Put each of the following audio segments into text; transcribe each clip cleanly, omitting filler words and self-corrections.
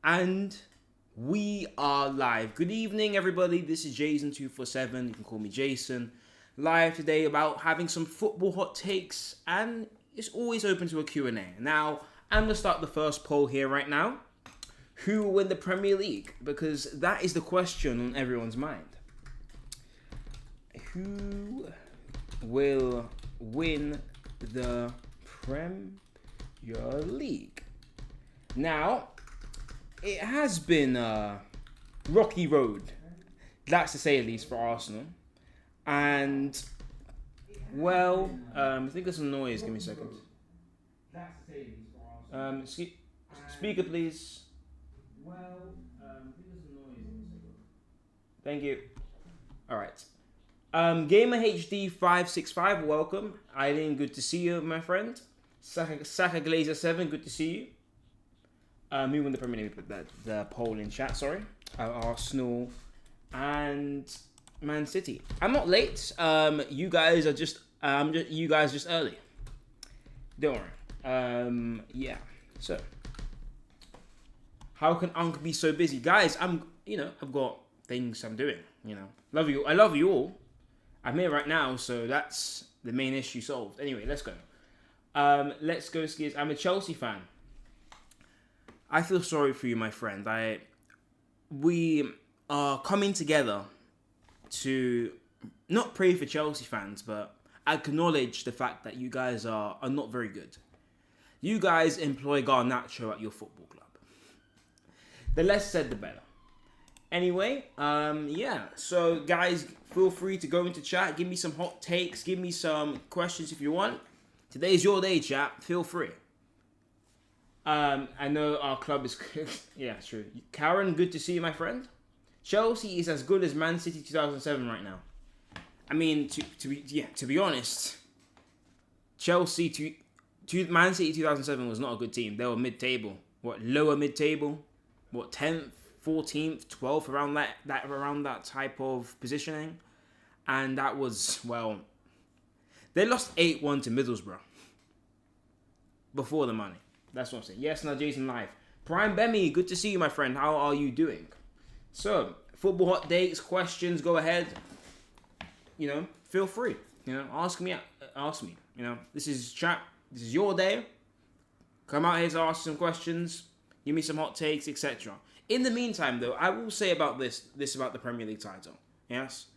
And we are live. Good evening, everybody. This is Jason247. You can call me Jason. Live today about having some football hot takes, and it's always open to a Q&A. Now, I'm going to start the first poll here right now. Who will win the Premier League? Because that is the question on everyone's mind. Who will win the Premier League? Now, it has been a rocky road, that's to say at least, for Arsenal. And, well, I think there's some noise. Give me a second. Speaker, please. Thank you. All right. Gamer HD 565, welcome. Eileen, good to see you, my friend. Saka Glazer 7, good to see you. Who won the Premier League? Put the poll in chat. Sorry, Arsenal and Man City. I'm not late. You guys are just early. Don't worry. Yeah. So, how can Unc be so busy, guys? I've got things I'm doing. Love you. I love you all. I'm here right now, so that's the main issue solved. Anyway, let's go. Let's go, Skids. I'm a Chelsea fan. I feel sorry for you, my friend. We are coming together to not pray for Chelsea fans, but acknowledge the fact that you guys are not very good. You guys employ Garnacho at your football club. The less said, the better. Anyway, yeah. So, guys, feel free to go into chat. Give me some hot takes. Give me some questions if you want. Today's your day, chat. Feel free. I know our club is... yeah, true. Karen, good to see you, my friend. Chelsea is as good as Man City 2007 right now. I mean, to be honest, Man City 2007 was not a good team. They were mid-table. Lower mid-table? 10th, 14th, 12th, around that type of positioning. And that was, well... They lost 8-1 to Middlesbrough. Before the money. That's what I'm saying. Yes, now Jason live. Prime Bemmy, good to see you, my friend. How are you doing? So, football hot takes, questions, go ahead. Feel free. Ask me. This is chat. This is your day. Come out here to ask some questions. Give me some hot takes, etc. In the meantime, though, I will say about this about the Premier League title. Yes?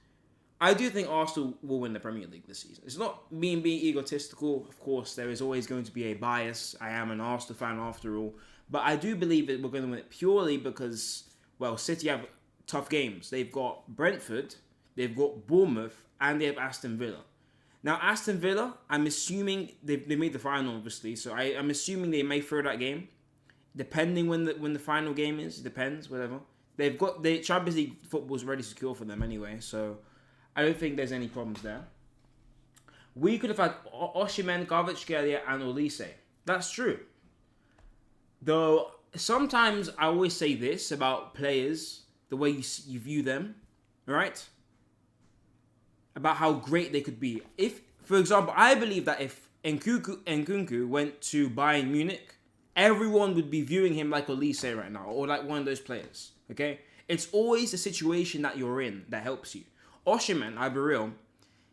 I do think Arsenal will win the Premier League this season. It's not me being egotistical. Of course, there is always going to be a bias. I am an Arsenal fan after all. But I do believe that we're going to win it purely because, well, City have tough games. They've got Brentford, they've got Bournemouth, and they have Aston Villa. Now, Aston Villa, I'm assuming they made the final, obviously. So I'm assuming they may throw that game. Depending when the final game is. It depends, whatever. They've got the Champions League football is already secure for them anyway. So... I don't think there's any problems there. We could have had Osimhen, Kvaratskhelia, and Olise. That's true. Though, sometimes I always say this about players, the way you view them, right? About how great they could be. If, for example, I believe that if Nkunku went to Bayern Munich, everyone would be viewing him like Olise right now, or like one of those players, okay? It's always the situation that you're in that helps you. Osimhen, I'll be real,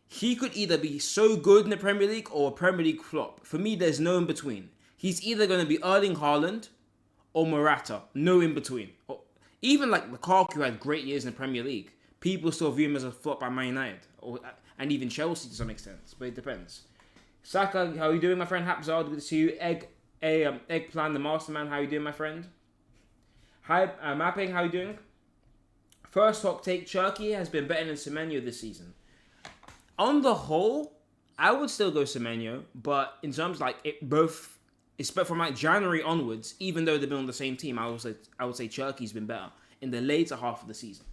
he could either be so good in the Premier League or a Premier League flop. For me, there's no in between. He's either going to be Erling Haaland or Morata. No in between. Even like Lukaku had great years in the Premier League. People still view him as a flop at Man United. And even Chelsea to some extent. But it depends. Saka, how are you doing, my friend? Hapzard, good to see you. Eggplant, the Masterman, how are you doing, my friend? Hi, Mapping, how are you doing? First hot take, Cherki has been better than Semenyo this season. On the whole, I would still go Semenyo, but in terms from like January onwards, even though they've been on the same team, I would say Cherki's been better in the later half of the season.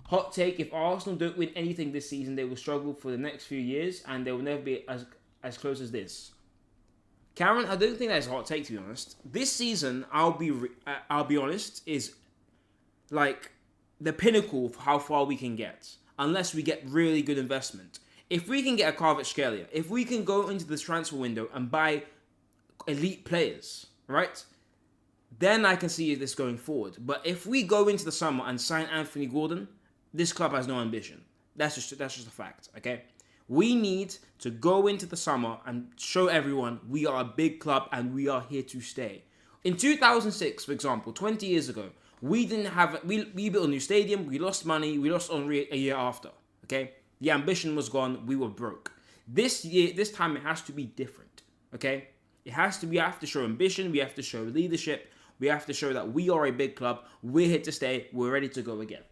Hot take, if Arsenal don't win anything this season, they will struggle for the next few years, and they will never be as close as this. Karen, I don't think that's a hot take, to be honest. This season, I'll be honest, is like the pinnacle of how far we can get, unless we get really good investment. If we can get a Kvaratskhelia, if we can go into this transfer window and buy elite players, right? then I can see this going forward. But if we go into the summer and sign Anthony Gordon, this club has no ambition. That's just a fact, okay? We need to go into the summer and show everyone we are a big club and we are here to stay. In 2006, for example, 20 years ago, we built a new stadium, we lost money, we lost Henri a year after, okay? The ambition was gone, we were broke. This time it has to be different, okay? We have to show ambition, we have to show leadership, we have to show that we are a big club, we're here to stay, we're ready to go again.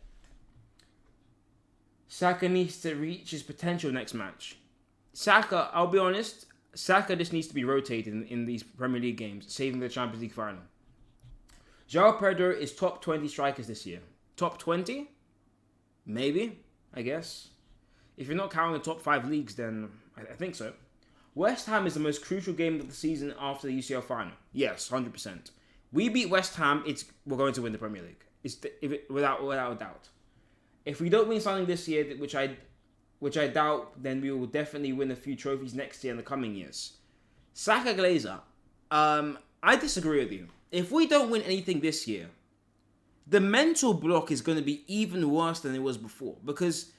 Saka needs to reach his potential next match. Saka, I'll be honest, Saka just needs to be rotated in these Premier League games, saving the Champions League final. João Pedro is top 20 strikers this year. Top 20? Maybe, I guess. If you're not counting the top 5 leagues, then I think so. West Ham is the most crucial game of the season after the UCL final. Yes, 100%. We beat West Ham, we're going to win the Premier League. Without a doubt. If we don't win something this year, which I doubt, then we will definitely win a few trophies next year and the coming years. Saka Glazer, I disagree with you. If we don't win anything this year, the mental block is going to be even worse than it was before. Because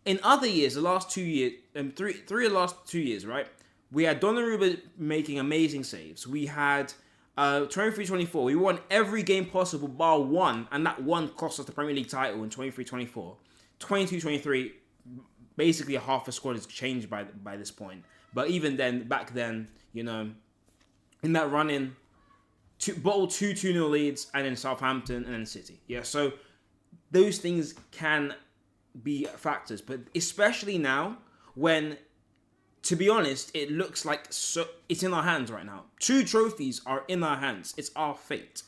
in other years, the last 2 years, three of the last 2 years, right? We had Donnarumma making amazing saves. We had 23-24. We won every game possible bar one, and that one cost us the Premier League title in 23-24. 22-23, basically a half a squad has changed by this point. But even then, back then, you know, in that run-in, bottled 2-0 leads, and then Southampton, and then City. Yeah, so those things can be factors. But especially now, when, to be honest, it looks like it's in our hands right now. 2 trophies are in our hands. It's our fate.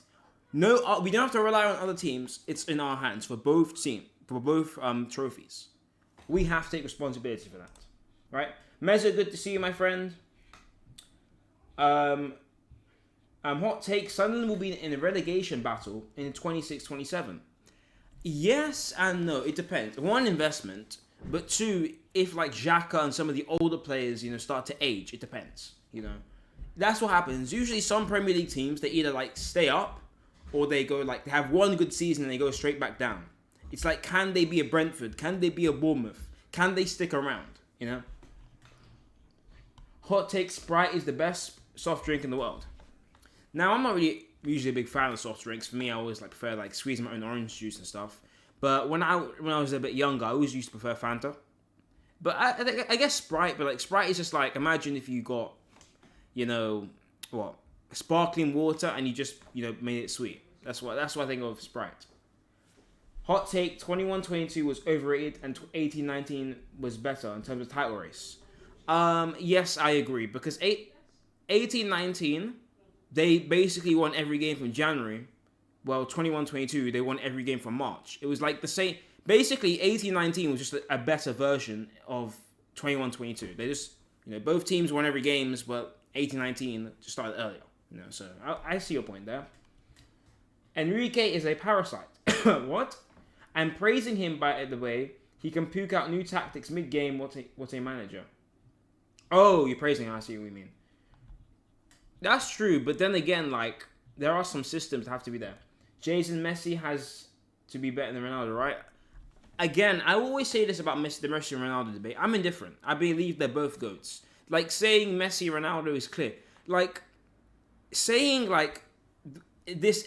No, we don't have to rely on other teams. It's in our hands for both trophies. We have to take responsibility for that, right? Mezzo, good to see you, my friend. Hot take: Sunderland will be in a relegation battle in 26-27. Yes and no. It depends. 1, investment. But 2, if like Xhaka and some of the older players, you know, start to age, it depends. You know, that's what happens. Usually, some Premier League teams, they either like stay up, or they go like they have one good season and they go straight back down. It's like, can they be a Brentford? Can they be a Bournemouth? Can they stick around? You know. Hot take: Sprite is the best soft drink in the world. Now, I'm not really usually a big fan of soft drinks. For me, I always like prefer like squeezing my own orange juice and stuff. But when I was a bit younger, I always used to prefer Fanta. But I guess Sprite. But like Sprite is just like, imagine if you got, you know, what, sparkling water and you just, you know, made it sweet. That's what I think of Sprite. Hot take: 21-22 was overrated and 18-19 was better in terms of title race. Yes, I agree, because 18-19 they basically won every game from January. Well, 21-22 they won every game from March. It was like the same. Basically, 18-19 was just a better version of 21-22. They just, you know, both teams won every games, but 18-19 just started earlier. You know, so I see your point there. Enrique is a parasite. What? I'm praising him, by the way. He can puke out new tactics mid-game. What a manager. Oh, you're praising him. I see what you mean. That's true, but then again, like, there are some systems that have to be there. Jason Messi has to be better than Ronaldo, right? Again, I always say this about the Messi and Ronaldo debate. I'm indifferent. I believe they're both GOATs. Like, saying Messi and Ronaldo is clear. Like, saying, like, this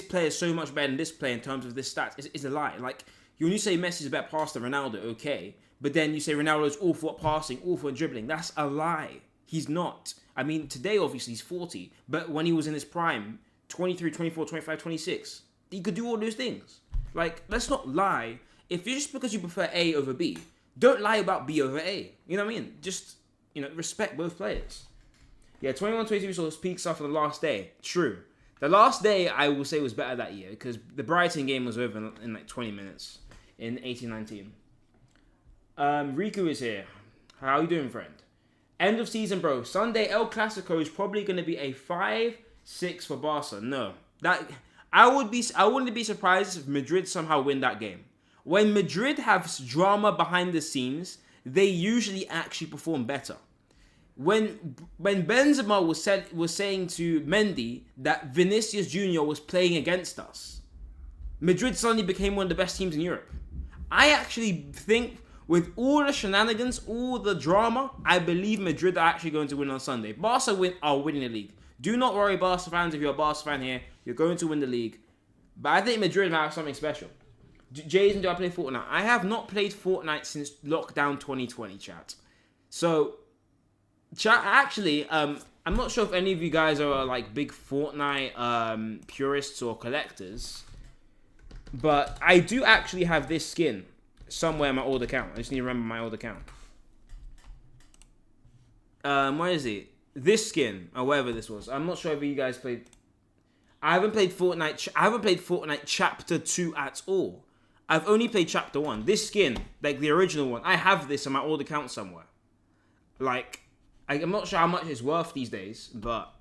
player is so much better than this player in terms of this stats is a lie. Like, when you say Messi's a better passer than Ronaldo, okay. But then you say Ronaldo's awful at passing, awful at dribbling. That's a lie. He's not. I mean, today, obviously, he's 40. But when he was in his prime, 23, 24, 25, 26, he could do all those things. Like, let's not lie. If just because you prefer A over B, don't lie about B over A. You know what I mean? Just, you know, respect both players. Yeah, 21-22 saw his peak stuff on the last day. True. The last day, I will say, was better that year because the Brighton game was over in like 20 minutes in 18-19. Riku is here. How you doing, friend? End of season, bro. Sunday El Clasico is probably going to be a 5-6 for Barca. No, I wouldn't be surprised if Madrid somehow win that game. When Madrid have drama behind the scenes, they usually actually perform better. when Benzema was saying to Mendy that Vinicius Junior was playing against us, Madrid suddenly became one of the best teams in Europe. I actually think with all the shenanigans, all the drama, I believe Madrid are actually going to win on Sunday. Barca are winning the league. Do not worry, Barca fans. If you're a Barca fan here, you're going to win the league. But I think Madrid might have something special. Jason, do I play Fortnite? I have not played Fortnite since lockdown 2020, chat. So, chat, actually, I'm not sure if any of you guys are like big Fortnite purists or collectors, but I do actually have this skin somewhere in my old account. I just need to remember my old account. Where is it? This skin, or whatever this was. I'm not sure if you guys played. I haven't played Fortnite. I haven't played Fortnite Chapter 2 at all. I've only played Chapter 1. This skin, like the original one, I have this on my old account somewhere. Like, I'm not sure how much it's worth these days, but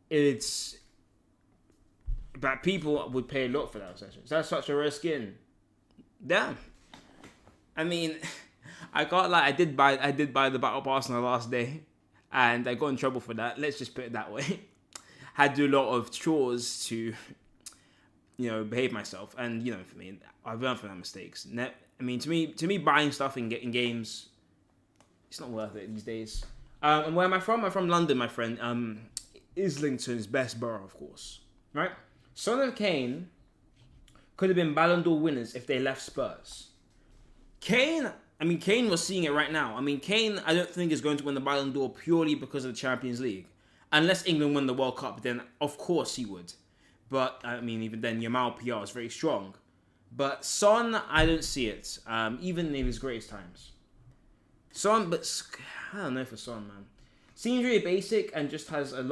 it's but people would pay a lot for that session. That's such a rare skin. Damn. I mean, I can't lie. I did buy the battle pass on the last day, and I got in trouble for that. Let's just put it that way. Had to do a lot of chores to, behave myself, and for me, I've learned from that mistakes. I mean, to me, buying stuff and getting games, it's not worth it these days. And where am I from? I'm from London, my friend. Islington's best borough, of course, right? Son of Kane could have been Ballon d'Or winners if they left Spurs. Kane was seeing it right now. I mean, Kane, I don't think is going to win the Ballon d'Or purely because of the Champions League. Unless England win the World Cup, then of course he would. But, I mean, even then, Yamal PR is very strong. But Son, I don't see it. Even in his greatest times. Son, but I don't know for Son, man. Seems really basic and just has a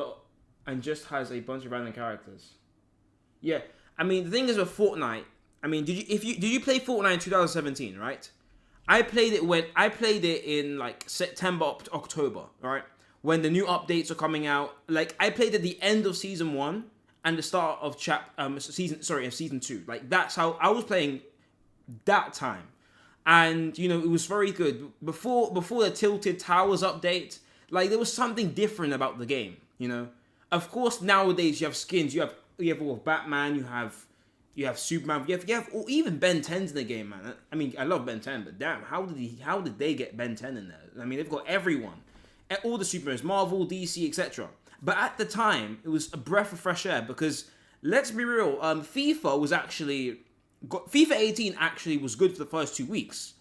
bunch of random characters. Yeah, I mean, the thing is with Fortnite, I mean, did you play Fortnite in 2017, right? I played it in like September, October, right? When the new updates are coming out. Like, I played at the end of season 1 and the start of season 2. Like, that's how I was playing that time. And, it was very good. Before the Tilted Towers update, like, there was something different about the game, Of course, nowadays you have skins, you have all of Batman, you have Superman, you have even Ben 10's in the game, man. I mean, I love Ben 10, but damn, how did they get Ben 10 in there? I mean, they've got everyone, all the superheroes, Marvel, DC, etc. But at the time, it was a breath of fresh air because let's be real, FIFA 18 actually was good for the first 2 weeks,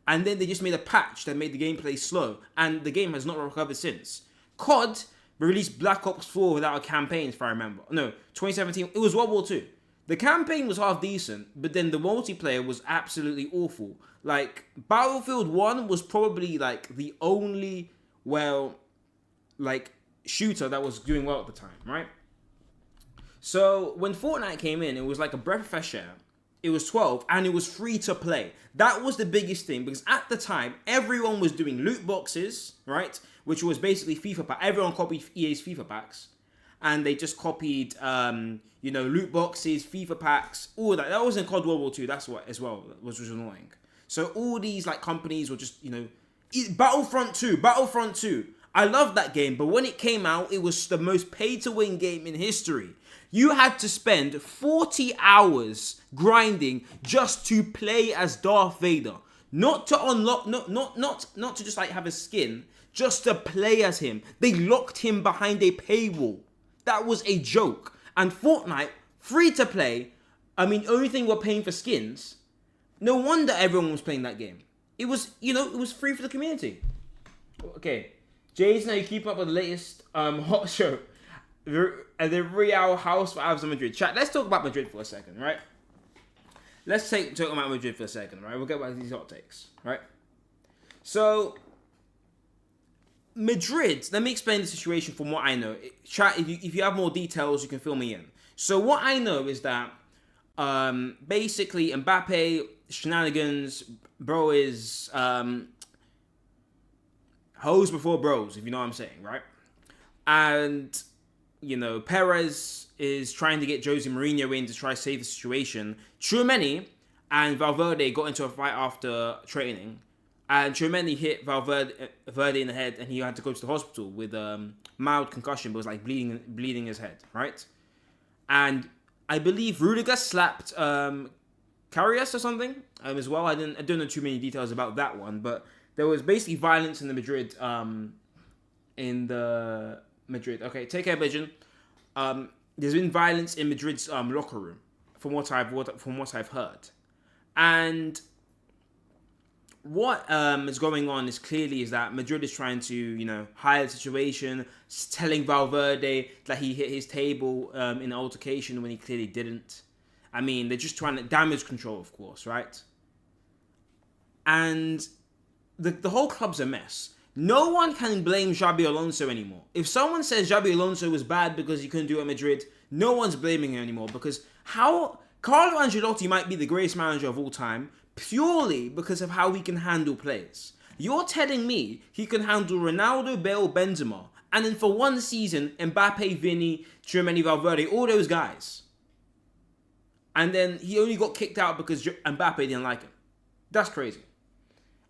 and then they just made a patch that made the gameplay slow, and the game has not recovered since. COD released Black Ops 4 without a campaign, if I remember. No, 2017, it was World War II. The campaign was half decent, but then the multiplayer was absolutely awful. Like, Battlefield 1 was probably, like, the only, shooter that was doing well at the time, right? So, when Fortnite came in, it was like a breath of fresh air. It was 12, and it was free to play. That was the biggest thing, because at the time, everyone was doing loot boxes, right? Which was basically FIFA pack. Everyone copied EA's FIFA packs. And they just copied, loot boxes, FIFA packs, all that. That was in COD World War II, that's what, as well, which was annoying. So all these, companies were just, Battlefront 2. I love that game, but when it came out, it was the most pay-to-win game in history. You had to spend 40 hours grinding just to play as Darth Vader. Not to unlock, not to just have a skin, just to play as him. They locked him behind a paywall. That was a joke. And Fortnite, free to play, only thing we're paying for skins. No wonder everyone was playing that game. It was, it was free for the community. Okay, Jason, now you keep up with the latest hot show. The Real House Vibes of Madrid. Chat, let's talk about Madrid for a second, right? Let's talk about Madrid for a second, right? We'll get back to these hot takes, right? So, Madrid, let me explain the situation from what I know. Chat, if you have more details, you can fill me in. So, what I know is that, basically, Mbappe, shenanigans, bro is, hoes before bros, if you know what I'm saying, right? And, Perez is trying to get Jose Mourinho in to try to save the situation. Tchouaméni and Valverde got into a fight after training. And Tchouaméni hit Valverde in the head, and he had to go to the hospital with mild concussion, but was like bleeding his head, right? And I believe Rudiger slapped Karius or something as well. I don't know too many details about that one, but there was basically violence in the Madrid Okay, take care, Bijan. There's been violence in Madrid's locker room, from what I've heard, and what is going on is that Madrid is trying to, hide the situation, telling Valverde that he hit his table in an altercation when he clearly didn't. I mean, they're just trying to damage control, of course, right? And the whole club's a mess. No one can blame Xabi Alonso anymore. If someone says Xabi Alonso was bad because he couldn't do it at Madrid, no one's blaming him anymore, because Carlo Ancelotti might be the greatest manager of all time, purely because of how he can handle players. You're telling me he can handle Ronaldo, Bale, Benzema, and then for one season, Mbappe, Vini, Tchouaméni, Valverde, all those guys. And then he only got kicked out because Mbappe didn't like him. That's crazy.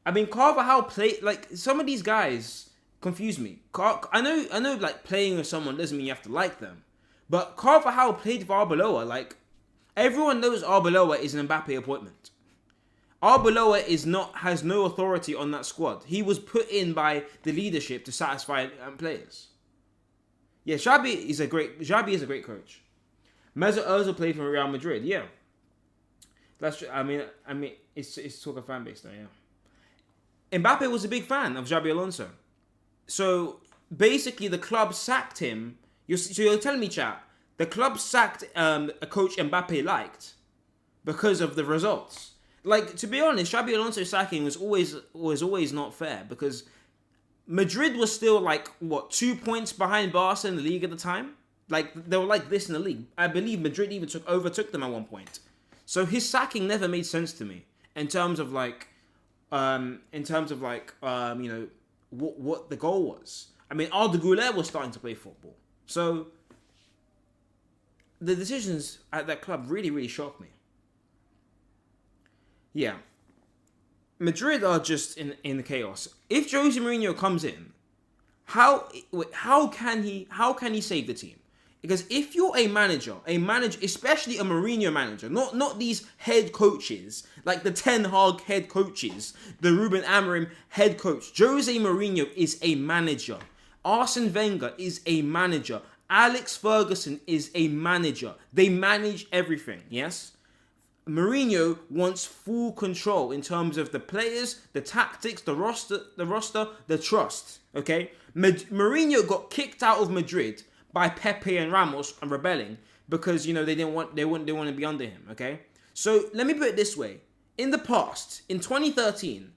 I mean, Carvajal played, like, some of these guys confuse me. I know, like, playing with someone doesn't mean you have to like them. But Carvajal played for Arbeloa. Like, everyone knows Arbeloa is an Mbappe appointment. Arbeloa has no authority on that squad. He was put in by the leadership to satisfy players. Yeah, Xabi is a great coach. Mesut Ozil played for Real Madrid. Yeah, that's true. I mean, it's talk of fan base though. Yeah, Mbappe was a big fan of Xabi Alonso. So basically, the club sacked him. You're telling me, chat, the club sacked a coach Mbappe liked because of the results. Like, to be honest, Xabi Alonso sacking was always not fair, because Madrid was still, like, 2 points behind Barca in the league at the time? Like, they were like this in the league. I believe Madrid even overtook them at one point. So his sacking never made sense to me in terms of what the goal was. I mean, Arda Güler was starting to play football. So the decisions at that club really, really shocked me. Yeah. Madrid are just in the chaos. If Jose Mourinho comes in, how can he save the team? Because if you're a manager, especially a Mourinho manager, not these head coaches, like the Ten Hag head coaches, the Ruben Amorim head coach. Jose Mourinho is a manager. Arsene Wenger is a manager. Alex Ferguson is a manager. They manage everything, yes? Mourinho wants full control in terms of the players, the tactics, the roster, the trust. Okay, Mourinho got kicked out of Madrid by Pepe and Ramos and rebelling because they didn't want to be under him. Okay, so let me put it this way: in the past, in 2013,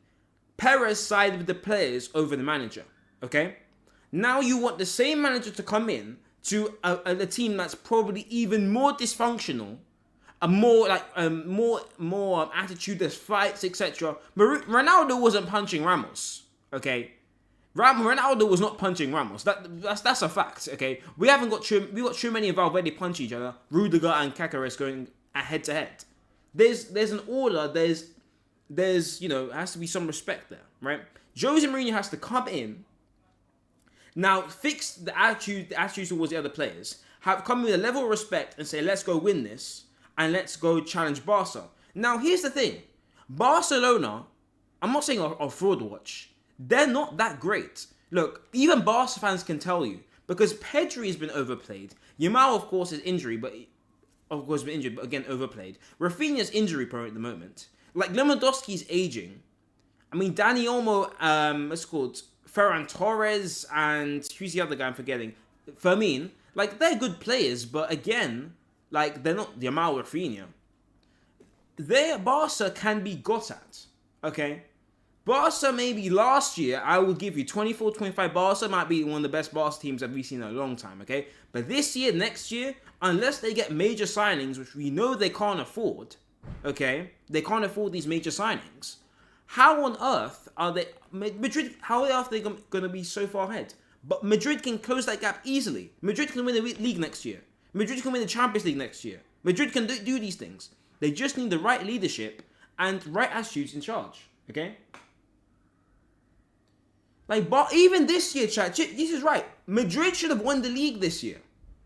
Perez sided with the players over the manager. Okay, now you want the same manager to come in to a team that's probably even more dysfunctional. More attitude, there's fights, etc. Ronaldo wasn't punching Ramos, okay? Ronaldo was not punching Ramos. That's a fact, okay? We got too many of Valverde punch each other. Rudiger and Kakaris going head to head. There's an order. There's has to be some respect there, right? Jose Mourinho has to come in now, fix the attitude towards the other players. Come with a level of respect and say, let's go win this. And let's go challenge Barca. Now, here's the thing. Barcelona, I'm not saying a fraud watch. They're not that great. Look, even Barca fans can tell you. Because Pedri has been overplayed. Yamal, of course, is injured, but again, overplayed. Rafinha's injury prone at the moment. Like, Lewandowski's aging. I mean, Dani Olmo, Ferran Torres, and who's the other guy I'm forgetting? Fermin. Like, they're good players, but again, like, they're not Yamal or Rafinha. Their Barca can be got at, okay? Barca, maybe last year, I will give you 24-25. Barca might be one of the best Barca teams that we've seen in a long time, okay? But this year, next year, unless they get major signings, which we know they can't afford, okay? They can't afford these major signings. How on earth are they... Madrid, how on earth are they going to be so far ahead? But Madrid can close that gap easily. Madrid can win the league next year. Madrid can win the Champions League next year. Madrid can do these things. They just need the right leadership and right attitudes in charge. Okay? Like, but even this year, chat, this is right. Madrid should have won the league this year.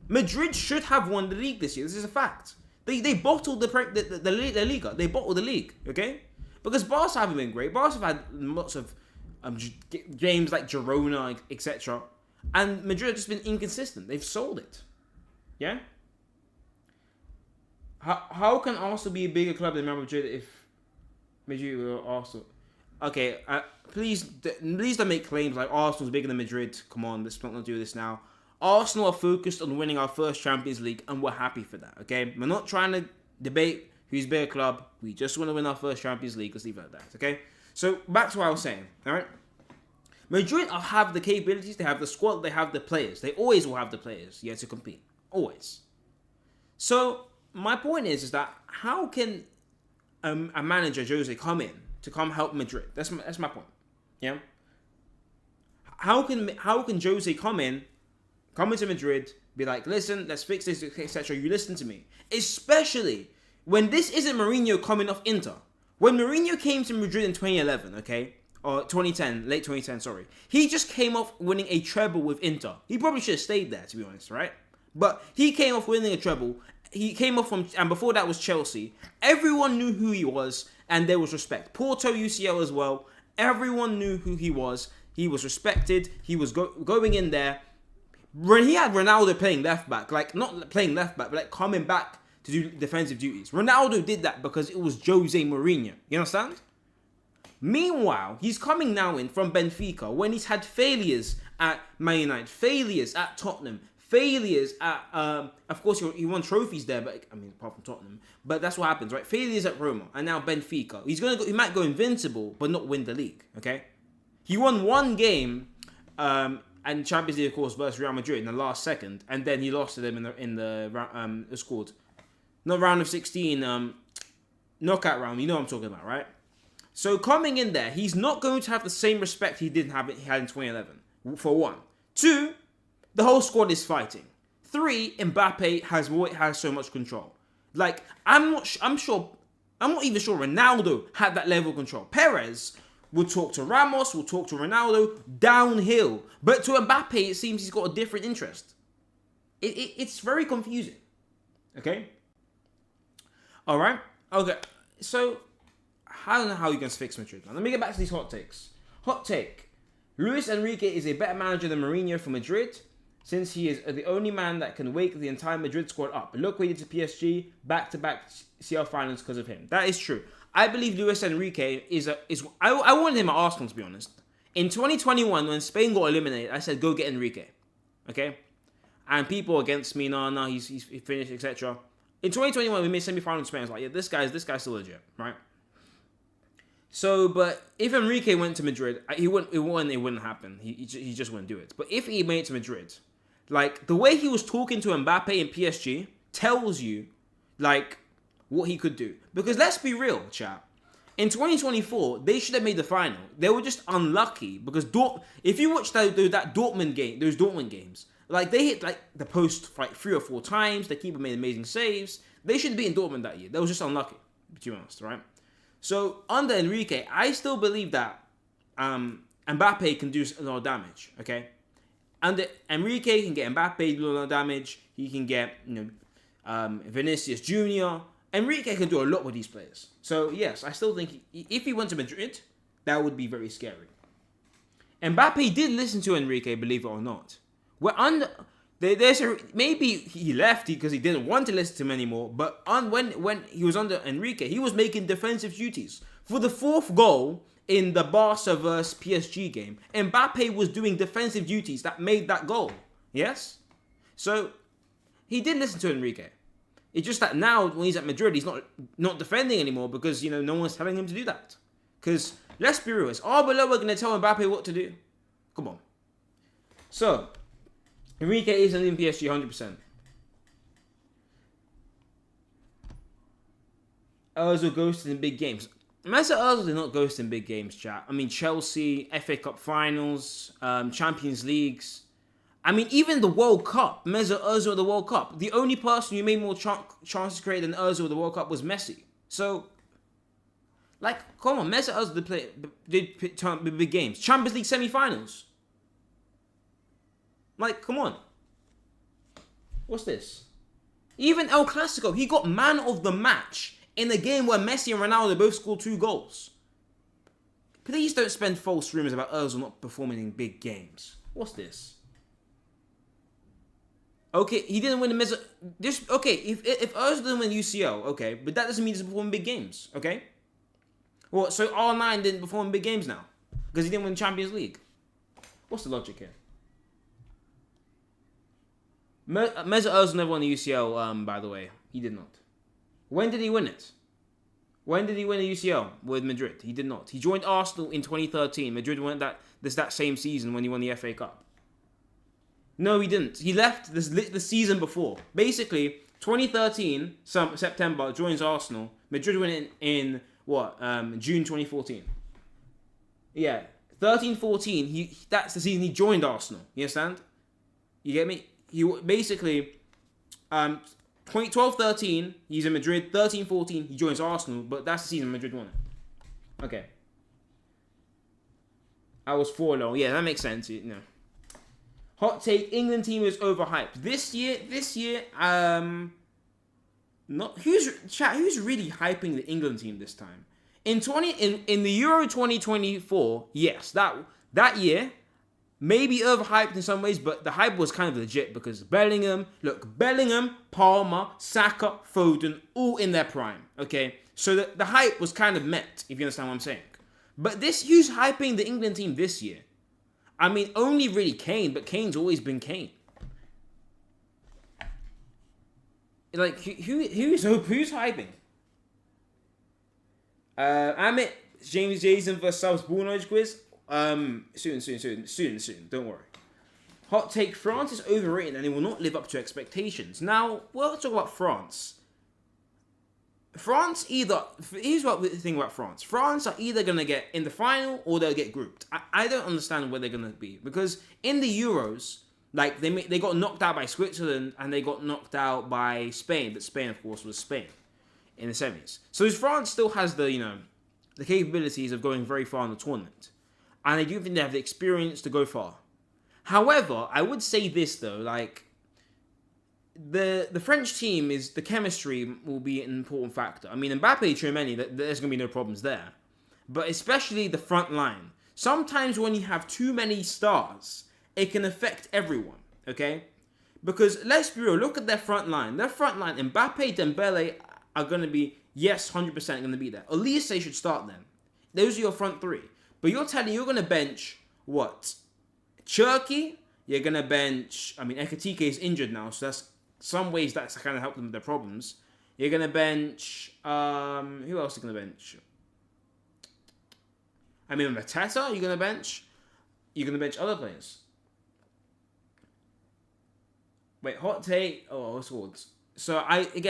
Madrid should have won the league this year. This is a fact. They bottled the Liga. They bottled the league, okay? Because Barca haven't been great. Barca have had lots of games like Girona, etc. And Madrid have just been inconsistent. They've sold it. Yeah? How can Arsenal be a bigger club than Real Madrid if Madrid were Arsenal? Okay, please don't make claims like Arsenal's bigger than Madrid. Come on, let's not do this now. Arsenal are focused on winning our first Champions League, and we're happy for that, okay? We're not trying to debate who's bigger club. We just want to win our first Champions League. Let's leave it at that, okay? So, back to what I was saying, all right? Madrid have the capabilities, they have the squad, they have the players. They always will have the players, to compete. Always. So, my point is that how can a manager, Jose, come in to come help Madrid? That's my point, yeah? How can Jose come into Madrid, be like, listen, let's fix this, etc. You listen to me. Especially when this isn't Mourinho coming off Inter. When Mourinho came to Madrid in 2011, okay? Or 2010, late 2010, sorry. He just came off winning a treble with Inter. He probably should have stayed there, to be honest, right? But he came off winning a treble. He came off from, and before that was Chelsea. Everyone knew who he was, and there was respect. Porto, UCL as well. Everyone knew who he was. He was respected. He was going in there. When he had Ronaldo playing left back, like not playing left back, but like coming back to do defensive duties. Ronaldo did that because it was Jose Mourinho. You understand? Meanwhile, he's coming now in from Benfica when he's had failures at Man United, failures at Tottenham, failures at, of course, he won trophies there, but I mean, apart from Tottenham, but that's what happens, right? Failures at Roma, and now Benfica. He might go invincible, but not win the league, okay? He won one game, and Champions League, of course, versus Real Madrid in the last second, and then he lost to them in the it's called, not round of 16, knockout round. You know what I'm talking about, right? So coming in there, he's not going to have the same respect he had in 2011. For one, two, the whole squad is fighting. Three, Mbappe has so much control. Like I'm not even sure Ronaldo had that level of control. Perez will talk to Ramos, will talk to Ronaldo downhill, but to Mbappe, it seems he's got a different interest. It's very confusing. Okay. All right. Okay. So I don't know how you're going to fix Madrid. Now, let me get back to these hot takes. Hot take. Luis Enrique is a better manager than Mourinho for Madrid, since he is the only man that can wake the entire Madrid squad up. Look what he did to PSG, back-to-back CL finals because of him. That is true. I believe Luis Enrique I wanted him at Arsenal, to be honest. In 2021, when Spain got eliminated, I said, go get Enrique. Okay? And people against me, no, he's finished, etc. In 2021, we made semi-final in Spain. I was like, yeah, this guy's still legit, right? So, but if Enrique went to Madrid, it wouldn't happen. He just wouldn't do it. But if he made it to Madrid, like, the way he was talking to Mbappe in PSG tells you, like, what he could do. Because let's be real, chat. In 2024, they should have made the final. They were just unlucky because if you watch that Dortmund game, those Dortmund games, like, they hit like the post like 3 or 4 times. The keeper made amazing saves. They should have beaten Dortmund that year. They was just unlucky, to be honest, right? So under Enrique, I still believe that Mbappe can do a lot of damage. Okay, under Enrique can get Mbappe do a lot of damage. He can get Vinicius Junior. Enrique can do a lot with these players. So yes, I still think if he went to Madrid, that would be very scary. Mbappe did listen to Enrique, believe it or not. Maybe he left because he didn't want to listen to him anymore. But when he was under Enrique, he was making defensive duties. For the 4th goal in the Barca vs PSG game, Mbappe was doing defensive duties that made that goal. Yes? So he did listen to Enrique. It's just that now when he's at Madrid, he's not defending anymore because no one's telling him to do that. Because let's be real, is Arbeloa going to tell Mbappe what to do? Come on. So Enrique isn't in PSG 100%. Ozil ghosted in big games. Mesut Ozil did not ghost in big games, chat. I mean, Chelsea, FA Cup finals, Champions Leagues. I mean, even the World Cup. Mesut Ozil at the World Cup. The only person who made more chances created than Ozil at the World Cup was Messi. So, Like, come on, Mesut Ozil did turn big games. Champions League semi-finals. Like, come on. What's this? Even El Clasico, he got man of the match in a game where Messi and Ronaldo both scored 2 goals. Please don't spend false rumours about Ozil not performing in big games. What's this? Okay, he didn't win the Mesut. Okay, if Ozil didn't win UCL, okay, but that doesn't mean he doesn't perform in big games, okay? Well, so R9 didn't perform in big games now because he didn't win the Champions League. What's the logic here? Mesut Ozil never won the UCL, by the way. He did not. When did he win it? When did he win the UCL with Madrid? He did not. He joined Arsenal in 2013. Madrid won that same season when he won the FA Cup. No, he didn't. He left the season before. Basically, 2013, September, joins Arsenal. Madrid went in June 2014. Yeah, 13-14, that's the season he joined Arsenal. You understand? You get me? He basically, 12-13, he's in Madrid. 13-14, he joins Arsenal, but that's the season Madrid won it. Okay. I was 4-0. Yeah, that makes sense. No. Hot take, England team is overhyped. This year, who's really hyping the England team this time? In the Euro 2024, yes, that year, maybe overhyped in some ways, but the hype was kind of legit because Bellingham, Palmer, Saka, Foden, all in their prime, okay? So the hype was kind of met, if you understand what I'm saying. But who's hyping the England team this year? I mean, only really Kane, but Kane's always been Kane. Like, who's hyping? Amit, Jason vs. Subs ball knowledge quiz. Soon. Don't worry. Hot take: France is overrated and it will not live up to expectations. Now, we'll talk about France. Here's what the thing about France. France are either going to get in the final or they'll get grouped. I don't understand where they're going to be. Because in the Euros, like, they got knocked out by Switzerland and they got knocked out by Spain. But Spain, of course, was Spain in the semis. So France still has the capabilities of going very far in the tournament. And I do think they have the experience to go far. However, I would say this, though, like, the French team the chemistry will be an important factor. I mean, Mbappe, Tchouaméni, there's going to be no problems there. But especially the front line. Sometimes when you have too many stars, it can affect everyone, okay? Because, let's be real, look at their front line. Their front line, Mbappe, Dembele are going to be, yes, 100% going to be there. At least they should start them. Those are your front three. But you're going to bench, what? Turkey? You're going to bench, Ekitike is injured now, so that's some ways that's kind of helped them with their problems. You're going to bench, who else are you going to bench? Mateta, you're going to bench. You're going to bench other players. Wait, hot take. Oh, what's called? So,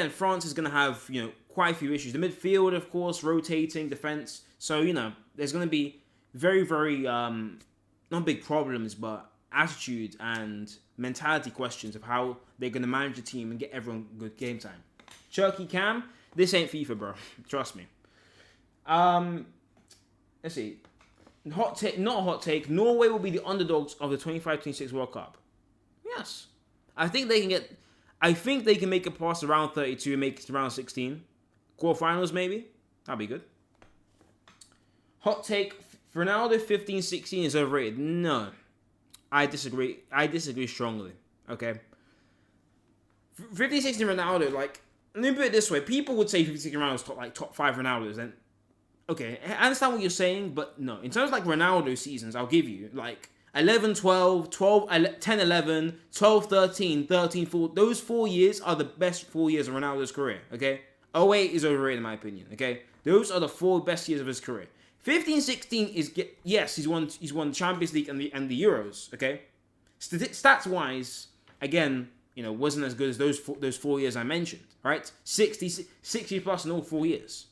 France is going to have, quite a few issues. The midfield, of course, rotating, defense. So, there's going to be very, very, not big problems, but attitude and mentality questions of how they're going to manage the team and get everyone good game time. Turkey Cam, this ain't FIFA, bro. Trust me. Let's see. Hot take, not a hot take. Norway will be the underdogs of the 25-26 World Cup. Yes. I think they can make it past round 32 and make it to round 16. Quarterfinals, maybe. That'd be good. Hot take, Ronaldo 15-16 is overrated. No. I disagree. I disagree strongly. Okay? 15-16 Ronaldo, like, let me put it this way. People would say 15-16 Ronaldo is top 5 Ronaldos. Then, okay, I understand what you're saying, but no. In terms of, like, Ronaldo seasons, I'll give you, like, 11-12, 10-11, 12-13, 13-4. Those 4 years are the best 4 years of Ronaldo's career, okay? 08 is overrated in my opinion, okay? Those are the 4 best years of his career. 15-16 is, yes, he's won the Champions League and the Euros, okay? Stats-wise, again, wasn't as good as those 4 years I mentioned, right? 60 plus in all 4 years,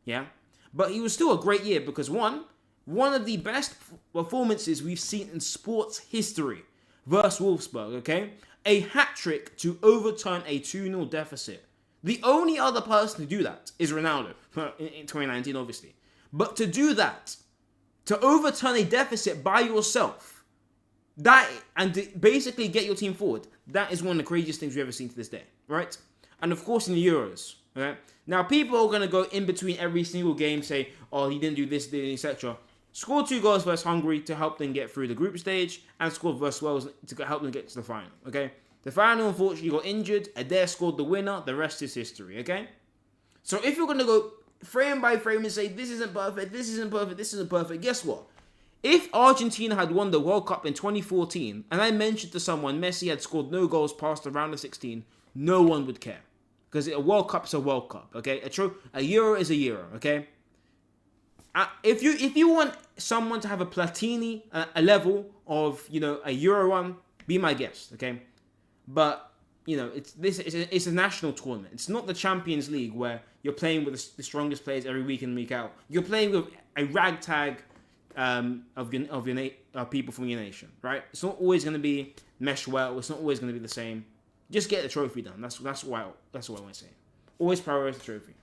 yeah? But he was still a great year because, one of the best performances we've seen in sports history versus Wolfsburg, okay? A hat-trick to overturn a 2-0 deficit. The only other person to do that is Ronaldo, in 2019, obviously. But to do that, to overturn a deficit by yourself, that and to basically get your team forward, that is one of the craziest things we've ever seen to this day, right? And of course in the Euros, right? Now people are gonna go in between every single game, say, oh, he didn't do this, etc. Scored 2 goals versus Hungary to help them get through the group stage, and scored versus Wales to help them get to the final, okay? The final, unfortunately, got injured. Adair scored the winner. The rest is history, okay? So if you're going to go frame by frame and say, this isn't perfect, this isn't perfect, this isn't perfect, guess what? If Argentina had won the World Cup in 2014, and I mentioned to someone Messi had scored no goals past the round of 16, no one would care. Because a World Cup is a World Cup, okay? A Euro is a Euro, okay? If you want someone to have a Platini, a level of, a Euro one, be my guest, okay? But, it's a national tournament. It's not the Champions League where you're playing with the strongest players every week in and week out. You're playing with a ragtag of people from your nation, right? It's not always going to be meshed well. It's not always going to be the same. Just get the trophy done. That's what I want to say. Always prioritize the trophy.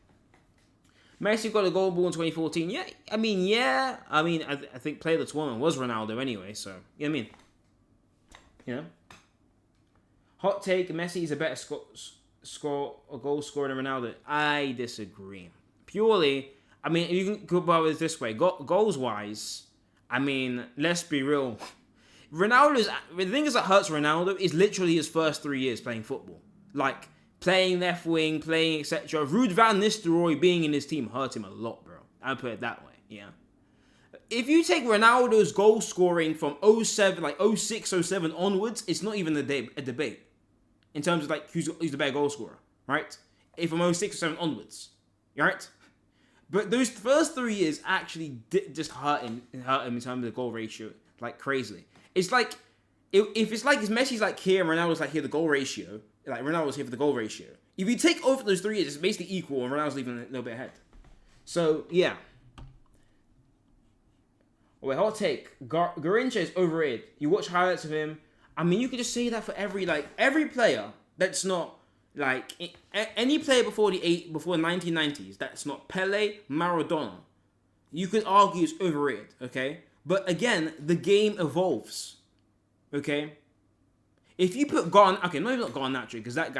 Messi got a gold ball in 2014. Yeah. I think player of the tournament was Ronaldo anyway. So you know what I mean. Hot take: Messi is a better goal scorer than Ronaldo. I disagree. Purely, you can go about it this way. Goals wise, let's be real. The thing that hurts Ronaldo is literally his first 3 years playing football. Like, playing left wing, playing etc. Ruud van Nistelrooy being in his team hurt him a lot, bro. I'll put it that way, yeah. If you take Ronaldo's goal scoring from 07, like 06, 07 onwards, it's not even a debate. In terms of, like, who's the better goal scorer, right? If from 06 or 07 onwards, right? But those first 3 years actually just hurt him in terms of the goal ratio, like, crazily. It's like, if Messi's like here and Ronaldo's like here, the goal ratio, like Ronaldo's here for the goal ratio. If you take over those 3 years, it's basically equal and Ronaldo's leaving a little bit ahead. So, yeah. Wait, hot take. Garrincha is overrated. You watch highlights of him. You could just say that for every player that's not, like, any player before the 1990s that's not Pele, Maradona. You could argue is overrated, okay? But again, the game evolves, okay? If you put not even Garnacho, because that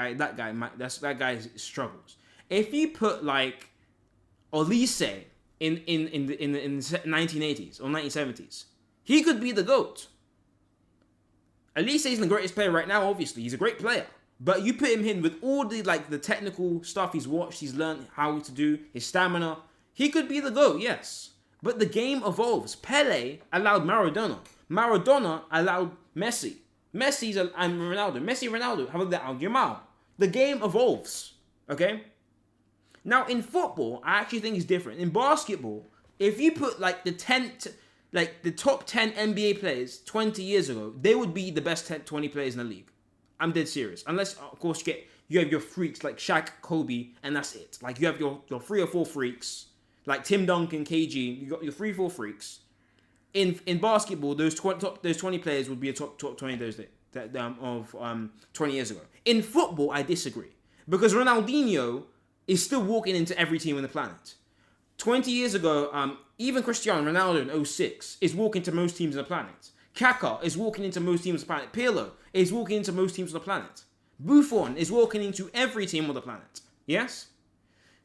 guy struggles. If you put like Olise in the 1980s or 1970s, he could be the GOAT. Olise isn't the greatest player right now, obviously. He's a great player. But you put him in with all the technical stuff he's watched, he's learned how to do, his stamina, he could be the GOAT, yes. But the game evolves. Pele allowed Maradona. Maradona allowed Messi. And Ronaldo. Messi, Ronaldo. How about that? Yamal. The game evolves. Okay? Now, in football, I actually think it's different. In basketball, if you put the top 10 NBA players 20 years ago, they would be the best 20 players in the league. I'm dead serious. Unless, of course, you have your freaks like Shaq, Kobe, and that's it. Like, you have your 3 or 4 freaks. Like Tim Duncan, KG, you got your 3-4 freaks. In basketball, those 20 players would be a top 20 of 20 years ago. In football, I disagree because Ronaldinho is still walking into every team on the planet. 20 years ago, even Cristiano Ronaldo in 06 is walking to most teams on the planet. Kaká is walking into most teams on the planet. Pirlo is walking into most teams on the planet. Buffon is walking into every team on the planet. Yes.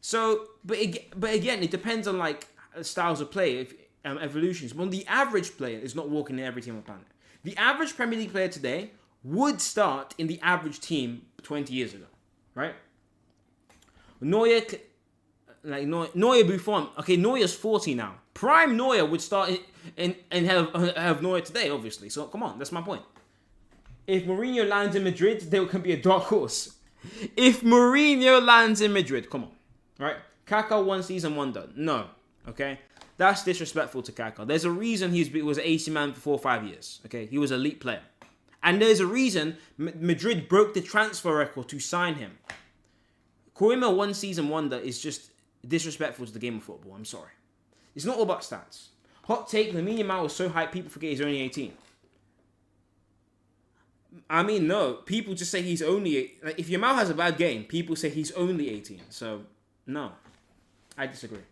So, but again, it depends on like styles of play, evolutions. But the average player is not walking in every team on the planet. The average Premier League player today would start in the average team 20 years ago, right? Neuer, Buffon. Okay, Neuer's 40 now. Prime Neuer would start and have Neuer today, obviously. So come on, that's my point. If Mourinho lands in Madrid, there can be a dark horse. If Mourinho lands in Madrid, come on. Right? Kaká 1 season, 1 done. No. Okay? That's disrespectful to Kaká. There's a reason he was an AC man for 4 or 5 years. Okay? He was an elite player. And there's a reason Madrid broke the transfer record to sign him. Calling him a 1 season wonder is just disrespectful to the game of football. I'm sorry. It's not all about stats. Hot take, Lamine Yamal was so hyped, people forget he's only 18. No. People just say he's only... if Yamal has a bad game, people say he's only 18. So... no, I disagree.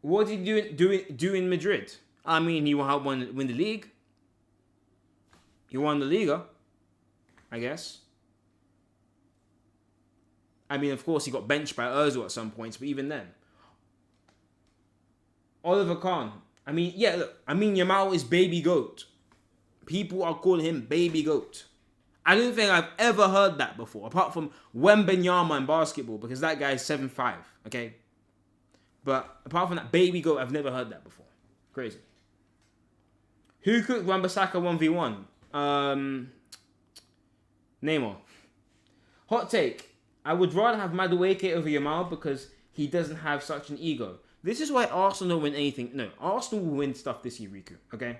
What did he do in Madrid? I mean, he helped win the league. He won the Liga, I guess. I mean, of course, he got benched by Ozil at some points, but even then. Oliver Kahn. I mean, yeah, look. I mean, Yamal is baby goat. People are calling him baby goat. I don't think I've ever heard that before, apart from Wembenyama in basketball, because that guy is 7'5", okay? But apart from that baby goat, I've never heard that before. Crazy. Who cooked Wan-Bissaka 1v1? Neymar. Hot take. I would rather have Madueke over Yamal because he doesn't have such an ego. This is why Arsenal don't win anything. No, Arsenal will win stuff this year, Riku. Okay?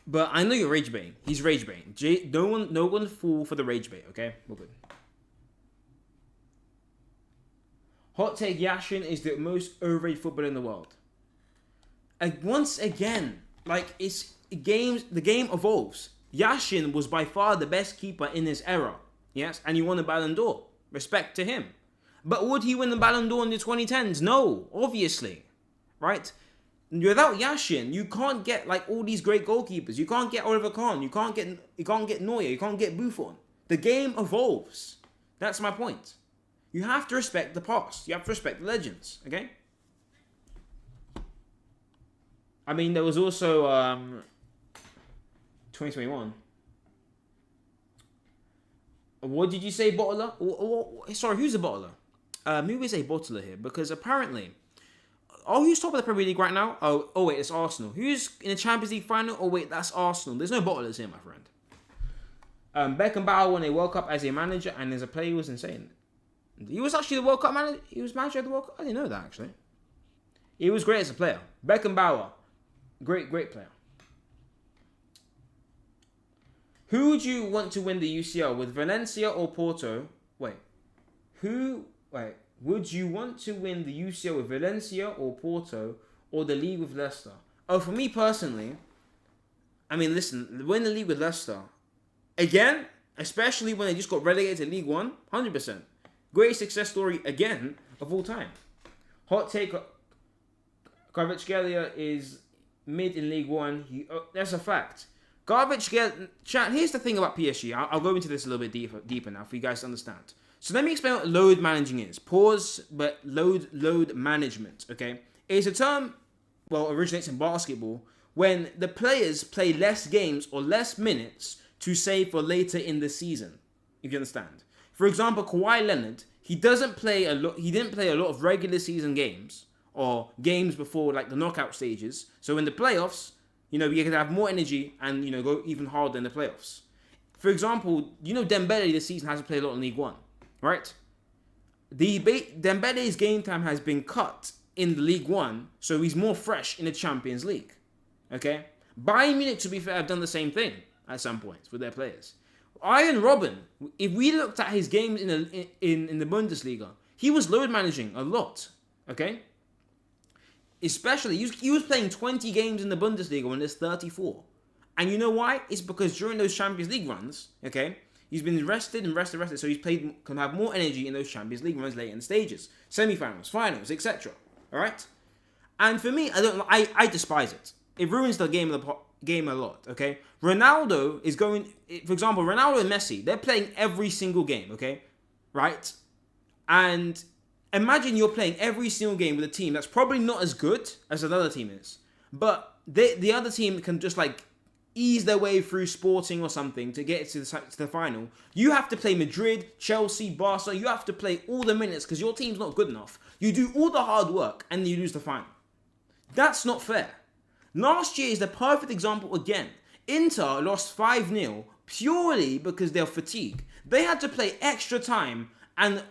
But I know you're rage baiting. He's rage baiting. No one fall for the rage bait, okay? We're good. Hot take, Yashin is the most overrated footballer in the world. Once again, like, the game evolves. Yashin was by far the best keeper in his era. Yes, and he won the Ballon d'Or. Respect to him. But would he win the Ballon d'Or in the 2010s? No, obviously. Right? Without Yashin, you can't get like all these great goalkeepers. You can't get Oliver Kahn. You can't get Neuer. You can't get Buffon. The game evolves. That's my point. You have to respect the past. You have to respect the legends. Okay? I mean, there was also 2021. What did you say, bottler? Sorry, who's the bottler? Who is a bottler here? Because apparently, who's top of the Premier League right now? Oh wait, it's Arsenal. Who's in the Champions League final? Oh wait, that's Arsenal. There's no bottlers here, my friend. Beckenbauer won a World Cup as a manager, and as a player, he was insane. He was actually the World Cup manager. He was manager of the World Cup. I didn't know that actually. He was great as a player. Beckenbauer, great player. Who would you want to win the UCL with, Valencia or Porto? Would you want to win the UCL with Valencia or Porto, or the league with Leicester? Oh, for me personally, I mean, listen, win the league with Leicester. again, especially when they just got relegated to League One, 100%. Greatest success story again of all time. Hot take, Kvaratskhelia is mid in League One. That's a fact. Kvaratskhelia, chat, here's the thing about PSG. I'll go into this a little bit deeper now for you guys to understand. So let me explain what load managing is. Pause, but load management, okay? It's a term, well, originates in basketball, when the players play less games or less minutes to save for later in the season, if you understand. For example, Kawhi Leonard, he didn't play a lot of regular season games or games before like the knockout stages. So in the playoffs, you can have more energy and, go even harder in the playoffs. For example, Dembele this season hasn't played a lot in League One, right? Dembele's game time has been cut in the League One, so he's more fresh in the Champions League, okay? Bayern Munich, to be fair, have done the same thing at some points with their players. Arjen Robben, if we looked at his games in the Bundesliga, he was load managing a lot, okay? Especially, he was playing 20 games in the Bundesliga when there's 34. And you know why? It's because during those Champions League runs, okay, he's been rested, so he's can have more energy in those Champions League runs later in the stages, semi-finals, finals, etc. All right? And for me, I despise it. It ruins the game a lot, okay? Ronaldo is going, for example, Ronaldo and Messi, they're playing every single game, okay? Right? And imagine you're playing every single game with a team that's probably not as good as another team is. But the other team can just like ease their way through Sporting or something to get to the final. You have to play Madrid, Chelsea, Barca. You have to play all the minutes because your team's not good enough. You do all the hard work and you lose the final. That's not fair. Last year is the perfect example again. Inter lost 5-0 purely because they're fatigued. They had to play extra time and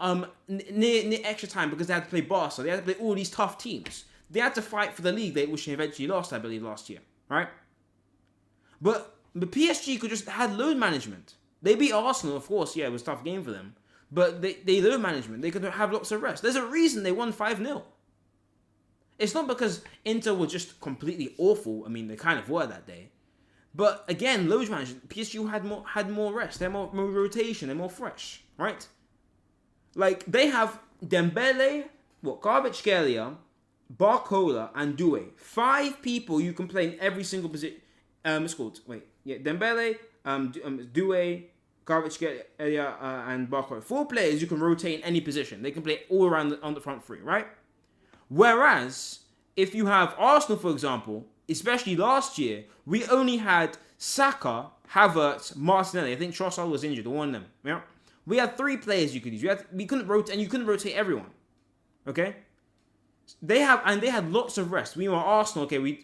near extra time because they had to play Barca. They had to play all these tough teams. They had to fight for the league, which they eventually lost, I believe, last year. Right? But the PSG could just had load management. They beat Arsenal, of course. Yeah, it was a tough game for them. But they load management. They could have lots of rest. There's a reason they won 5-0. It's not because Inter were just completely awful. I mean, they kind of were that day. But again, load management. PSG had more rest. They had more rotation. They're more fresh, right? Like, they have Dembele, Kvaratskhelia, Barcola, and Doué. 5 people you can play in every single position. It's called, Dembele, Doué, Kvaratskhelia, and Barcola. 4 players you can rotate in any position. They can play all around on the front 3, right? Whereas, if you have Arsenal, for example, especially last year, we only had Saka, Havertz, Martinelli. I think Trossard was injured, or one of them. Yeah, we had 3 players you could use. We couldn't rotate, and you couldn't rotate everyone. Okay. They had lots of rest. We were Arsenal. Okay, we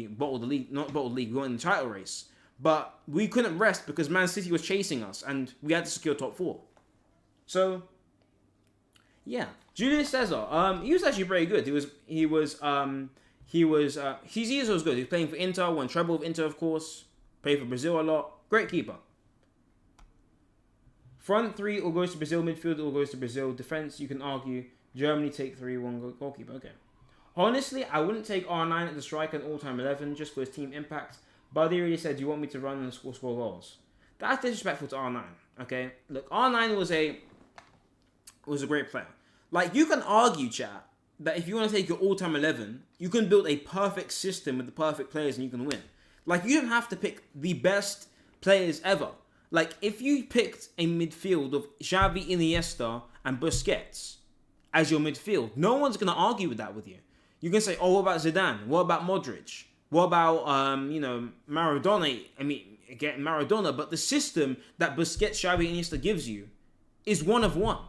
bottled the league, not bottled the league. We won the title race, but we couldn't rest because Man City was chasing us, and we had to secure top 4. So, yeah, Julius Caesar. He was actually very good. He's was good. He was playing for Inter, won treble with Inter, of course. Played for Brazil a lot. Great keeper. Front 3 all goes to Brazil. Midfield all goes to Brazil. Defense, you can argue. Germany take 3, 1 goalkeeper. Okay. Honestly, I wouldn't take R9 at the striker and all-time 11 just for his team impact. Buddy really said, "Do you want me to run and score goals?" That's disrespectful to R9. Okay. Look, R9 was a great player. Like, you can argue, chat, that if you want to take your all-time 11, you can build a perfect system with the perfect players and you can win. Like, you don't have to pick the best players ever. Like, if you picked a midfield of Xavi, Iniesta, and Busquets as your midfield, no one's going to argue with that with you. You can say, oh, what about Zidane? What about Modric? What about, Maradona? I mean, again, Maradona. But the system that Busquets, Xavi, Iniesta gives you is one of one.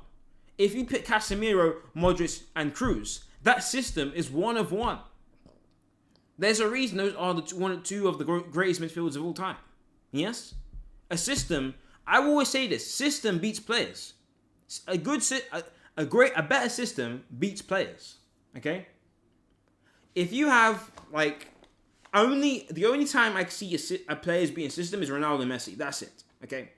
If you pick Casemiro, Modric, and Cruz, that system is one of one. There's a reason those are one or two of the greatest midfielders of all time. Yes? A system, I will always say this, system beats players. A better system beats players. Okay? If you have, like, the only time I see a player's beating system is Ronaldo and Messi. That's it. Okay?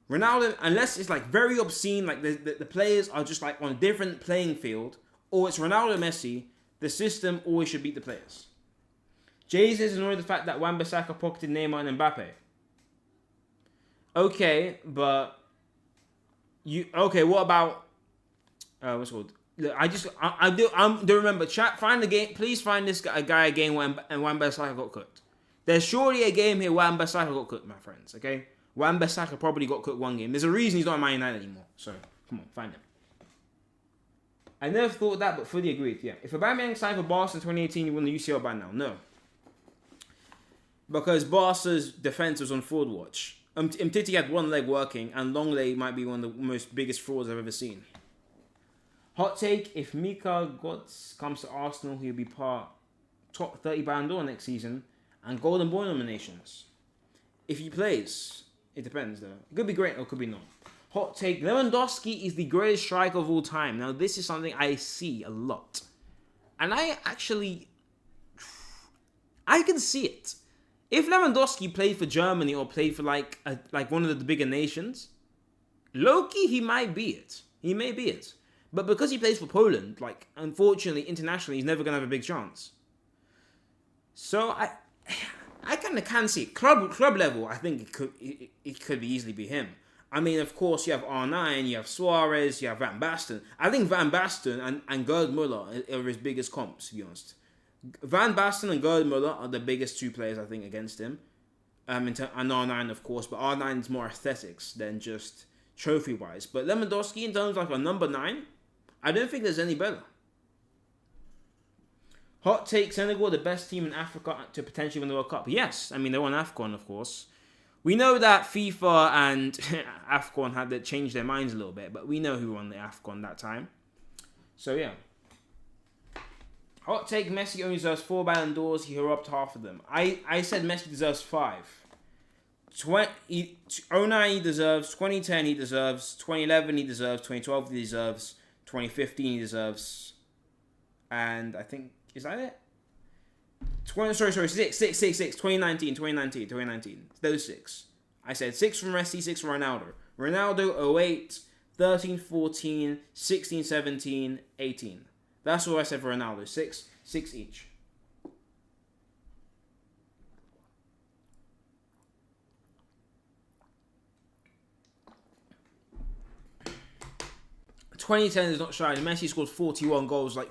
Ronaldo, unless it's like very obscene, like the players are just like on a different playing field, or it's Ronaldo and Messi, the system always should beat the players. Jay is annoyed the fact that Wan-Bissaka pocketed Neymar and Mbappe. Okay, but what about what's it called? Look, I do remember. Chat, find the game. Please find this guy a game when Wan-Bissaka got cooked. There's surely a game here where Wan-Bissaka got cooked, my friends. Okay, Wan-Bissaka probably got cooked one game. There's a reason he's not in Man United anymore. So come on, find him. I never thought that, but fully agreed. Yeah, if Aubameyang signed for Barca in 2018, he won the UCL by now. No, because Barca's defense was on fraud watch. Umtiti had one leg working, and Longley might be one of the most biggest frauds I've ever seen. Hot take, if Mika Götze comes to Arsenal, he'll be part top 30 Ballon d'Or next season and Golden Boy nominations. If he plays, it depends though. It could be great or it could be not. Hot take, Lewandowski is the greatest striker of all time. Now this is something I see a lot. And I can see it. If Lewandowski played for Germany or played for like one of the bigger nations, low-key, he might be it. He may be it. But because he plays for Poland, like, unfortunately, internationally, he's never going to have a big chance. So I kind of can see it. Club level, I think it could easily be him. I mean, of course, you have R9, you have Suarez, you have Van Basten. I think Van Basten and Gerd Müller are his biggest comps, to be honest. Van Basten and Gerd Müller are the biggest 2 players, I think, against him. And R9, of course, but R9 is more aesthetics than just trophy-wise. But Lewandowski, in terms of like a number 9, I don't think there's any better. Hot take, Senegal, the best team in Africa to potentially win the World Cup. Yes, I mean, they won AFCON, of course. We know that FIFA and AFCON had to change their minds a little bit, but we know who won the AFCON that time. So, yeah. Hot take, Messi only deserves 4 Ballon d'Ors. He robbed half of them. I said Messi deserves 5. 09 he deserves, 2010 he deserves, 2011 he deserves, 2012 he deserves, 2015 he deserves, and I think, is that it? 6. 2019. Those 6. I said 6 from Messi, 6 from Ronaldo. Ronaldo 08, 13, 14, 16, 17, 18. That's what I said for Ronaldo. 6 each. '10 is not shining. Messi scored 41 goals, like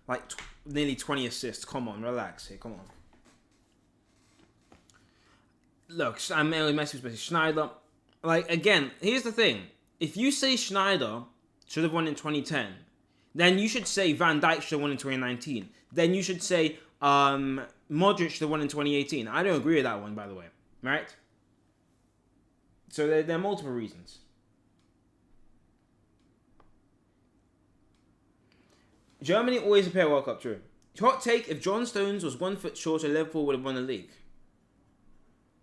like nearly 20 assists. Come on, relax here. Come on. Look, I'm Messi, especially Schneider. Like, again, here's the thing. If you say Schneider should have won in 2010, then you should say Van Dijk should have won in 2019. Then you should say Modric should have won in 2018. I don't agree with that one, by the way. Right? So there are multiple reasons. Germany always prepare World Cup, true. Hot take, if John Stones was 1 foot shorter, Liverpool would have won the league.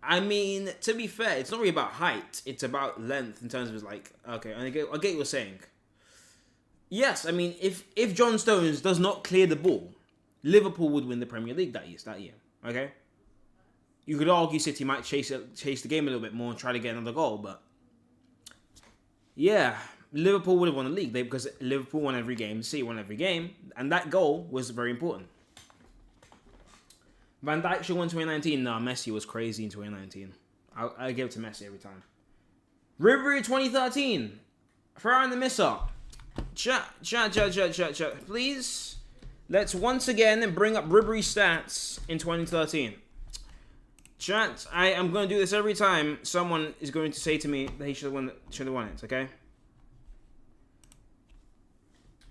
I mean, to be fair, it's not really about height. It's about length in terms of like, okay, I get what you're saying. Yes, I mean, if John Stones does not clear the ball, Liverpool would win the Premier League that year. Okay? You could argue City might chase the game a little bit more and try to get another goal, but yeah, Liverpool would have won the league because Liverpool won every game, City won every game, and that goal was very important. Van Dijk should win 2019. Nah, Messi was crazy in 2019. I give it to Messi every time. Ribery 2013. Throw in the misser. Chat. Please, let's once again bring up Ribery stats in 2013. Chat, I am going to do this every time someone is going to say to me that he should have won it, okay?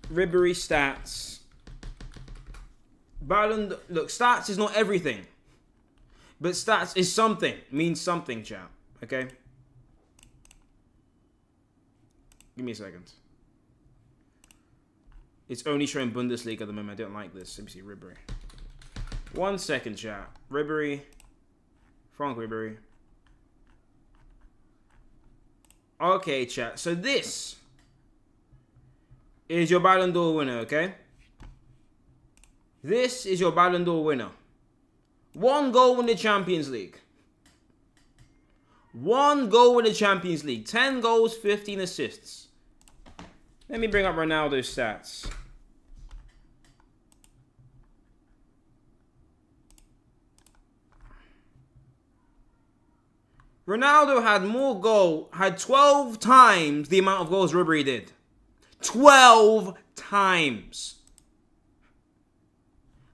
Ribery stats. Look, stats is not everything. But stats is something. Means something, chat. Okay? Give me a second. It's only showing Bundesliga at the moment. I don't like this. Let me see, Ribery. 1 second, chat. Ribery. Frank Ribery. Okay, chat. So this is your Ballon d'Or winner, okay? This is your Ballon d'Or winner. 1 goal in the Champions League. 1 goal in the Champions League. 10 goals, 15 assists. Let me bring up Ronaldo's stats. Ronaldo had 12 times the amount of goals Ribery did. 12 times.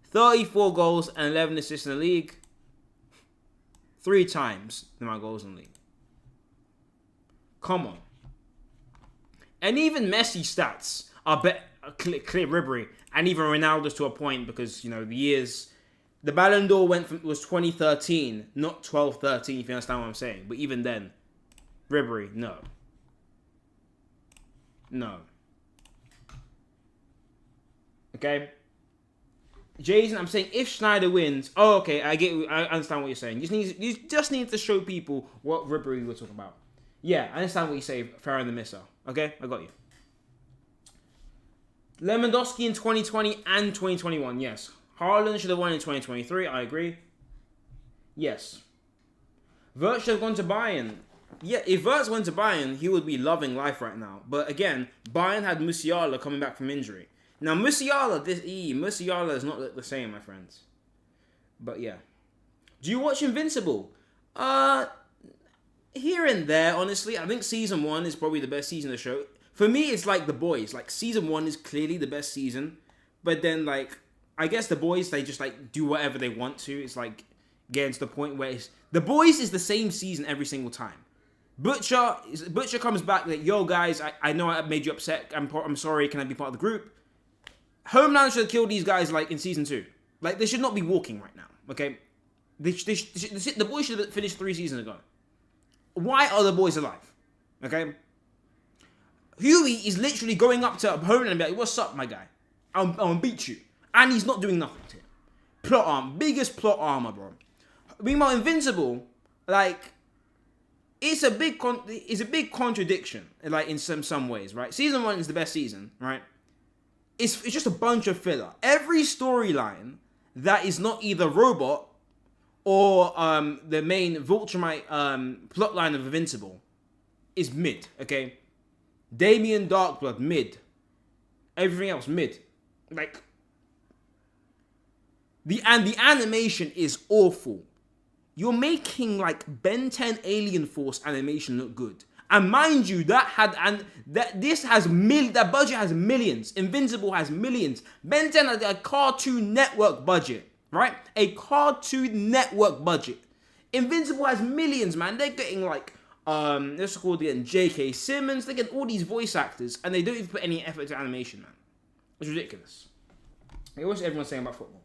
34 goals and 11 assists in the league. 3 times the amount of goals in the league. Come on. And even Messi's stats are clear Ribery. And even Ronaldo's to a point because, you know, the Ballon d'Or was 2013, not 12-13, if you understand what I'm saying. But even then, Ribery, no. No. Okay? Jason, I'm saying if Schneider wins, okay, I understand what you're saying. You just need to show people what Ribery we're talking about. Yeah, I understand what you say, fair in the misser. Okay, I got you. Lewandowski in 2020 and 2021, yes. Haaland should have won in 2023, I agree. Yes. Wirtz should have gone to Bayern. Yeah, if Wirtz went to Bayern, he would be loving life right now. But again, Bayern had Musiala coming back from injury. Now, Musiala is not the same, my friends. But yeah. Do you watch Invincible? Here and there, honestly. I think season 1 is probably the best season of the show. For me, it's like The Boys. Like, season 1 is clearly the best season. But then, like, I guess The Boys, they just, like, do whatever they want to. It's like, getting to the point where The Boys is the same season every single time. Butcher comes back like, yo, guys, I know I made you upset. I'm sorry. Can I be part of the group? Homeland should have killed these guys, like, in season 2. Like, they should not be walking right now, okay? The boys should have finished 3 seasons ago. Why are the boys alive? Okay? Huey is literally going up to Homeland and be like, what's up, my guy? I'm gonna beat you. And he's not doing nothing to him. Plot armor. Biggest plot armor, bro. Meanwhile, Invincible, like, it's a big contradiction, like, in some ways, right? Season 1 is the best season, right? It's just a bunch of filler. Every storyline that is not either Robot or the main Vulturite plotline of Invincible is mid, okay? Damien Darkblood, mid. Everything else, mid. Like, the animation is awful. You're making, like, Ben 10 Alien Force animation look good. And mind you, that budget has millions. Invincible has millions. Ben 10 had a Cartoon Network budget, right? A Cartoon Network budget. Invincible has millions, man. They're getting like, let's call it J.K. Simmons. They get all these voice actors, and they don't even put any effort into animation, man. It's ridiculous. Hey, what's everyone saying about football?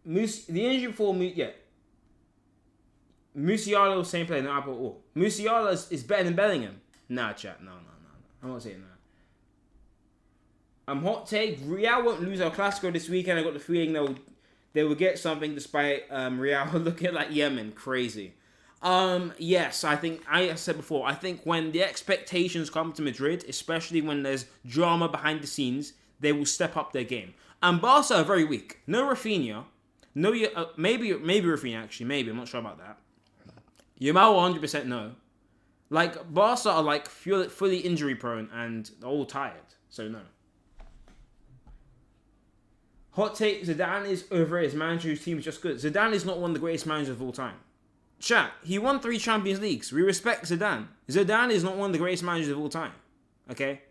The injury for Musiala, same player, no apple at all. Musiala is better than Bellingham. Nah, chat. No. I'm not saying that. Hot take. Real won't lose El Clasico this weekend. I got the feeling they will get something despite Real looking like Yemen. Crazy. Yes, I said before, I think when the expectations come to Madrid, especially when there's drama behind the scenes, they will step up their game. And Barca are very weak. No Rafinha. No, maybe Rafinha actually. Maybe, I'm not sure about that. Yamal 100% no. Like, Barca are like fully injury prone and all tired. So no. Hot take, Zidane is over his manager whose team is just good. Zidane is not one of the greatest managers of all time. Chat, he won 3 Champions Leagues. We respect Zidane. Zidane is not one of the greatest managers of all time. Okay?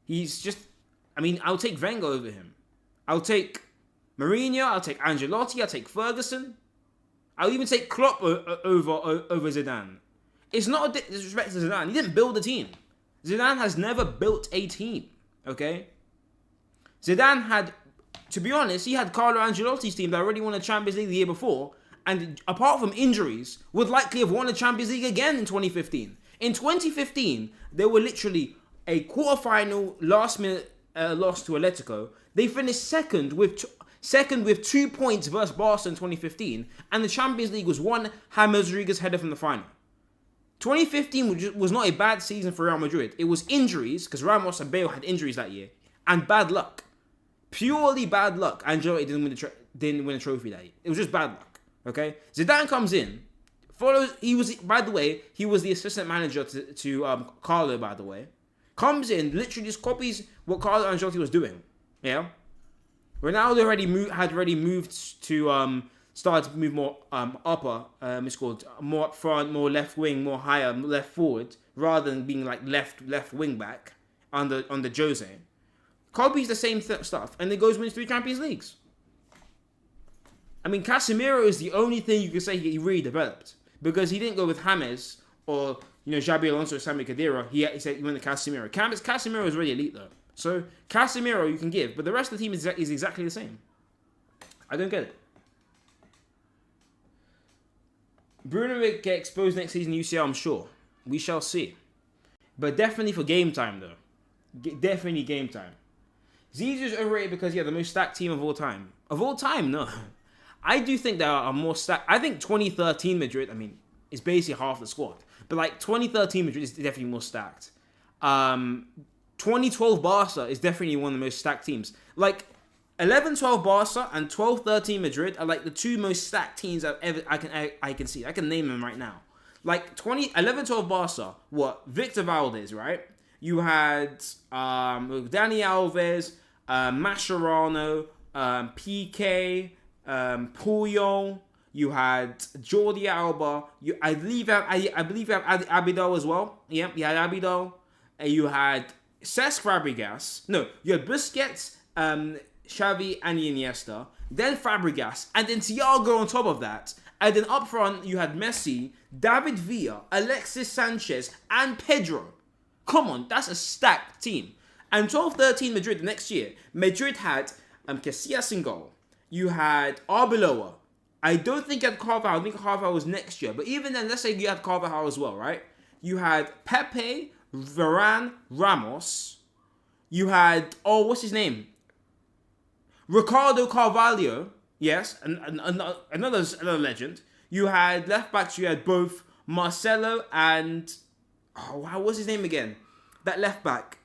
He's just... I'll take Wenger over him. I'll take Mourinho. I'll take Ancelotti. I'll take Ferguson. I'll even take Klopp over Zidane. It's not a disrespect to Zidane. He didn't build a team. Zidane has never built a team. Okay? Zidane had... To be honest, he had Carlo Ancelotti's team that already won a Champions League the year before, and apart from injuries, would likely have won a Champions League again in 2015. In 2015, they were literally a quarterfinal last-minute loss to Atletico. They finished second with 2 points versus Barca in 2015, and the Champions League was one James Rodriguez header from the final. 2015 was not a bad season for Real Madrid. It was injuries, because Ramos and Bale had injuries that year, and bad luck. Purely bad luck. Ancelotti didn't win a trophy that year. It was just bad luck. Okay? Zidane comes in. He was the assistant manager to Carlo, by the way. Comes in, literally just copies what Carlo Ancelotti was doing. Yeah? Ronaldo had already moved to started to move more upper. It's called more up front, more left wing, more higher, left forward, rather than being like left wing back under Jose. Copies the same stuff, and then wins 3 Champions Leagues. Casemiro is the only thing you can say he really developed, because he didn't go with James or Xabi Alonso or Sami Khedira. He said he went to Casemiro. Casemiro is really elite though, so Casemiro you can give, but the rest of the team is exactly the same. I don't get it. Bruno will get exposed next season UCL, I'm sure. We shall see, but definitely for game time though. Definitely game time. Zizou is overrated because he had the most stacked team of all time. Of all time, no. I do think there are more stacked. I think 2013 Madrid, is basically half the squad. But 2013 Madrid is definitely more stacked. 2012 Barca is definitely one of the most stacked teams. 11-12 Barca and 12-13 Madrid are the 2 most stacked teams I can see. I can name them right now. 11-12 Barca, what? Victor Valdez, right? You had Dani Alves, Mascherano, Piqué, Puyol. You had Jordi Alba. I believe you have Abidal as well. Yep, you had Abidal. You had Cesc Fabregas. No, you had Busquets, Xavi, and Iniesta. Then Fabregas, and then Thiago on top of that. And then up front, you had Messi, David Villa, Alexis Sanchez, and Pedro. Come on, that's a stacked team. And 12-13 Madrid the next year, Madrid had Casillas in goal. You had Arbeloa. I don't think you had Carvajal. I think Carvajal was next year. But even then, let's say you had Carvajal as well, right? You had Pepe, Varane, Ramos. You had, what's his name? Ricardo Carvalho. Yes, another legend. You had left backs. You had both Marcelo and... what's his name again? That left back.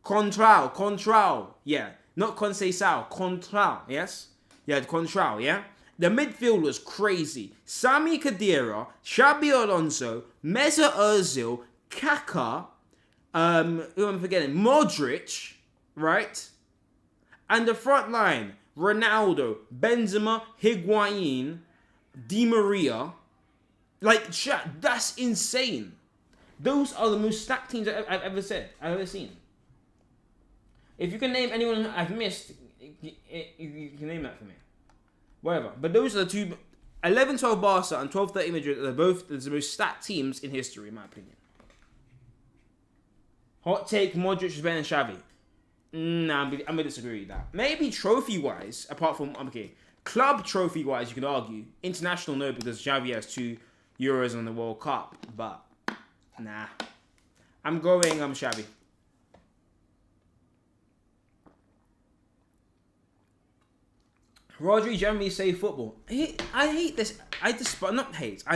Contral. Yeah. Not Conceição. Contral. Yes? Yeah, Contral, yeah? The midfield was crazy. Sami Khedira, Xabi Alonso, Mesut Ozil, Kaká, who am I forgetting? Modric, right? And the front line, Ronaldo, Benzema, Higuain, Di Maria, Like, chat, that's insane. Those are the most stacked teams I've ever seen. If you can name anyone I've missed, you can name that for me. Whatever. But those are the two. 11-12 Barca and 12-13 Madrid are both the most stacked teams in history, in my opinion. Hot take, Modric is better than Xavi. Nah, I'm going to disagree with that. Maybe trophy-wise, apart from, okay, club trophy-wise, you can argue. International, no, because Xavi has 2 Euros on the World Cup. But, nah. I'm going Xavi. Rodri generally save football. I hate this. I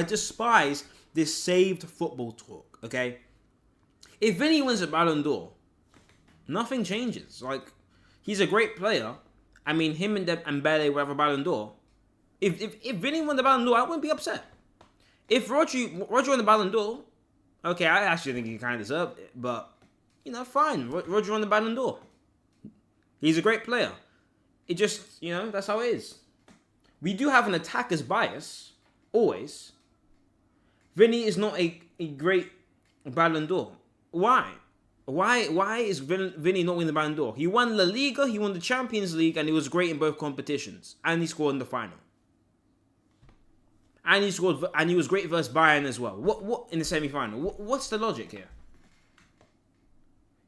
despise this saved football talk, okay? If Vinny wins a Ballon d'Or, nothing changes. Like, he's a great player. I mean, him and Dembele will have a Ballon d'Or. If Vinny won the Ballon d'Or, I wouldn't be upset. If Rodri won the Ballon d'Or, okay, I actually think he kind of deserved it. But, you know, fine. Rodri won the Ballon d'Or. He's a great player. It just, you know, that's how it is. We do have an attacker's bias, always. Vinny is not a great Ballon d'Or. Why? Why is Vinny not winning the Ballon d'Or? He won La Liga, he won the Champions League, and he was great in both competitions. And he scored in the final. And he was great versus Bayern as well. What in the semi-final? What's the logic here?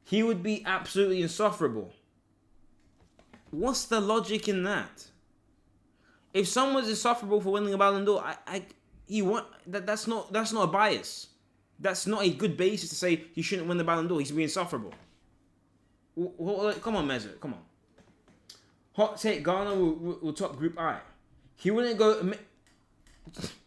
He would be absolutely insufferable. What's the in that? If someone's insufferable for winning a Ballon d'Or, that's not a bias. That's not a good basis to say he shouldn't win the Ballon d'Or. He's being insufferable. Come on, Mesut. Come on. Hot take, Ghana will top Group I. He wouldn't go...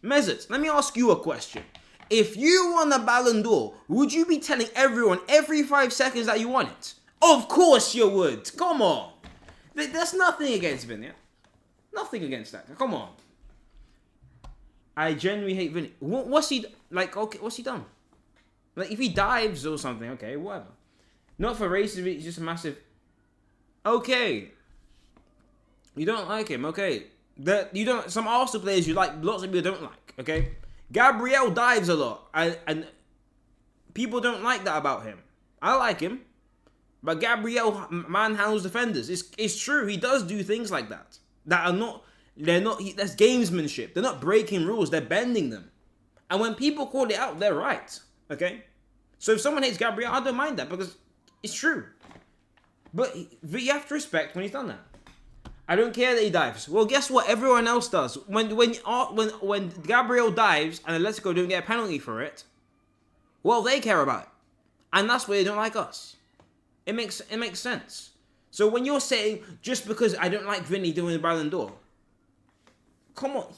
Mesut, let me ask you a question. If you won the Ballon d'Or, would you be telling everyone every 5 seconds that you won it? Of course you would. Come on. There's nothing against Vinny. Nothing against that. Come on. I genuinely hate Vinny. What's he... Like, okay, what's he done? Like, if he dives or something, okay, whatever. Not for racism, he's just a massive... Okay. You don't like him, okay. Some Arsenal players you like, lots of people don't like, okay. Gabriel dives a lot, and people don't like that about him. I like him, but Gabriel manhandles defenders. It's true, he does do things like that. That's gamesmanship. They're not breaking rules, they're bending them. And when people call it out, they're right, okay. So if someone hates Gabriel, I don't mind that, because it's true. But you have to respect when he's done that. I don't care that he dives. Well, guess what? Everyone else does. When Gabriel dives and Atletico don't get a penalty for it, well, they care about it, and that's why they don't like us. It makes sense. So when you're saying just because I don't like Vinny doing the Ballon d'Or, come on,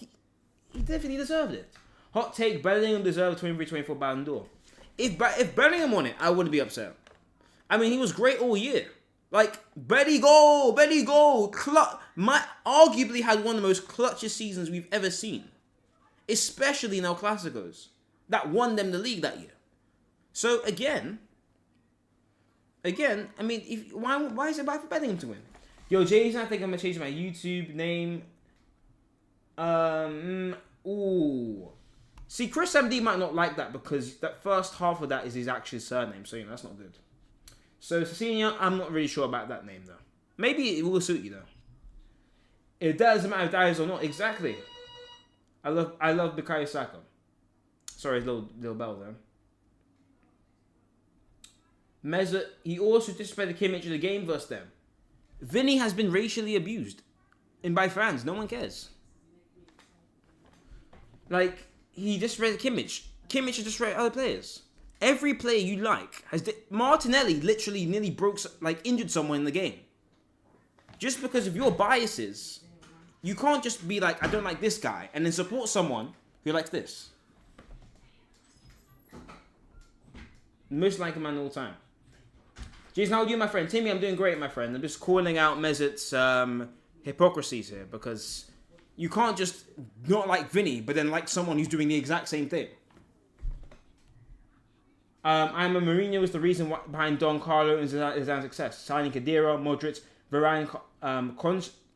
he definitely deserved it. Hot take: Bellingham deserved 23-24 Ballon d'Or. If Bellingham won it, I wouldn't be upset. I mean, he was great all year. Like, Betty goal, arguably had one of the most clutchest seasons we've ever seen. Especially in El Clásicos. That won them the league that year. So, again, I mean, why is it bad for Bellingham to win? Yo, Jason, I think I'm going to change my YouTube name. See, Chris MD might not like that because that first half of that is his actual surname. So, that's not good. So, Cecilia, I'm not really sure about that name, though. Maybe it will suit you, though. It doesn't matter if that is or not. Exactly. I love Bukayo Saka. Sorry, little bell there. Mesut, he also disrespected Kimmich in the game versus them. Vinny has been racially abused. And by fans, no one cares. Like, he disrespected Kimmich. Kimmich has disrespected other players. Every player you like has... Martinelli literally nearly injured someone in the game. Just because of your biases, you can't just be like, I don't like this guy, and then support someone who likes this. Most liked man all the time. Jason, how are you, my friend? Timmy, I'm doing great, my friend. I'm just calling out Mesut's hypocrisies here, because you can't just not like Vinny, but then like someone who's doing the exact same thing. I'm a Mourinho is the reason behind Don Carlo and Zidane's success. Signing Khedira, Modric, Varane,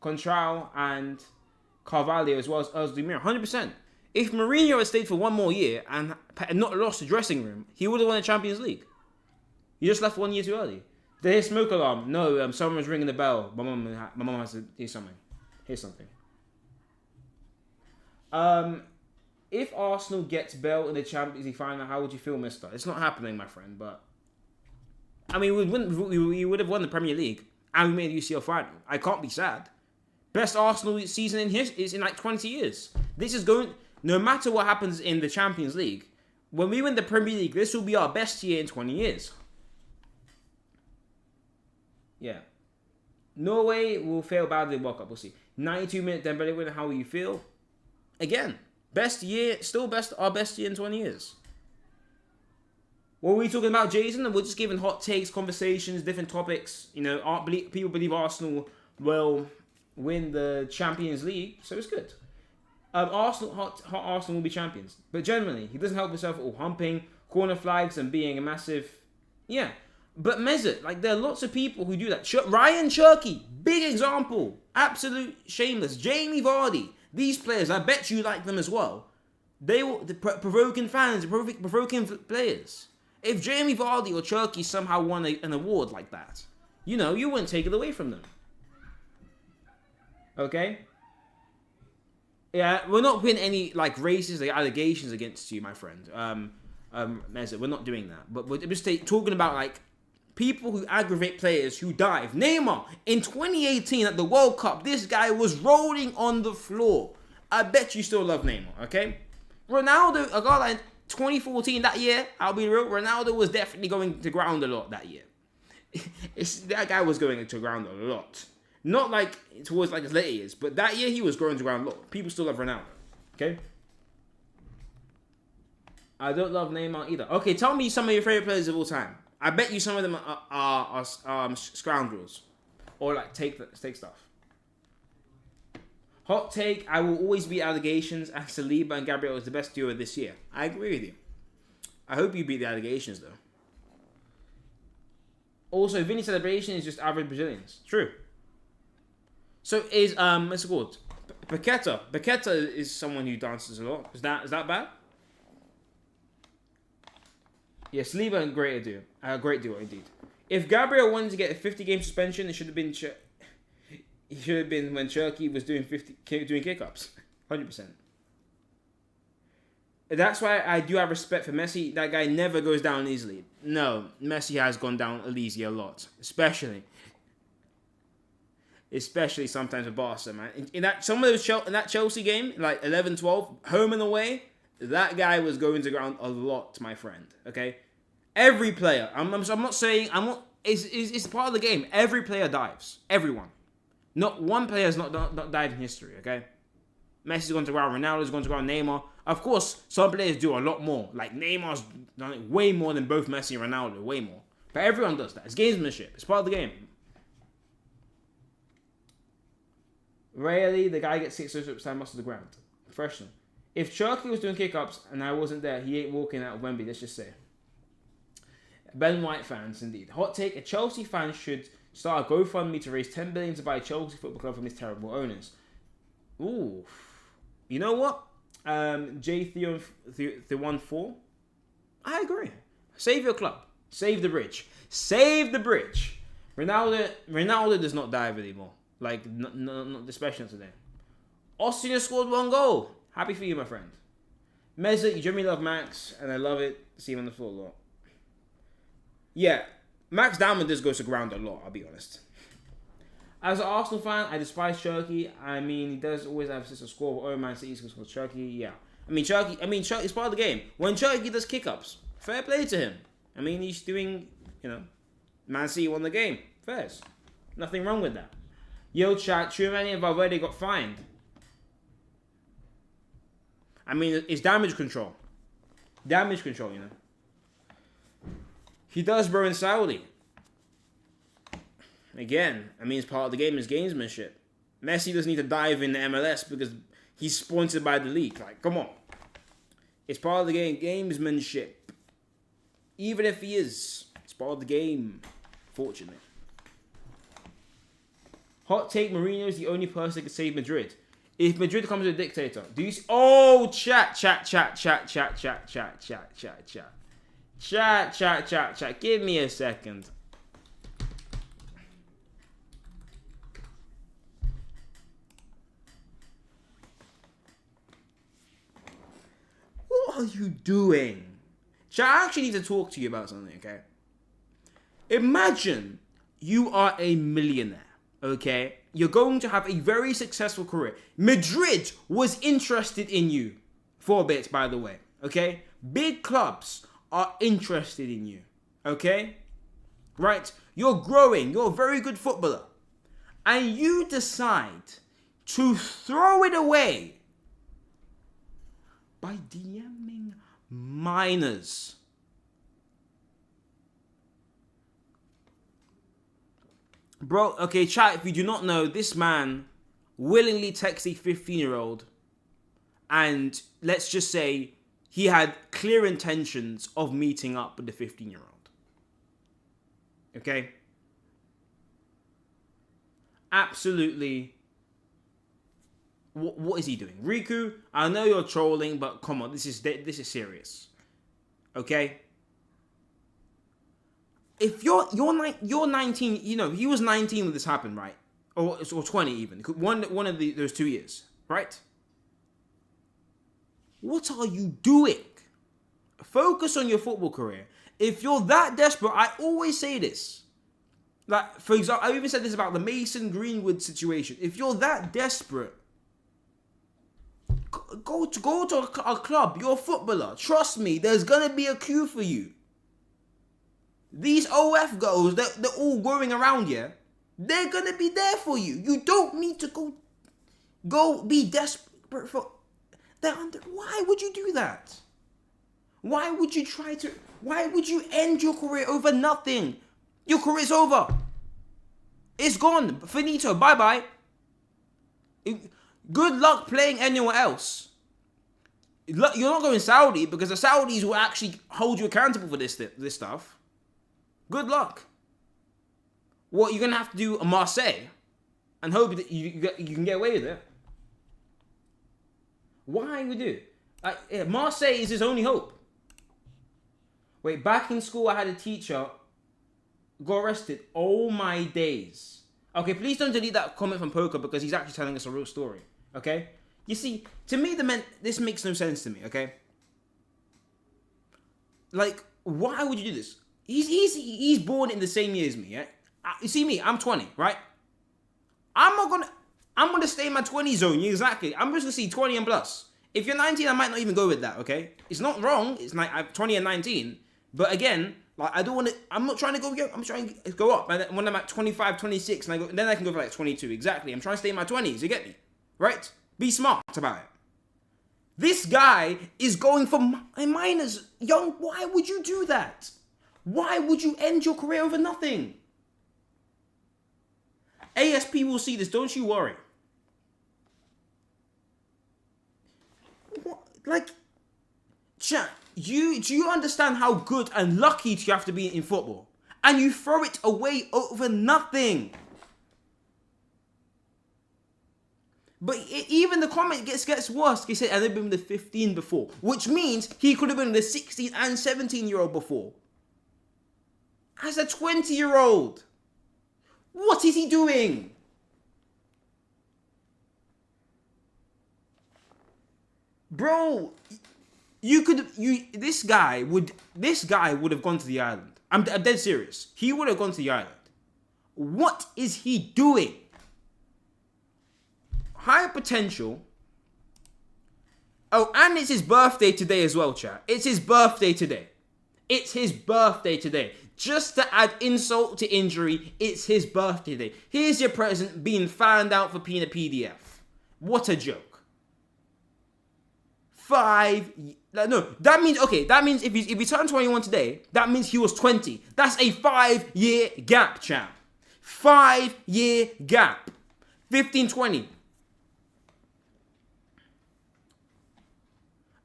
Contrao, and Carvalho, as well as Di Maria. 100%. If Mourinho had stayed for one more year and not lost the dressing room, he would have won the Champions League. He just left 1 year too early. Did they hear smoke alarm? No, someone was ringing the bell. My mom has to hear something. Here's something. If Arsenal gets Bale in the Champions League final, how would you feel, mister? It's not happening, my friend, but... I mean, we would have won the Premier League, and we made the UCL final. I can't be sad. Best Arsenal season in history is in like 20 years. This is going... No matter what happens in the Champions League, when we win the Premier League, this will be our best year in 20 years. Yeah. Norway will fail badly in World Cup. We'll see. 92-minute Dembele win. How will you feel? Again, best year, still our best year in 20 years. What were we talking about, Jason? We're just giving hot takes, conversations, different topics. You know, people believe Arsenal will win the Champions League, so it's good. Hot Arsenal will be champions. But generally, he doesn't help himself at all. Humping, corner flags, and being a massive... Yeah. But Mesut, like, there are lots of people who do that. Ryan Cherky, big example. Absolute shameless. Jamie Vardy. These players, I bet you like them as well. They were provoking fans, provoking players. If Jamie Vardy or Cherky somehow won an award like that, you know, you wouldn't take it away from them. Okay? Yeah, we're not putting any, like, racist allegations against you, my friend. Mesut, we're not doing that. But we're just talking about, like, people who aggravate players who dive. Neymar, in 2018 at the World Cup, this guy was rolling on the floor. I bet you still love Neymar, okay? Ronaldo, a guy like 2014, that year, I'll be real, Ronaldo was definitely going to ground a lot that year. That guy was going to ground a lot. Not like towards like his later years, but that year he was going to ground a lot. People still love Ronaldo, okay? I don't love Neymar either. Okay, tell me some of your favorite players of all time. I bet you some of them are scoundrels. Or like take stuff. Hot take, I will always beat allegations, and Saliba and Gabriel is the best duo this year. I agree with you. I hope you beat the allegations though. Also, Vinny celebration is just average Brazilians. True. So is what's it called? Paqueta. Paqueta is someone who dances a lot. Is that bad? Yes, Saliba and great duo. Great duo indeed. If Gabriel wanted to get a 50-game suspension, it should have been. He should have been when Cherky was doing kick-ups. 100%. That's why I do have respect for Messi. That guy never goes down easily. No, Messi has gone down easy a lot, especially sometimes with Barca, man. In that Chelsea game, like 11-12, home and away, that guy was going to ground a lot, my friend. Okay, every player. I'm not saying It's part of the game. Every player dives. Everyone. Not one player has not dived in history. Okay, Messi's going to ground. Ronaldo's going to ground. Neymar. Of course, some players do a lot more. Like Neymar's done it way more than both Messi and Ronaldo. Way more. But everyone does that. It's gamesmanship. It's part of the game. Rarely, the guy gets 6 stand most of the ground. Professional. If Cherky was doing kick-ups and I wasn't there, he ain't walking out of Wembley, let's just say. Ben White fans, indeed. Hot take, a Chelsea fan should start a GoFundMe to raise 10 billion to buy a Chelsea football club from its terrible owners. Ooh. You know what? J14? I agree. Save your club. Save the bridge. Save the bridge. Ronaldo does not dive anymore. Like, not especially today. Austria scored 1 goal. Happy for you, my friend. Mesut, you generally love Max, and I love it. See him on the floor a lot. Yeah, Max Diamond does go to ground a lot, I'll be honest. As an Arsenal fan, I despise Cherky. I mean, he does always have a score, but Man City's going to score Cherky, yeah. Cherky's part of the game. When Cherky does kick-ups, fair play to him. I mean, he's doing, Man City won the game. Fairs. Nothing wrong with that. Yo, chat, Tchouaméni and Valverde got fined. I mean, it's damage control. Damage control, He does, bro, in Saudi. Again, it's part of the game. It's gamesmanship. Messi doesn't need to dive in the MLS because he's sponsored by the league. Like, come on. It's part of the game. Gamesmanship. Even if he is. It's part of the game. Fortunately. Hot take, Mourinho is the only person that could save Madrid. If Madrid becomes a dictator, do you see? Oh, chat. Chat. Give me a second. What are you doing? Chat, I actually need to talk to you about something, okay? Imagine you are a millionaire, okay? You're going to have a very successful career. Madrid was interested in you for a bit, by the way, okay? Big clubs are interested in you, okay? Right? You're growing. You're a very good footballer. And you decide to throw it away by DMing minors. Bro, okay, chat, if you do not know, this man willingly texts a 15-year-old and let's just say he had clear intentions of meeting up with the 15-year-old. Okay? Absolutely. What is he doing? Riku, I know you're trolling, but come on, this is serious. Okay? If you're 19, you know, he was 19 when this happened, right? Or 20 even. One of those 2 years, right? What are you doing? Focus on your football career. If you're that desperate, I always say this. Like, for example, I even said this about the Mason Greenwood situation. If you're that desperate, go to a club. You're a footballer. Trust me, there's gonna be a queue for you. These OF girls, they're all going around here. They're gonna be there for you. You don't need to go be desperate for. Why would you do that? Why would you end your career over nothing? Your career's over. It's gone. Finito. Bye-bye. Good luck playing anywhere else. You're not going Saudi because the Saudis will actually hold you accountable for this stuff. Good luck. What, you're going to have to do a Marseille and hope that you can get away with it? Why would you? Marseille is his only hope. Wait, back in school I had a teacher got arrested. Oh my days. Okay, please don't delete that comment from Poker because he's actually telling us a real story. Okay? You see, to me, this makes no sense to me, okay? Like, why would you do this? He's born in the same year as me, yeah? You see me, I'm 20, right? I'm gonna stay in my 20 zone, yeah, exactly. I'm just gonna see 20 and plus. If you're 19, I might not even go with that, okay? It's not wrong, it's like I'm 20 and 19, but again, like, I'm not trying to go, I'm trying to go up, and then when I'm at 25, 26, and then I can go for like 22, exactly. I'm trying to stay in my 20s, you get me? Right? Be smart about it. This guy is going for minors. Young, why would you do that? Why would you end your career over nothing? ASP will see this, don't you worry. What? Like, chat, do you understand how good and lucky you have to be in football? And you throw it away over nothing. But even the comment gets worse. He said, and they've been the 15 before. Which means he could have been the 16 and 17-year-old before. As a 20-year-old. What is he doing? Bro, this guy would have gone to the island. I'm dead serious. He would have gone to the island. What is he doing? High potential. Oh, and it's his birthday today as well, chat. It's his birthday today. Just to add insult to injury, it's his birthday today. Here's your present being found out for being a PDF. What a joke. That means if he turned 21 today, that means he was 20. That's a 5-year gap, chat. 5-year gap. 15, 20.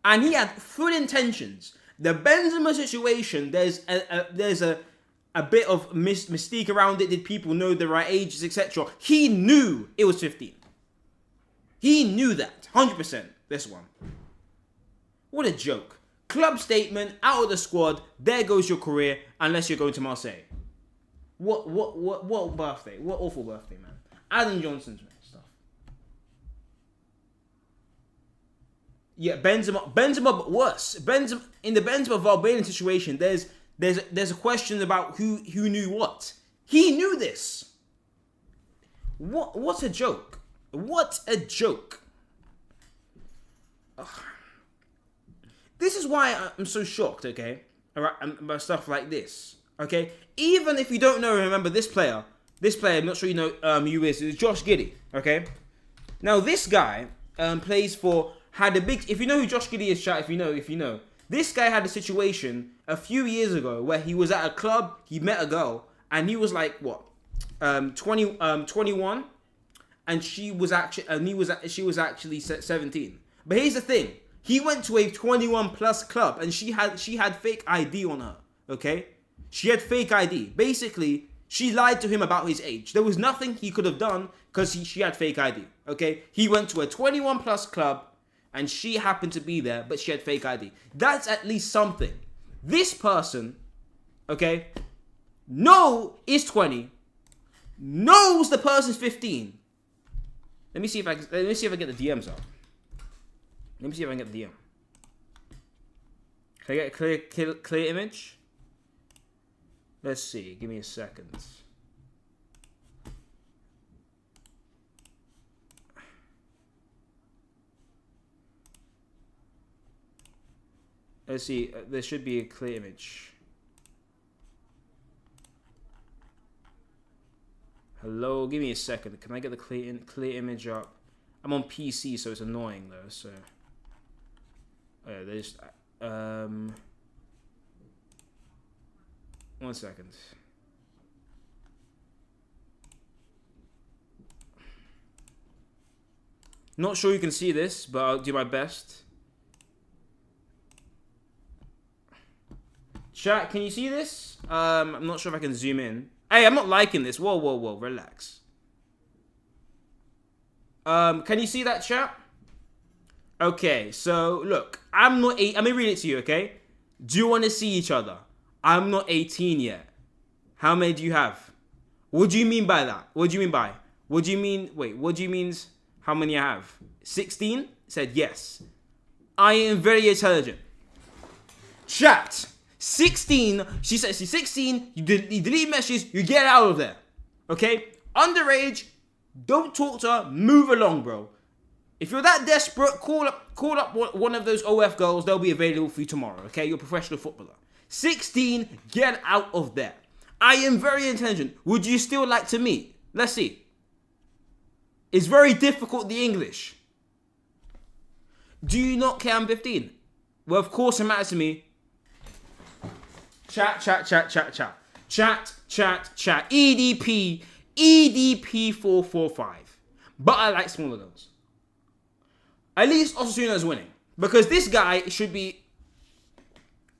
And he had full intentions. The Benzema situation, there's a bit of mystique around it. Did people know the right ages, etc.? He knew it was 15. He knew that. 100%. This one. What a joke. Club statement, out of the squad, there goes your career, unless you're going to Marseille. What birthday? What awful birthday, man. Adam Johnson's stuff. Yeah, Benzema, but worse. In the Benzema-Valbuena situation, there's a question about who knew what. He knew this. What a joke. What a joke. Ugh. This is why I'm so shocked, okay? Alright, about stuff like this. Okay? Even if you don't know, remember this player, I'm not sure you know who he is. It's Josh Giddey, okay? Now this guy plays for, had a big, if you know who Josh Giddey is, chat, if you know. This guy had a situation a few years ago where he was at a club, he met a girl, and he was like, what? 21, and she was actually 17. But here's the thing. He went to a 21 plus club and she had fake ID on her, okay? She had fake ID. Basically, she lied to him about his age. There was nothing he could have done because she had fake ID, okay? He went to a 21 plus club and she happened to be there, but she had fake ID. That's at least something. This person, okay, is 20, knows the person's 15. Let me see if I get the DMs up. Let me see if I can get the DM. Can I get a clear image? Let's see. Give me a second. Let's see. There should be a clear image. Hello. Give me a second. Can I get the clear image up? I'm on PC, so it's annoying though. So. Oh, yeah, there's 1 second. Not sure you can see this, but I'll do my best. Chat, can you see this? I'm not sure if I can zoom in. Hey, I'm not liking this. Whoa, relax. Can you see that, chat? Okay, so look, let me read it to you, okay? Do you want to see each other? I'm not 18 yet. How many do you have? What do you mean by that? What do you mean how many I have? 16? Said yes. I am very intelligent. Chat. 16, she says she's 16, you delete messages, you get out of there. Okay? Underage, don't talk to her, move along, bro. If you're that desperate, call up one of those OF girls. They'll be available for you tomorrow, okay? You're a professional footballer. 16, get out of there. I am very intelligent. Would you still like to meet? Let's see. It's very difficult, the English. Do you not care I'm 15? Well, of course it matters to me. Chat. EDP 445. But I like smaller girls. At least Osasuna is winning. Because this guy should be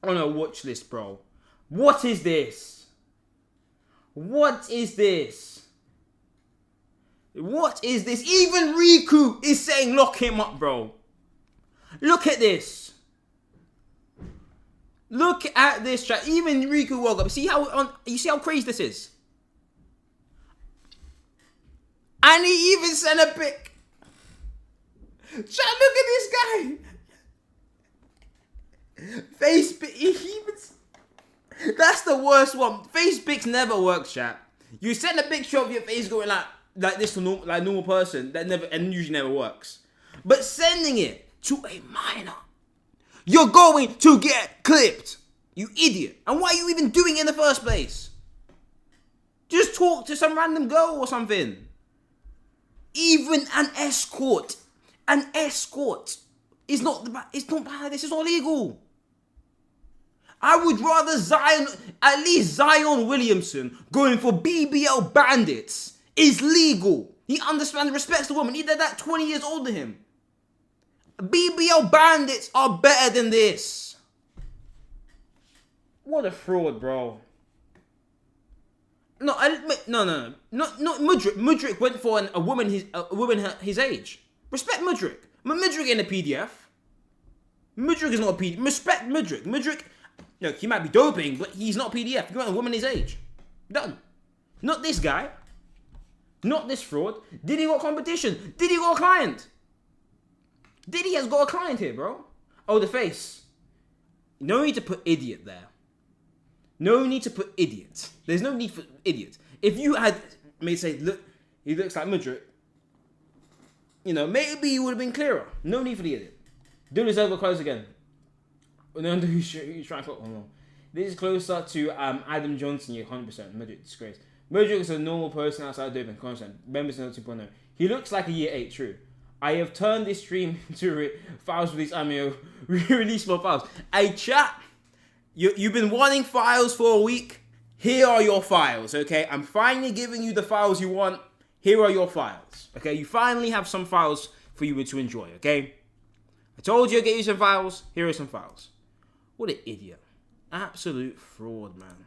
on a watch list, bro. What is this? Even Riku is saying lock him up, bro. Look at this. Look at this chat. Even Riku woke up. You see how crazy this is? And he even sent a pic. Chat, look at this guy. That's the worst one. Face pics never work, chat. You send a picture of your face going like this to normal person that usually never works. But sending it to a minor, you're going to get clipped. You idiot. And why are you even doing it in the first place? Just talk to some random girl or something. Even an escort is not bad. This is not legal. I would rather at least Zion Williamson going for BBL bandits is legal. He understands and respects the woman. He did that 20 years older than him. BBL bandits are better than this. What a fraud, bro. No. Not Mudryk. Mudryk went for a woman his age. Respect Mudryk. Mudryk ain't a PDF. Mudryk is not a PDF. Respect Mudryk. Mudryk, look, he might be doping, but he's not a PDF. You want a woman his age. Done. Not this guy. Not this fraud. Did he got competition? Did he got a client? Did he has got a client here, bro? Oh, the face. No need to put idiot there. No need to put idiot. There's no need for idiot. If you had made say, look, he looks like Mudryk, you know, maybe you would have been clearer. No need for the idiot. Do this over close again. No, who's trying to put. This is closer to Adam Johnson. Yeah, 100%. Mudryk disgrace. Mudryk is a normal person outside doping. Constant. Members know 2.0. He looks like a year 8. True. I have turned this stream into files release. Release more files. Hey, chat. You've been wanting files for a week. Here are your files. Okay, I'm finally giving you the files you want. Here are your files. Okay, you finally have some files for you to enjoy. Okay. I told you I'd get you some files. Here are some files. What an idiot. Absolute fraud, man.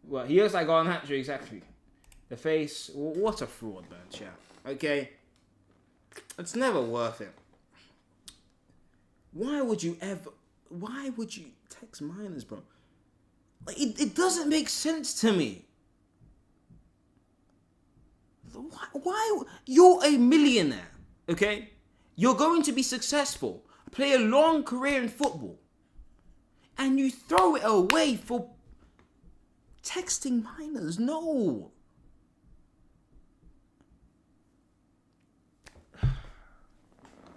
Well, he looks like Garden Hatcher, exactly. The face, what a fraud, man, chat. Okay? It's never worth it. Why would you text minors, bro? Like, it doesn't make sense to me. Why? You're a millionaire, okay? You're going to be successful, play a long career in football, and you throw it away for texting minors? No.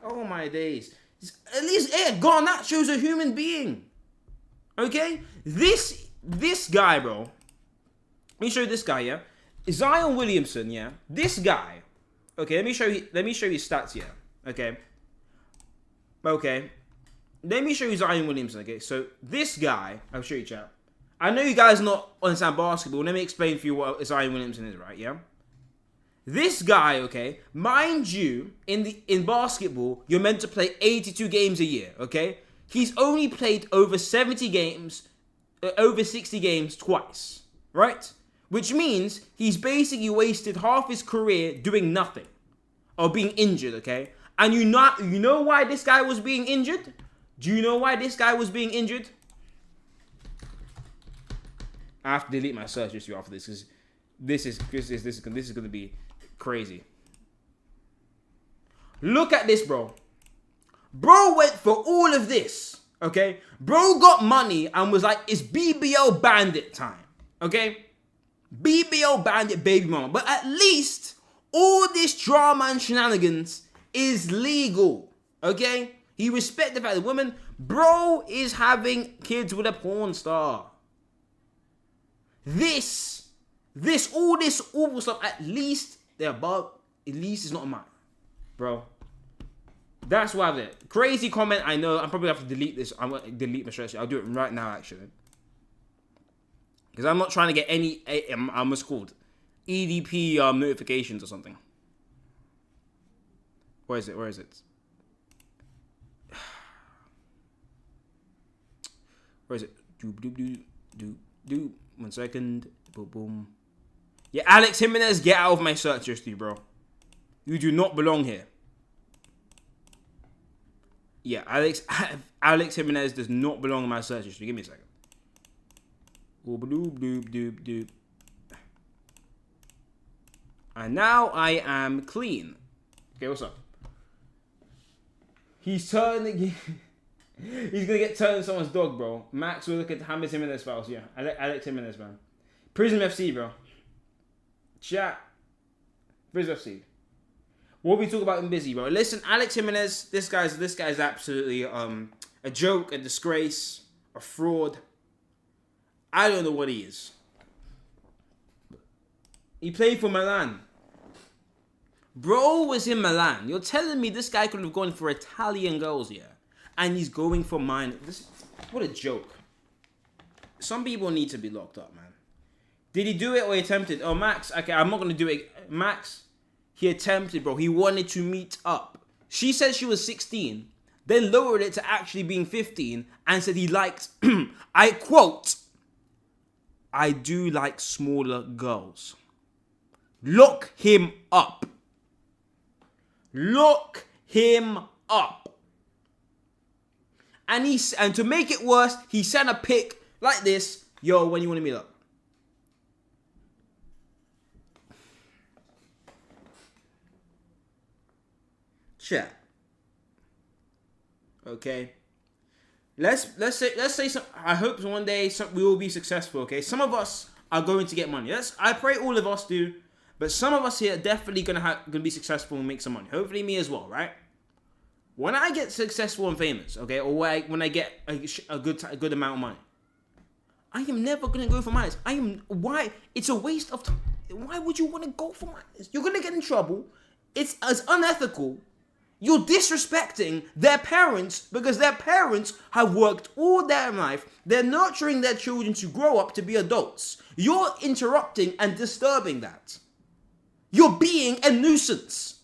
Oh my days. At least Garnacho's a human being. Okay? This guy, bro. Let me show you this guy, yeah? Zion Williamson, yeah? This guy. Okay, let me show you his stats, yeah. Okay. Let me show you Zion Williamson, okay? So, this guy, I'll show you, chat. I know you guys not understand basketball. Let me explain for you what Zion Williamson is, right? Yeah? This guy, okay? Mind you, in basketball, you're meant to play 82 games a year, okay? He's only played over 70 games, over 60 games twice, right? Which means he's basically wasted half his career doing nothing. Or being injured, okay? And you know why this guy was being injured? Do you know why this guy was being injured? I have to delete my search history after this because this is going to be crazy. Look at this, bro. Bro went for all of this, okay? Bro got money and was like, it's BBL Bandit time, okay? BBL Bandit baby mama. But at least all this drama and shenanigans is legal, okay? He respects the fact that women, bro is having kids with a porn star. This awful stuff, at least they're above, at least it's not mine, bro. That's why I'm there. Crazy comment, I know. I'm probably have to delete this. I'm going to delete my stretch. I'll do it right now, actually. Because I'm not trying to get any, what's it called? EDP notifications or something. Where is it? Where is it? 1 second. Boom, boom. Yeah, Alex Jimenez, get out of my search history, bro. You do not belong here. Yeah, Alex Jimenez does not belong in my search history. Give me a second. Doop. And now I am clean. Okay, what's up? He's turning. He's gonna get turned into someone's dog, bro. Max will look at James Jimenez files. Yeah, Alex Jimenez, man. Prism FC, bro. Chat. Prism FC. What we talk about in Busy, bro? Listen, Alex Jimenez. This guy's absolutely a joke, a disgrace, a fraud. I don't know what he is. He played for Milan. Bro was in Milan. You're telling me this guy could have gone for Italian girls, yeah? And he's going for mine. What a joke. Some people need to be locked up, man. Did he do it or he attempted? Oh, Max. Okay, I'm not going to do it. Max, he attempted, bro. He wanted to meet up. She said she was 16, then lowered it to actually being 15 and said he liked, I quote, I do like smaller girls. Lock him up. Look him up. And to make it worse, he sent a pic like this. Yo, when you want to meet up? Chat. Okay. Let's say some. I hope one day we will be successful. Okay. Some of us are going to get money. I pray all of us do. But some of us here are definitely gonna be successful and make some money. Hopefully me as well, right? When I get successful and famous, okay, or when I get a good amount of money, I am never gonna go for minors. Why? It's a waste of time. Why would you want to go for minors? You're gonna get in trouble. It's as unethical. You're disrespecting their parents because their parents have worked all their life. They're nurturing their children to grow up to be adults. You're interrupting and disturbing that. You're being a nuisance.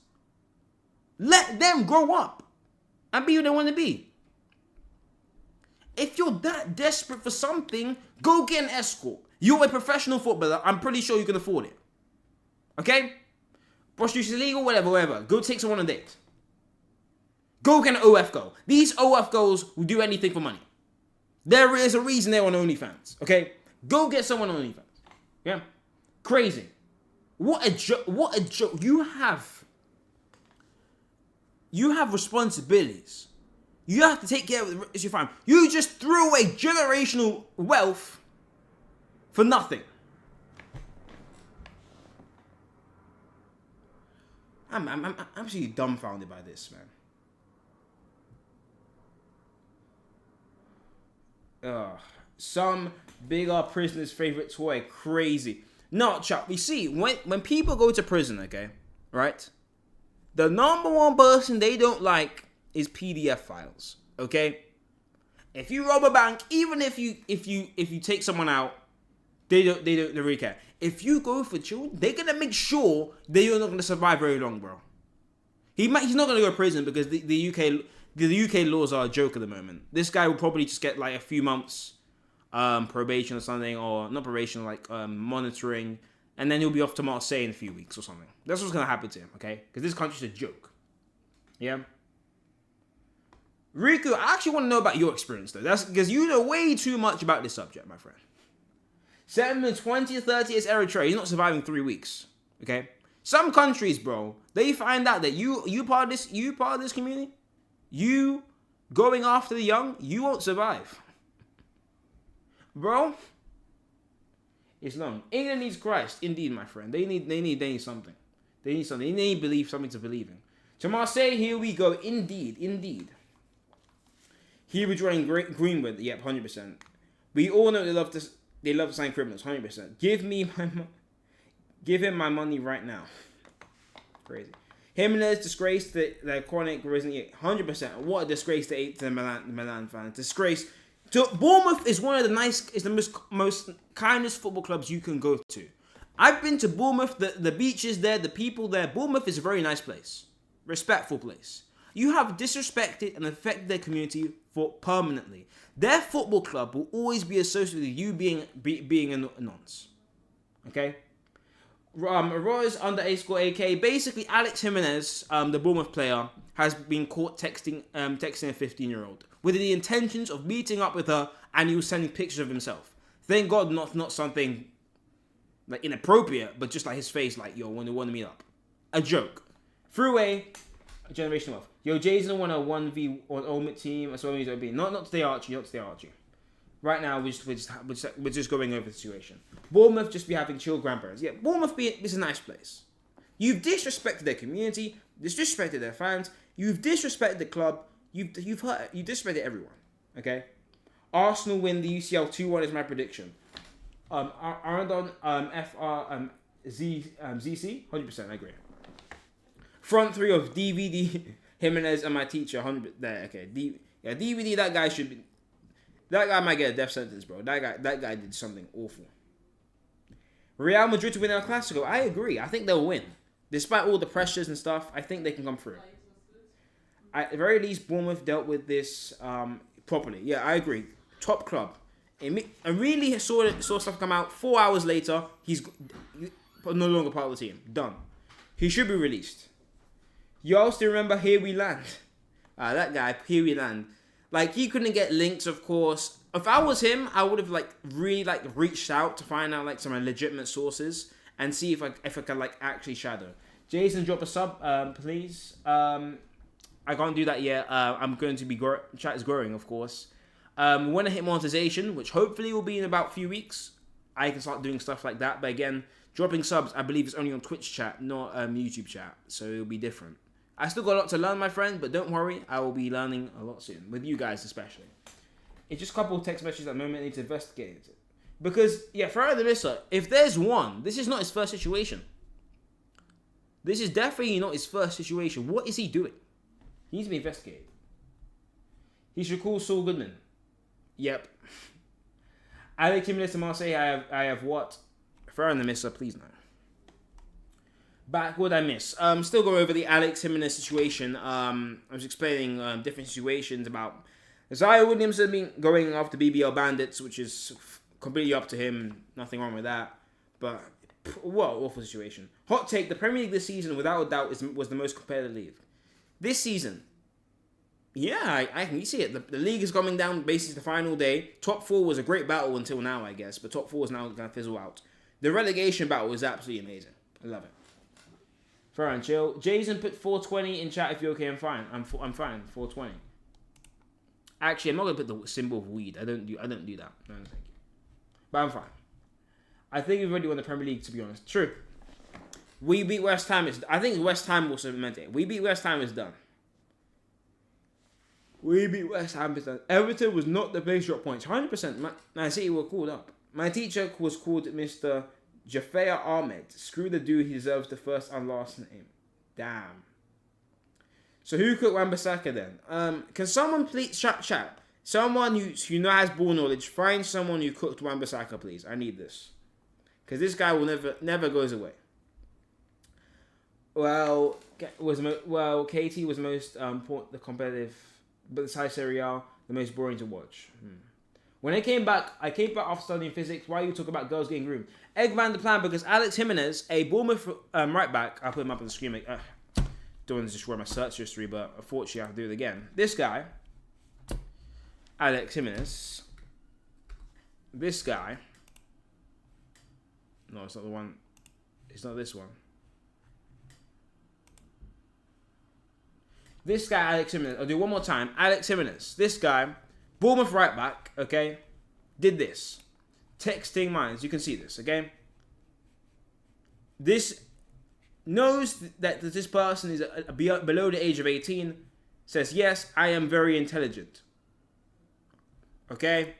Let them grow up and be who they want to be. If you're that desperate for something, go get an escort. You're a professional footballer. I'm pretty sure you can afford it. Okay? Prostitution is illegal, whatever. Go take someone on a date. Go get an OF girl. These OF girls will do anything for money. There is a reason they're on OnlyFans. Okay? Go get someone on OnlyFans. Yeah? Crazy. What a joke. What a joke. You have responsibilities. You have to take care of your family. You just threw away generational wealth for nothing. I'm absolutely dumbfounded by this, man. Some bigger prisoner's favorite toy. Crazy. No, Chuck, we see, when people go to prison, okay, right? The number one person they don't like is PDF files, okay? If you rob a bank, even if you take someone out, they don't really care. If you go for children, they're gonna make sure that you're not gonna survive very long, bro. He's not gonna go to prison because the UK laws are a joke at the moment. This guy will probably just get like a few months probation or something, or not probation, like monitoring, and then he'll be off to Marseille in a few weeks or something. That's what's gonna happen to him, okay? Because this country's a joke. Yeah. Riku, I actually want to know about your experience though. That's because you know way too much about this subject, my friend. 7, 20, 30 is Eritrea. He's not surviving 3 weeks. Okay. Some countries, bro, they find out that you part of this community, you going after the young, you won't survive. Bro, it's long. England needs Christ, indeed, my friend. They need something. They need something. They need something to believe in. To Marseille, here we go. Indeed. Here we join Greenwood. Yep, 100%. We all know they love to sign criminals. 100%. Give him my money right now. Crazy. Jimenez disgraced the chronic Grizzly. 100%. What a disgrace to the Milan fans. Disgrace. Bournemouth is one of the most kindest football clubs you can go to. I've been to Bournemouth, the beaches there, the people there. Bournemouth is a very nice place. Respectful place. You have disrespected and affected their community for permanently. Their football club will always be associated with you being a nonce. Okay? Roy's under _AK. Basically, Alex Jimenez, the Bournemouth player, has been caught texting a 15-year-old with the intentions of meeting up with her, and he was sending pictures of himself. Thank God, not something like inappropriate, but just like his face, like, yo, when they want to meet up. A joke. Threw away generational wealth. Yo, Jason won a 1v1 ultimate team. That's what he's being. Not today, Archie. Right now, we're just going over the situation. Bournemouth just be having chill grandparents. Yeah, Bournemouth is a nice place. You've disrespected their community, disrespected their fans, you've disrespected the club, you disrespected everyone. Okay? Arsenal win the UCL 2-1 is my prediction. Arndon, ZC, 100%, I agree. Front three of DVD, Jimenez, and my teacher, 100%. There, okay. DVD, that guy might get a death sentence, bro. That guy did something awful. Real Madrid to win El Clasico. I agree. I think they'll win. Despite all the pressures and stuff, I think they can come through. At the very least, Bournemouth dealt with this properly. Yeah, I agree. Top club. I really saw stuff come out. 4 hours later, he's no longer part of the team. Done. He should be released. You all still remember Here We Land? That guy, Here We Land. Like, he couldn't get links, of course. If I was him, I would have, like, really, like, reached out to find out, like, some legitimate sources and see if I could, like, actually shadow. Jason, drop a sub, please. I can't do that yet. I'm going to be... Chat is growing, of course. When I hit monetization, which hopefully will be in about a few weeks, I can start doing stuff like that. But again, dropping subs, I believe it's only on Twitch chat, not YouTube chat. So it'll be different. I still got a lot to learn, my friend, but don't worry. I will be learning a lot soon. With you guys, especially. It's just a couple of text messages at the moment I need to investigate it. Because, yeah, Farah the Misser, if there's one, this is not his first situation. This is definitely not his first situation. What is he doing? He needs to be investigated. He should call Saul Goodman. Yep. Alex Jimenez to Marseille, I have what? Farah the Misser, please no. Back, what did I miss? Still going over the Alex Jimenez situation. I was explaining different situations about Isaiah Williamson going after BBL Bandits, which is completely up to him. Nothing wrong with that. But, what an awful situation. Hot take, the Premier League this season, without a doubt, was the most competitive league. This season, yeah, I can see it. The league is coming down basically the final day. Top 4 was a great battle until now, I guess. But top 4 is now going to fizzle out. The relegation battle was absolutely amazing. I love it. Fair and chill. Jason put 420 in chat. If you're okay, I'm fine. I'm fine. 420. Actually, I'm not gonna put the symbol of weed. I don't do that. No, thank you. But I'm fine. I think we've already won the Premier League, to be honest. True. We beat West Ham. I think West Ham also meant it. We beat West Ham is done. We beat West Ham is done. Everton was not the place to drop points. 100%. Man City were called up. My teacher was called Mr. Jafar Ahmed. Screw the dude, he deserves the first and last name. Damn. So who cooked Wan-Bissaka then? Can someone please chat? Someone who has ball knowledge, find someone who cooked Wan-Bissaka, please. I need this. Because this guy will never goes away. Well, KT was most the competitive, but besides Serie A, the most boring to watch. When I came back after studying physics. Why you talk about girls getting groomed? Eggman the plan, because Alex Jimenez, a Bournemouth right back, I'll put him up on the screen. Don't want to destroy my search history, but unfortunately I have to do it again. This guy, Alex Jimenez. This guy. No, it's not the one. It's not this one. This guy, Alex Jimenez. I'll do it one more time. Alex Jimenez. This guy, Bournemouth right back, okay, did this. Texting minds. You can see this, okay? This knows that this person is below the age of 18. Says, yes, I am very intelligent. Okay?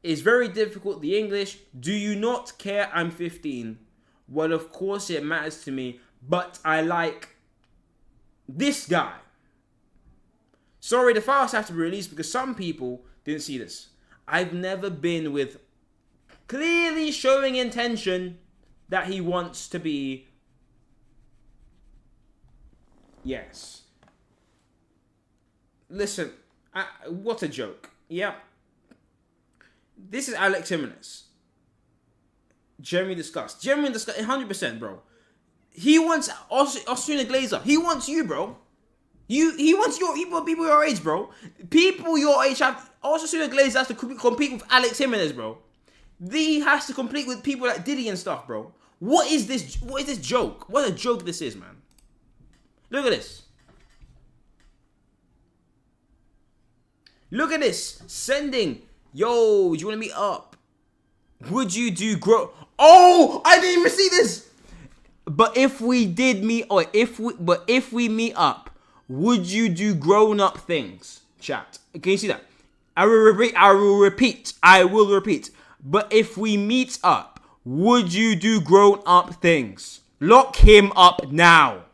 It's very difficult. The English. Do you not care I'm 15? Well, of course it matters to me, but I like this guy. Sorry, the files have to be released because some people didn't see this. I've never been with clearly showing intention that he wants to be. Yes. Listen, what a joke. Yeah. This is Alex Jimenez. Jeremy discussed. 100%, bro. He wants Austrian Glazer. He wants you, bro. He wants people your age, bro. People your age have. Austrian Glazer has to compete with Alex Jimenez, bro. He has to compete with people like Diddy and stuff, bro. What is this? What is this joke? What a joke this is, man. Look at this. Look at this. Sending. Yo, do you want to meet up? Would you do grow? Oh, I didn't even see this. But if we did meet, or if we meet up, would you do grown-up things? Chat. Can you see that? I will repeat. But if we meet up, would you do grown-up things? Lock him up now.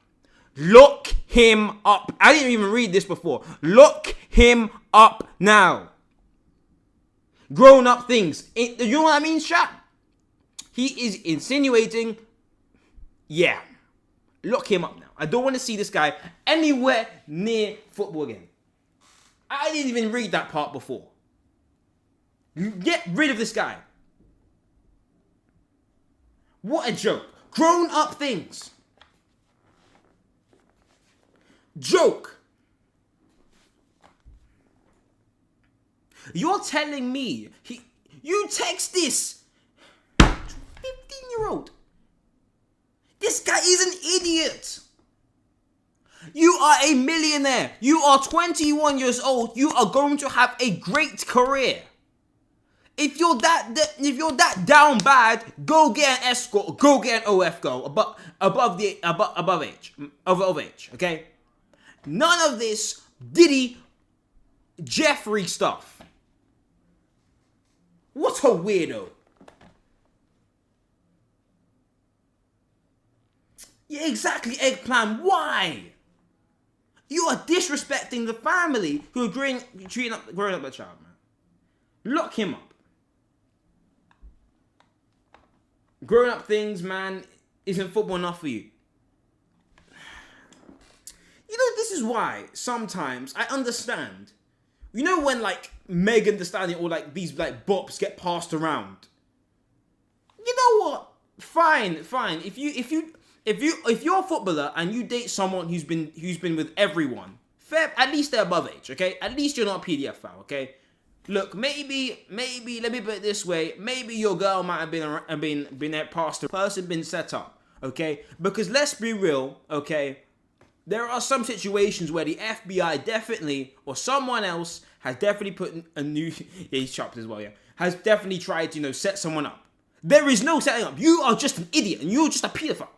Lock him up. I didn't even read this before. Lock him up now. Grown-up things. You know what I mean, chat? He is insinuating. Yeah. Lock him up now. I don't want to see this guy anywhere near football again. I didn't even read that part before. Get rid of this guy. What a joke. Grown up things. Joke. You're telling me you text this 15-year-old. This guy is an idiot. You are a millionaire. You are 21 years old. You are going to have a great career. If you're that down bad, go get an escort. Go get an OF girl above age. Okay. None of this Diddy Jeffrey stuff. What a weirdo. Yeah, exactly, Eggplant. Why? You are disrespecting the family who are growing up a child, man. Lock him up. Growing up things, man, isn't football enough for you. You know, this is why sometimes I understand. You know when like Megan Thee Stallion or like these like bops get passed around. You know what? Fine. If you're a footballer and you date someone who's been with everyone, fair. At least they're above age, okay? At least you're not a PDF file, okay? Look, maybe. Let me put it this way: maybe your girl might have been there past the person, been set up, okay? Because let's be real, okay? There are some situations where the FBI definitely, or someone else, has definitely put a new... Yeah, he's chopped as well, yeah. Has definitely tried to, set someone up. There is no setting up. You are just an idiot, and you're just a pedophile.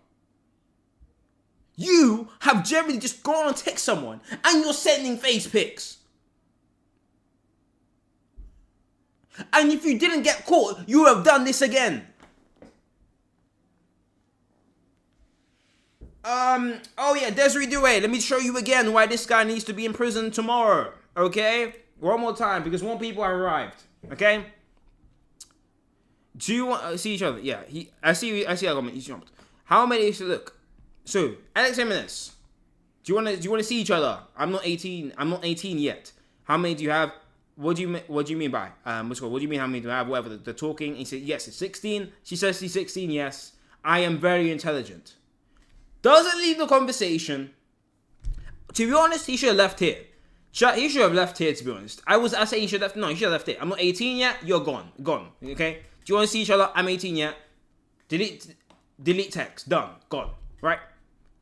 You have generally just gone and text someone, and you're sending face pics. And if you didn't get caught, you would have done this again. Oh yeah, Desiree Douay, let me show you again why this guy needs to be in prison tomorrow, okay? One more time, because more people have arrived, okay? Do you want to see each other? Yeah, I see a comment, he's jumped. How many should look? So, Alex Jimenez, do you want to see each other? I'm not 18 yet. How many do you have? What do you mean by? What do you mean how many do I have? Whatever, the talking. He said, yes, it's 16. She says she's 16, yes. I am very intelligent. Doesn't leave the conversation. To be honest, he should have left here. He should have left here, to be honest. I say he should have left. No, he should have left here. I'm not 18 yet. You're gone. Gone. Okay? Do you want to see each other? I'm 18 yet. Delete text. Done. Gone. Right?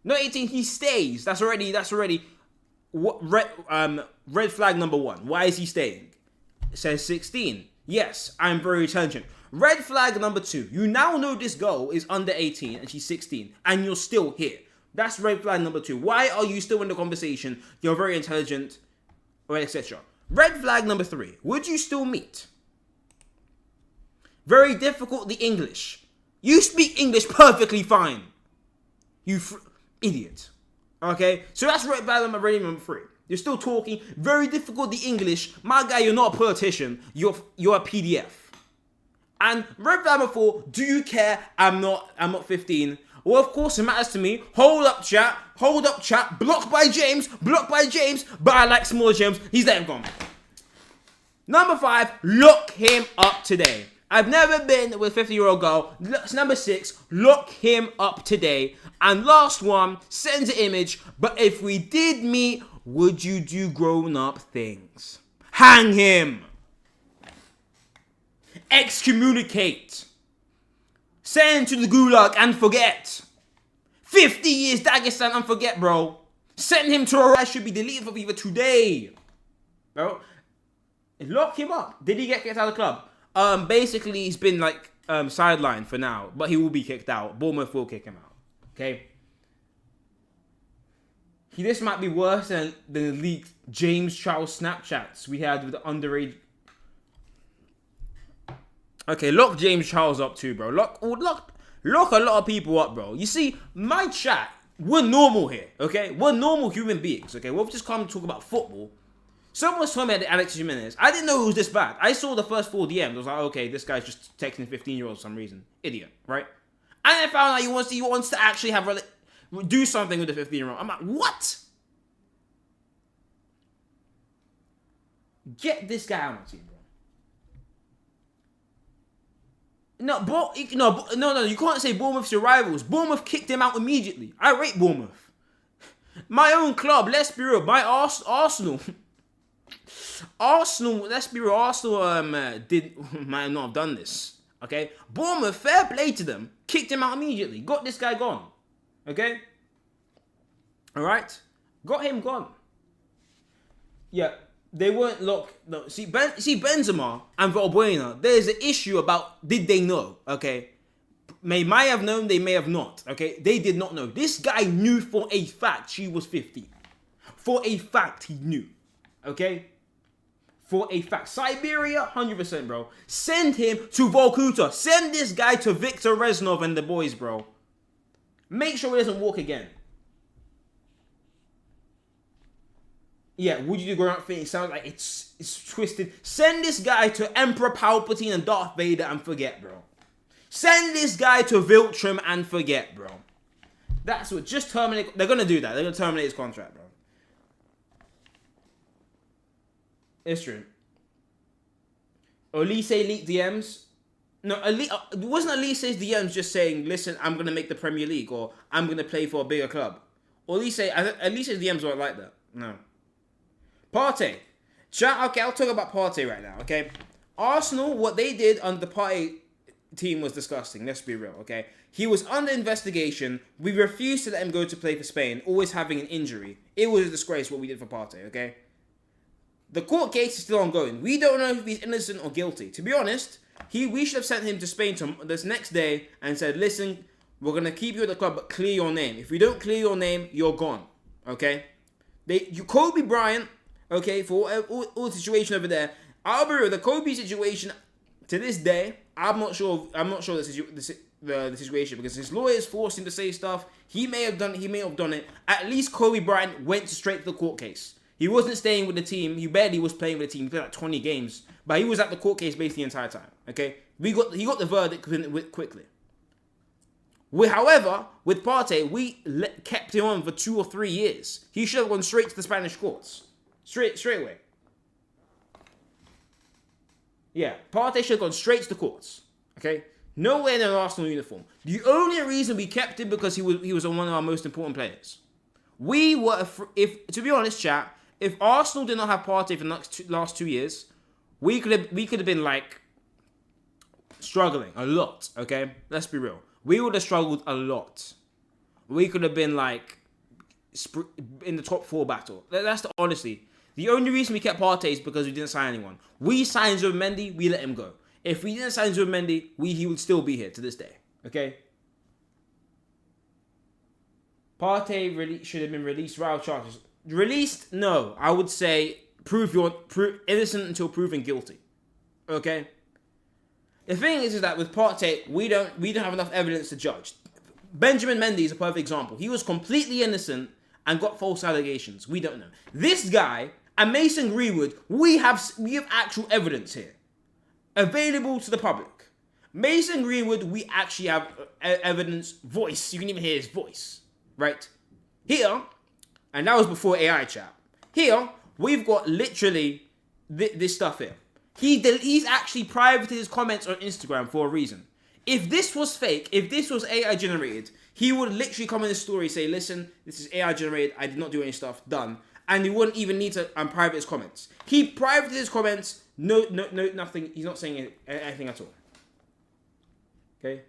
Not 18. He stays. That's already what red flag number 1. Why is he staying? It says 16. Yes, I'm very intelligent. Red flag number 2. You now know this girl is under 18 and she's 16 and you're still here. That's red flag number 2. Why are you still in the conversation? You're very intelligent, or etc. Red flag number 3. Would you still meet? Very difficult, the English. You speak English perfectly fine. You idiot. Okay? So that's red flag number 3. You're still talking. Very difficult, the English. My guy, you're not a politician. You're a PDF. And red flag number 4, do you care? I'm not 15. Well, of course it matters to me. Hold up, chat. Blocked by James. But I like smaller James. He's there, gone. Number 5, lock him up today. I've never been with a 50-year-old girl. Number 6, lock him up today. And last one, send an image. But if we did meet, would you do grown-up things? Hang him. Excommunicate. Send to the gulag and forget. 50 years Dagestan and forget, bro. Send him to a... I should be deleted from FIFA today. Bro. Lock him up. Did he get kicked out of the club? Basically, he's been, sidelined for now. But he will be kicked out. Bournemouth will kick him out. Okay? This might be worse than the leaked James Charles Snapchats we had with the underage... Okay, lock James Charles up too, bro. Lock a lot of people up, bro. You see, my chat, we're normal here, okay? We're normal human beings, okay? We've just come to talk about football. Someone was telling me about Alex Jimenez. I didn't know it was this bad. I saw the first 4 DMs. I was like, okay, this guy's just texting 15-year-olds for some reason. Idiot, right? And I found out he wants to actually do something with the 15-year-old. I'm like, what? Get this guy on my team, bro. No, you can't say Bournemouth's your rivals. Bournemouth kicked him out immediately. I rate Bournemouth. My own club, let's be real. My Arsenal. Arsenal, let's be real. Arsenal might not have done this. Okay? Bournemouth, fair play to them. Kicked him out immediately. Got this guy gone. Okay? Alright? Got him gone. Yeah. They weren't locked. No, see Benzema and Valbuena, there's an issue about did they know, okay? They might have known, they may have not, okay? They did not know. This guy knew for a fact she was 50. For a fact, he knew, okay? For a fact. Siberia, 100%, bro. Send him to Volkuta. Send this guy to Viktor Reznov and the boys, bro. Make sure he doesn't walk again. Yeah, would you do grown up thing? It sounds like it's twisted. Send this guy to Emperor Palpatine and Darth Vader and forget, bro. Send this guy to Viltrum and forget, bro. That's what, just terminate. They're gonna do that. They're gonna terminate his contract, bro. It's true. Elise leaked DMs. No, it wasn't Elise's DMs just saying, listen, I'm gonna make the Premier League or I'm gonna play for a bigger club. Elise's DMs weren't like that. No. Partey. Okay, I'll talk about Partey right now, okay? Arsenal, what they did under the Partey team was disgusting, let's be real, okay? He was under investigation. We refused to let him go to play for Spain, always having an injury. It was a disgrace what we did for Partey, okay? The court case is still ongoing. We don't know if he's innocent or guilty. To be honest, we should have sent him to Spain this next day and said, listen, we're going to keep you at the club, but clear your name. If we don't clear your name, you're gone, okay? Kobe Bryant, okay, for all the situation over there. I'll be real, the Kobe situation, to this day, I'm not sure the situation because his lawyers forced him to say stuff. He may have done it. At least Kobe Bryant went straight to the court case. He wasn't staying with the team. He barely was playing with the team. He played like 20 games. But he was at the court case basically the entire time, okay? He got the verdict quickly. However, with Partey, we kept him on for 2 or 3 years. He should have gone straight to the Spanish courts. Straight away. Yeah, Partey should have gone straight to the courts. Okay? Nowhere in an Arsenal uniform. The only reason we kept him because he was one of our most important players. We were, to be honest, chat, if Arsenal did not have Partey for the last 2 years, we could have been like struggling a lot. Okay, let's be real. We would have struggled a lot. We could have been like in the top 4 battle. That's honestly. The only reason we kept Partey is because we didn't sign anyone. We signed Zubimendi, we let him go. If we didn't sign Zubimendi, he would still be here to this day. Okay? Partey should have been released without charges. Released? No. I would say prove innocent until proven guilty. Okay? The thing is that with Partey, we don't have enough evidence to judge. Benjamin Mendy is a perfect example. He was completely innocent and got false allegations. We don't know. This guy and Mason Greenwood, we have actual evidence here available to the public. Mason Greenwood, we actually have evidence, voice. You can even hear his voice, right? Here, and that was before AI chat. Here, we've got literally this stuff here. He's actually privated his comments on Instagram for a reason. If this was fake, if this was AI generated, he would literally come in the story, say, listen, this is AI generated, I did not do any stuff, done. And he wouldn't even need to private his comments. He privated his comments, no, nothing, he's not saying anything at all. Okay?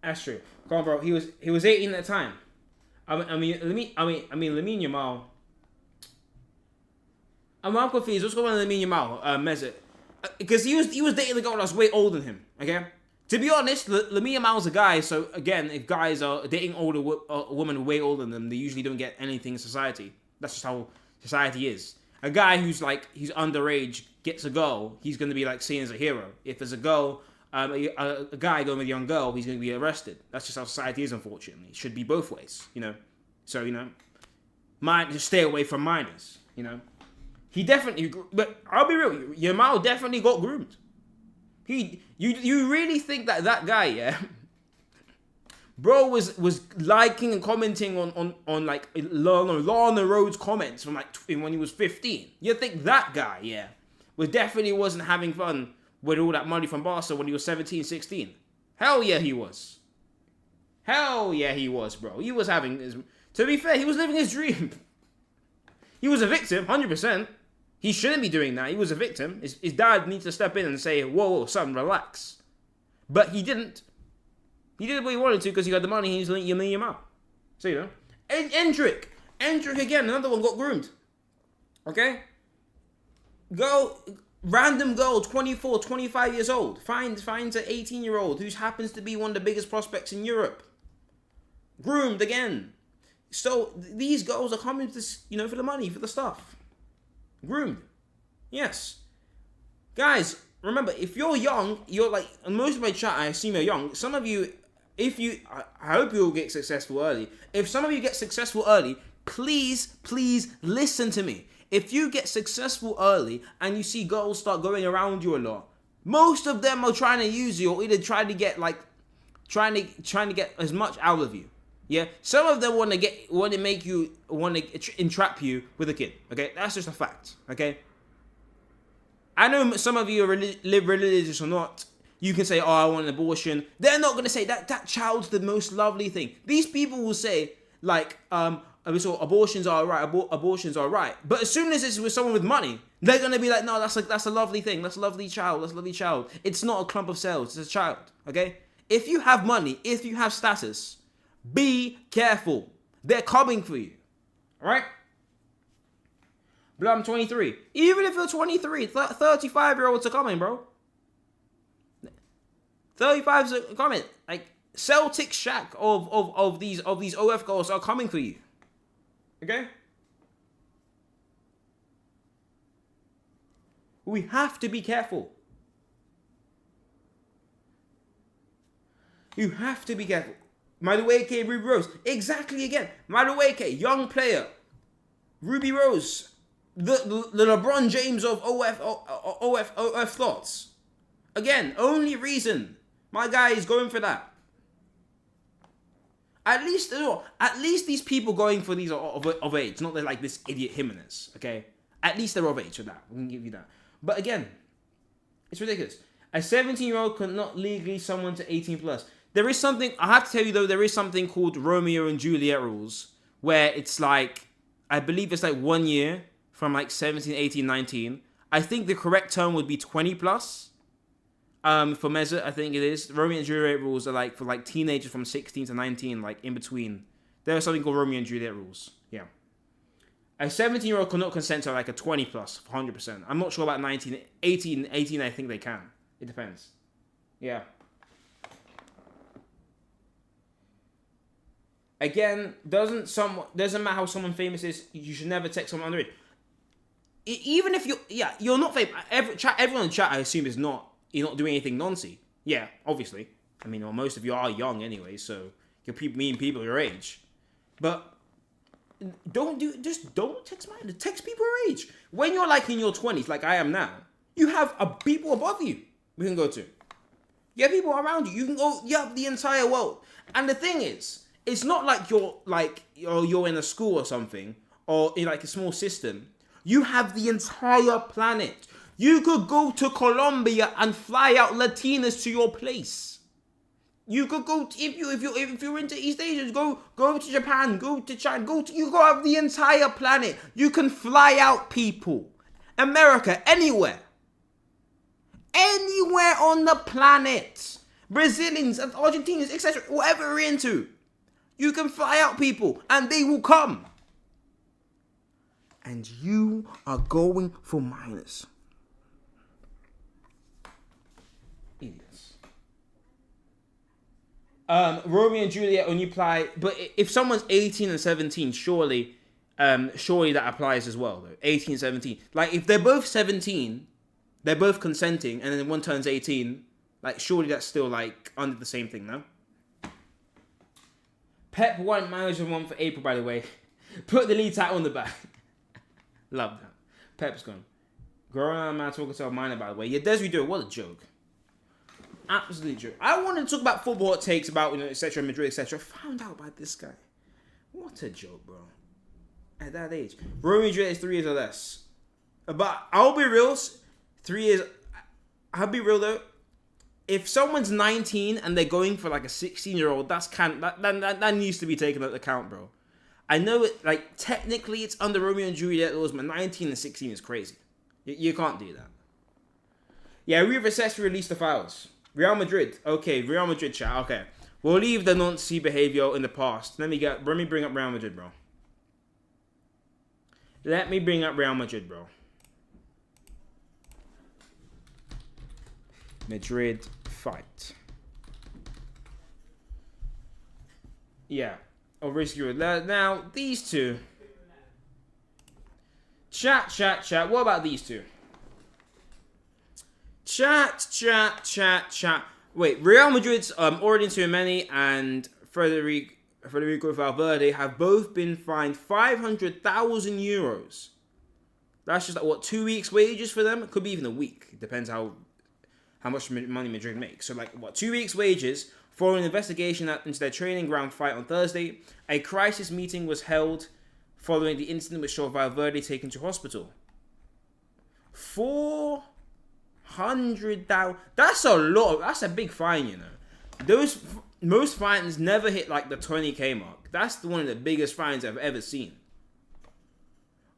That's true. Come on, bro, he was 18 at the time. Lamine Yamal. I'm confused. What's going on with Lamine Yamal, Mesut? Because he was dating a girl that's way older than him. Okay, to be honest, Lamine Yamal's a guy. So again, if guys are dating a woman way older than them, they usually don't get anything in society. That's just how society is. A guy who's underage gets a girl, he's gonna be like seen as a hero. If there's a girl, a guy going with a young girl, he's gonna be arrested. That's just how society is, unfortunately. It should be both ways, you know. So just stay away from minors, you know. He definitely, but I'll be real, Yamal definitely got groomed. You really think that guy, yeah, bro was liking and commenting on like Lana Rhodes comments from like when he was 15. You think that guy, yeah, definitely wasn't having fun with all that money from Barca when he was 17, 16. Hell yeah, he was. Hell yeah, he was, bro. He was having his... To be fair, he was living his dream. He was a victim, 100%. He shouldn't be doing that. He was a victim. His dad needs to step in and say, whoa, son, relax. But he didn't. He did what he wanted to because he got the money and he's letting him out. So, you know. And Endrick again, another one got groomed. Okay? Random girl, 24, 25 years old, finds an 18-year-old who happens to be one of the biggest prospects in Europe. Groomed again. So, these girls are coming to this, you know, for the money, for the stuff. Groomed. Yes. Guys, remember, if you're young, you're like, most of my chat, I assume you're young. Some of you, I hope you'll get successful early. If some of you get successful early, please listen to me. If you get successful early and you see girls start going around you a lot, most of them are trying to use you or either trying to get as much out of you. Yeah, some of them want to entrap you with a kid. Okay, that's just a fact. Okay, I know some of you live religious or not. You can say, "Oh, I want an abortion." They're not gonna say that child's the most lovely thing. These people will say like, so abortions are right. Abortions are right. But as soon as it's with someone with money, they're gonna be like, "No, that's a lovely thing. That's a lovely child. That's a lovely child. It's not a clump of cells. It's a child." Okay, if you have money, if you have status, be careful. They're coming for you. Alright? But I'm 23. Even if you're 23, 35-year-olds are coming, bro. 35s are coming. Like, Celtic Shack of these OF girls are coming for you. Okay? We have to be careful. You have to be careful. Madueke, Ruby Rose. Exactly again. Madueke, young player. Ruby Rose. The LeBron James of OF thoughts. Again, only reason my guy is going for that. At least these people going for these are of age. Not like this idiot Jimenez. Okay? At least they're of age for that. We can give you that. But again, it's ridiculous. A 17-year-old could not legally someone to 18 plus. There is something, I have to tell you though, there is something called Romeo and Juliet rules, where it's like, I believe it's like 1 year from like 17, 18, 19. I think the correct term would be 20 plus. For Meza, I think it is. Romeo and Juliet rules are like for like teenagers from 16 to 19, like in between. There is something called Romeo and Juliet rules. Yeah. A 17-year-old cannot consent to like a 20 plus, 100%. I'm not sure about 19, 18, I think they can. It depends. Yeah. Again, doesn't matter how someone famous is, you should never text someone underage. Even if you're not famous. Everyone in chat, I assume, you're not doing anything noncy. Yeah, obviously. I mean, well, most of you are young anyway, so you're meeting people your age. But don't text people your age. When you're like in your 20s, like I am now, you have people above you we can go to. You have people around you. You can go. You have the entire world. And the thing is, it's not like you're in a school or something, or in like a small system. You have the entire planet. You could go to Colombia and fly out Latinas to your place. You could go if you're into East Asia, go to Japan, go to China, you go have the entire planet. You can fly out people. America, anywhere on the planet. Brazilians and Argentinians, etc. Whatever you're into. You can fly out people and they will come. And you are going for minors. Idiots. Romeo and Juliet only apply, but if someone's 18 and 17, surely that applies as well, though. 18, 17. Like, if they're both 17, they're both consenting, and then one turns 18, like, surely that's still, like, under the same thing, no? Pep won manager one for April, by the way. Put the lead title on the back. Love that. Pep's gone. Growing on man talking to our minor, by the way. Yeah, Desiree do it. What a joke. Absolute joke. I wanted to talk about football hot takes about, etc., Madrid, etc. Found out about this guy. What a joke, bro. At that age. Romeo Madrid is 3 years or less. But I'll be real. 3 years. I'll be real though. If someone's 19 and they're going for like a 16-year-old, that needs to be taken into account, bro. I know it, like, technically it's under Romeo and Juliet laws, but 19 and 16 is crazy. You can't do that. Yeah, we've successfully released the files. Real Madrid. Okay, Real Madrid chat. Okay. We'll leave the Nazi behavior in the past. Let me bring up Real Madrid, bro. Let me bring up Real Madrid, bro. Madrid fight. Yeah. Oh, risky. Now, these two. Chat. What about these two? Chat. Wait, Real Madrid's Aurelien Tchouameni and Federico Valverde have both been fined 500,000 euros. That's just like, what, 2 weeks' wages for them? It could be even a week. It depends how much money Madrid makes. So, like, what, 2 weeks' wages following an investigation into their training ground fight on Thursday. A crisis meeting was held following the incident which saw Valverde taken to hospital. 400,000. That's a lot. That's a big fine, you know. Most fines never hit like the 20k mark. That's one of the biggest fines I've ever seen.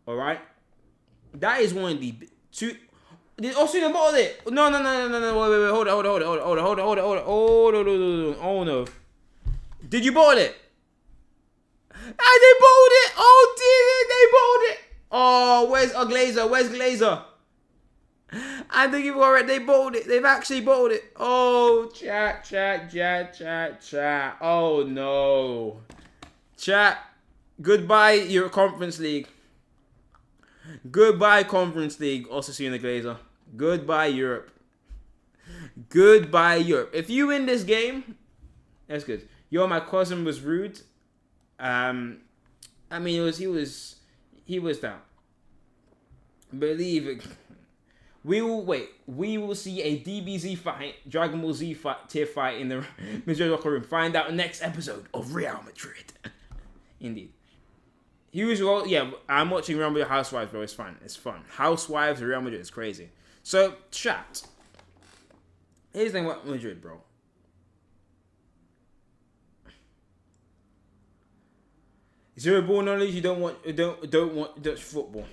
All right, that is one of the two. Did Osuna bottle it? No. Wait. Hold on. Oh no. Did you bottle it? Ah, they bottled it. Oh dear, they bottled it. Oh, where's Glazer? Where's Glazer? I think you've already. They bottled it. They've actually bottled it. Oh, chat. Oh no, chat. Goodbye, your Conference League. Goodbye, Conference League. Also see you in the Glazer. Goodbye, Europe. Goodbye, Europe. If you win this game, that's good. Yo, my cousin was rude. I mean, he was down. Believe it. We will see a DBZ fight, Dragon Ball Z tier fight in the Madrid locker room. Find out next episode of Real Madrid. Indeed. Yeah, I'm watching Real Madrid Housewives, bro. It's fun. It's fun. Housewives of Real Madrid is crazy. So, chat. Here's the thing about Madrid, bro. Zero ball knowledge. You don't want Dutch football.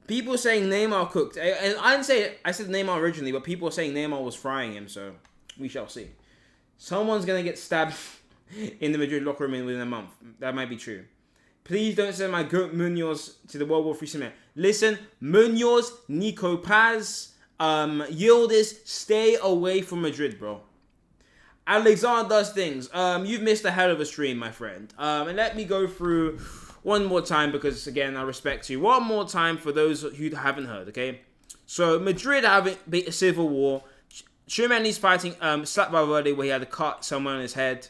People saying Neymar cooked. I didn't say it. I said Neymar originally, but people are saying Neymar was frying him. So we shall see. Someone's gonna get stabbed in the Madrid locker room within a month. That might be true. Please don't send my goat Munoz to the World War III cement. Listen, Munoz, Nico Paz, Yildiz, stay away from Madrid, bro. Alexander does things. You've missed a hell of a stream, my friend. And let me go through one more time because, again, I respect you. One more time for those who haven't heard, okay? So, Madrid having beat a civil war. Tchouameni's fighting, slapped Valverde where he had to cut someone on his head.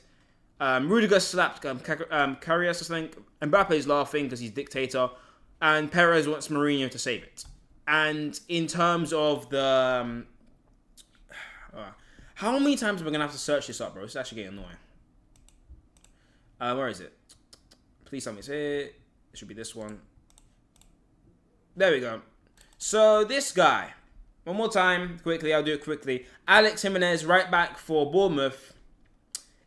Rudiger slapped Karius, I think. Mbappe's laughing because he's dictator. And Perez wants Mourinho to save it. And in terms of the... how many times am I going to have to search this up, bro? It's actually getting annoying. Where is it? Please tell me it's here. It should be this one. There we go. So, this guy. One more time, quickly. I'll do it quickly. Alex Jimenez, right back for Bournemouth,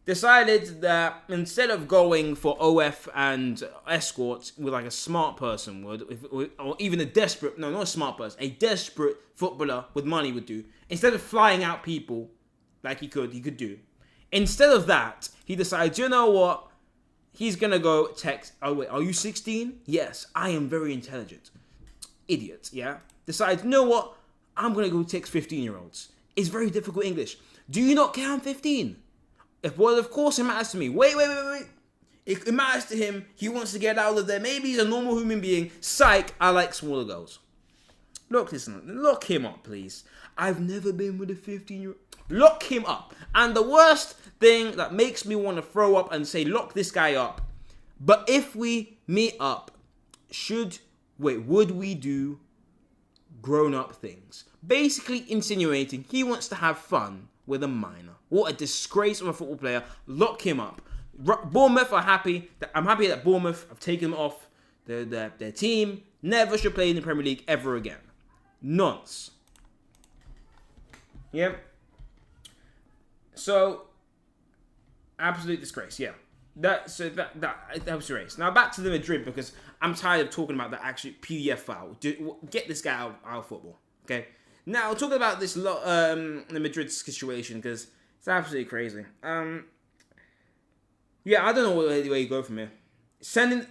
decided that instead of going for OF and escorts with like a smart person would, or even a desperate, no, not a smart person, a desperate footballer with money would do, instead of flying out people like he could do. Instead of that, he decides, you know what? He's going to go text, oh wait, are you 16? Yes, I am very intelligent. Idiot, yeah? Decides, you know what? I'm going to go text 15-year-olds. It's very difficult English. Do you not care I'm 15? Well, of course it matters to me. Wait. It matters to him. He wants to get out of there. Maybe he's a normal human being. Psych, I like smaller girls. Look him up, please. I've never been with a 15-year-old. Lock him up. And the worst thing that makes me want to throw up and say, lock this guy up. But if we meet up, would we do grown-up things? Basically insinuating he wants to have fun with a minor. What a disgrace of a football player. Lock him up. Bournemouth are happy. I'm happy that Bournemouth have taken him off their team. Never should play in the Premier League ever again. Nonce. Yeah. So, absolute disgrace. Yeah. That was a race. Now back to the Madrid, because I'm tired of talking about the actual PDF file. Get this guy out of football. Okay. Now talking about this the Madrid situation, because it's absolutely crazy. Yeah, I don't know where you go from here.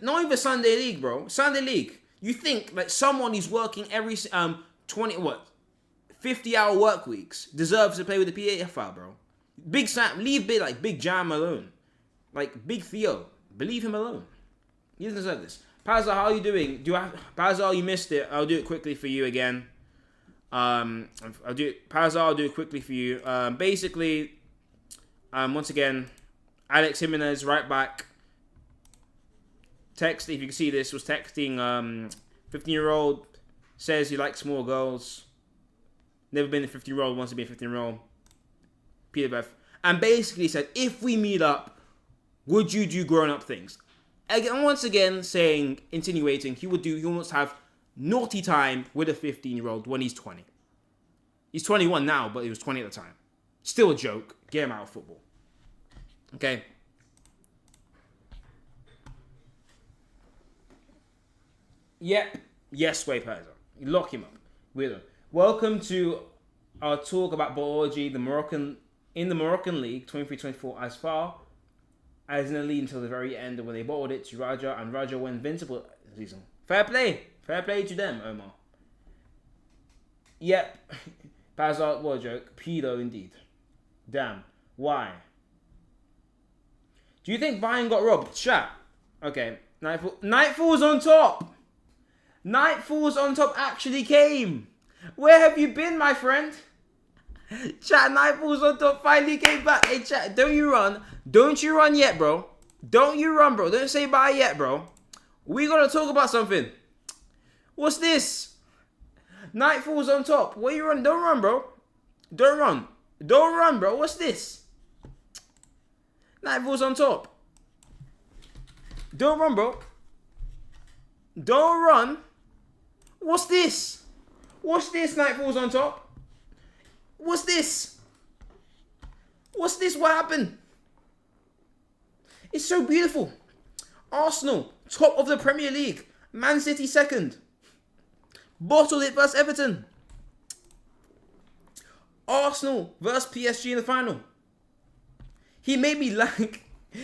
Not even Sunday League, bro. Sunday League. You think like someone who's working every 50-hour work weeks deserves to play with the PAF file, bro? Big Sam, leave Big Jam alone. Like Big Theo, leave him alone. He doesn't deserve this. Pazza, how are you doing? Pazza, you missed it. I'll do it quickly for you again. I'll do it quickly for you. Basically, once again, Alex Jimenez, right back. Text, if you can see this, was texting 15-year-old, says he likes small girls. Never been a 15-year-old, wants to be a 15-year-old. Peter Beth. And basically said, if we meet up, would you do grown-up things? Again, once again, insinuating he wants to have naughty time with a 15-year-old when he's 20. He's 21 now, but he was 20 at the time. Still a joke. Get him out of football. Okay. Yep. Yes, Sway Perza. Lock him up. Weirdo. Welcome to our talk about biology, the Moroccan League, 23-24, as far as in the lead until the very end when they bottled it to Raja, and Raja went invincible this season. Fair play to them, Omar. Yep. Pazard, what a joke. Pedo indeed. Damn. Why? Do you think Bayern got robbed? Chat. Okay. Nightfall's on top. Nightfall's on top actually came. Where have you been, my friend? Chat, Nightfall's on top finally came back. Hey, chat, don't you run. Don't you run yet, bro. Don't you run, bro. Don't say bye yet, bro. We gotta talk about something. What's this? Nightfall's on top. Where you run? Don't run, bro. Don't run. Don't run, bro. What's this? Nightfall's on top. Don't run, bro. Don't run. What's this? What's this? Nightfall's on top. What's this? What's this? What happened? It's so beautiful. Arsenal, top of the Premier League. Man City second. Bottled it versus Everton. Arsenal versus PSG in the final. He made me like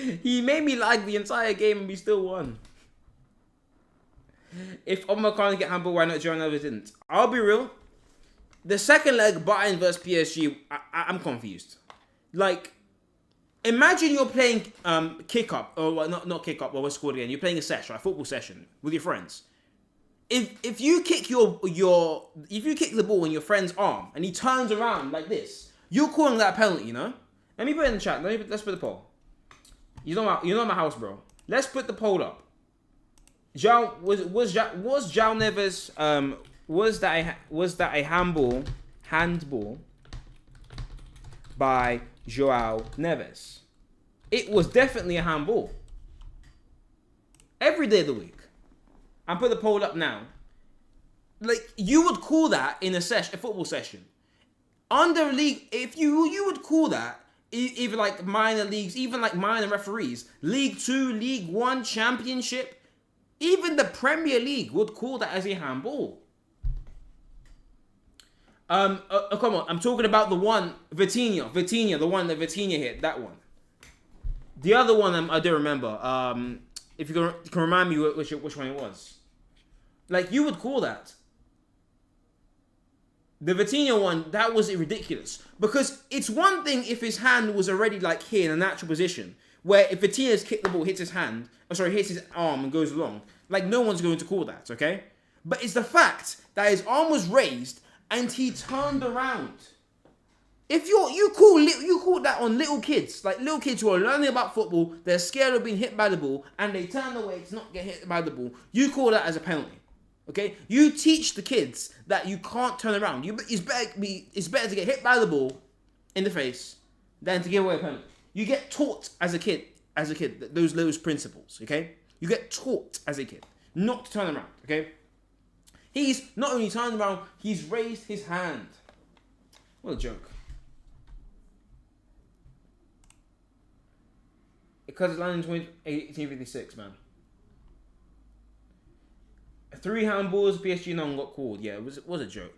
the entire game and we still won. If Omar can't get handball, why not Joe Neves didn't? I'll be real. The second leg, Bayern versus PSG, I'm confused. Like, imagine you're playing kick up, or not kick up, or what's it called again? You're playing a session, a football session with your friends. If you kick if you kick the ball in your friend's arm and he turns around like this, you're calling that a penalty, you know? Let me put it in the chat. Let's put the poll. You're not my house, bro. Let's put the poll up. Was João Neves was that a handball by João Neves? It was definitely a handball. Every day of the week. I put the poll up now. Like, you would call that in a football session. Under league, if you would call that, even like minor leagues, even like minor referees, League 2, League 1, Championship, even the Premier League would call that as a handball. Come on, I'm talking about the one, Vitinha, the one that Vitinha hit, that one. The other one, I don't remember. If you can remind me which one it was. Like, you would call that. The Vitinha one, that was ridiculous. Because it's one thing if his hand was already like here in a natural position, where if Vitinha's kicked the ball, hits his arm and goes along, like no one's going to call that, okay? But it's the fact that his arm was raised and he turned around. If you call that on little kids, like little kids who are learning about football, they're scared of being hit by the ball, and they turn away to not get hit by the ball, you call that as a penalty. Okay, you teach the kids that you can't turn around. It's better to get hit by the ball in the face than to give away a penalty. You get taught as a kid those principles. Okay, you get taught as a kid not to turn around. Okay, he's not only turned around, he's raised his hand. What a joke! Because it's landed in 1856, man. 3 handballs, PSG none got called. Yeah, it was a joke.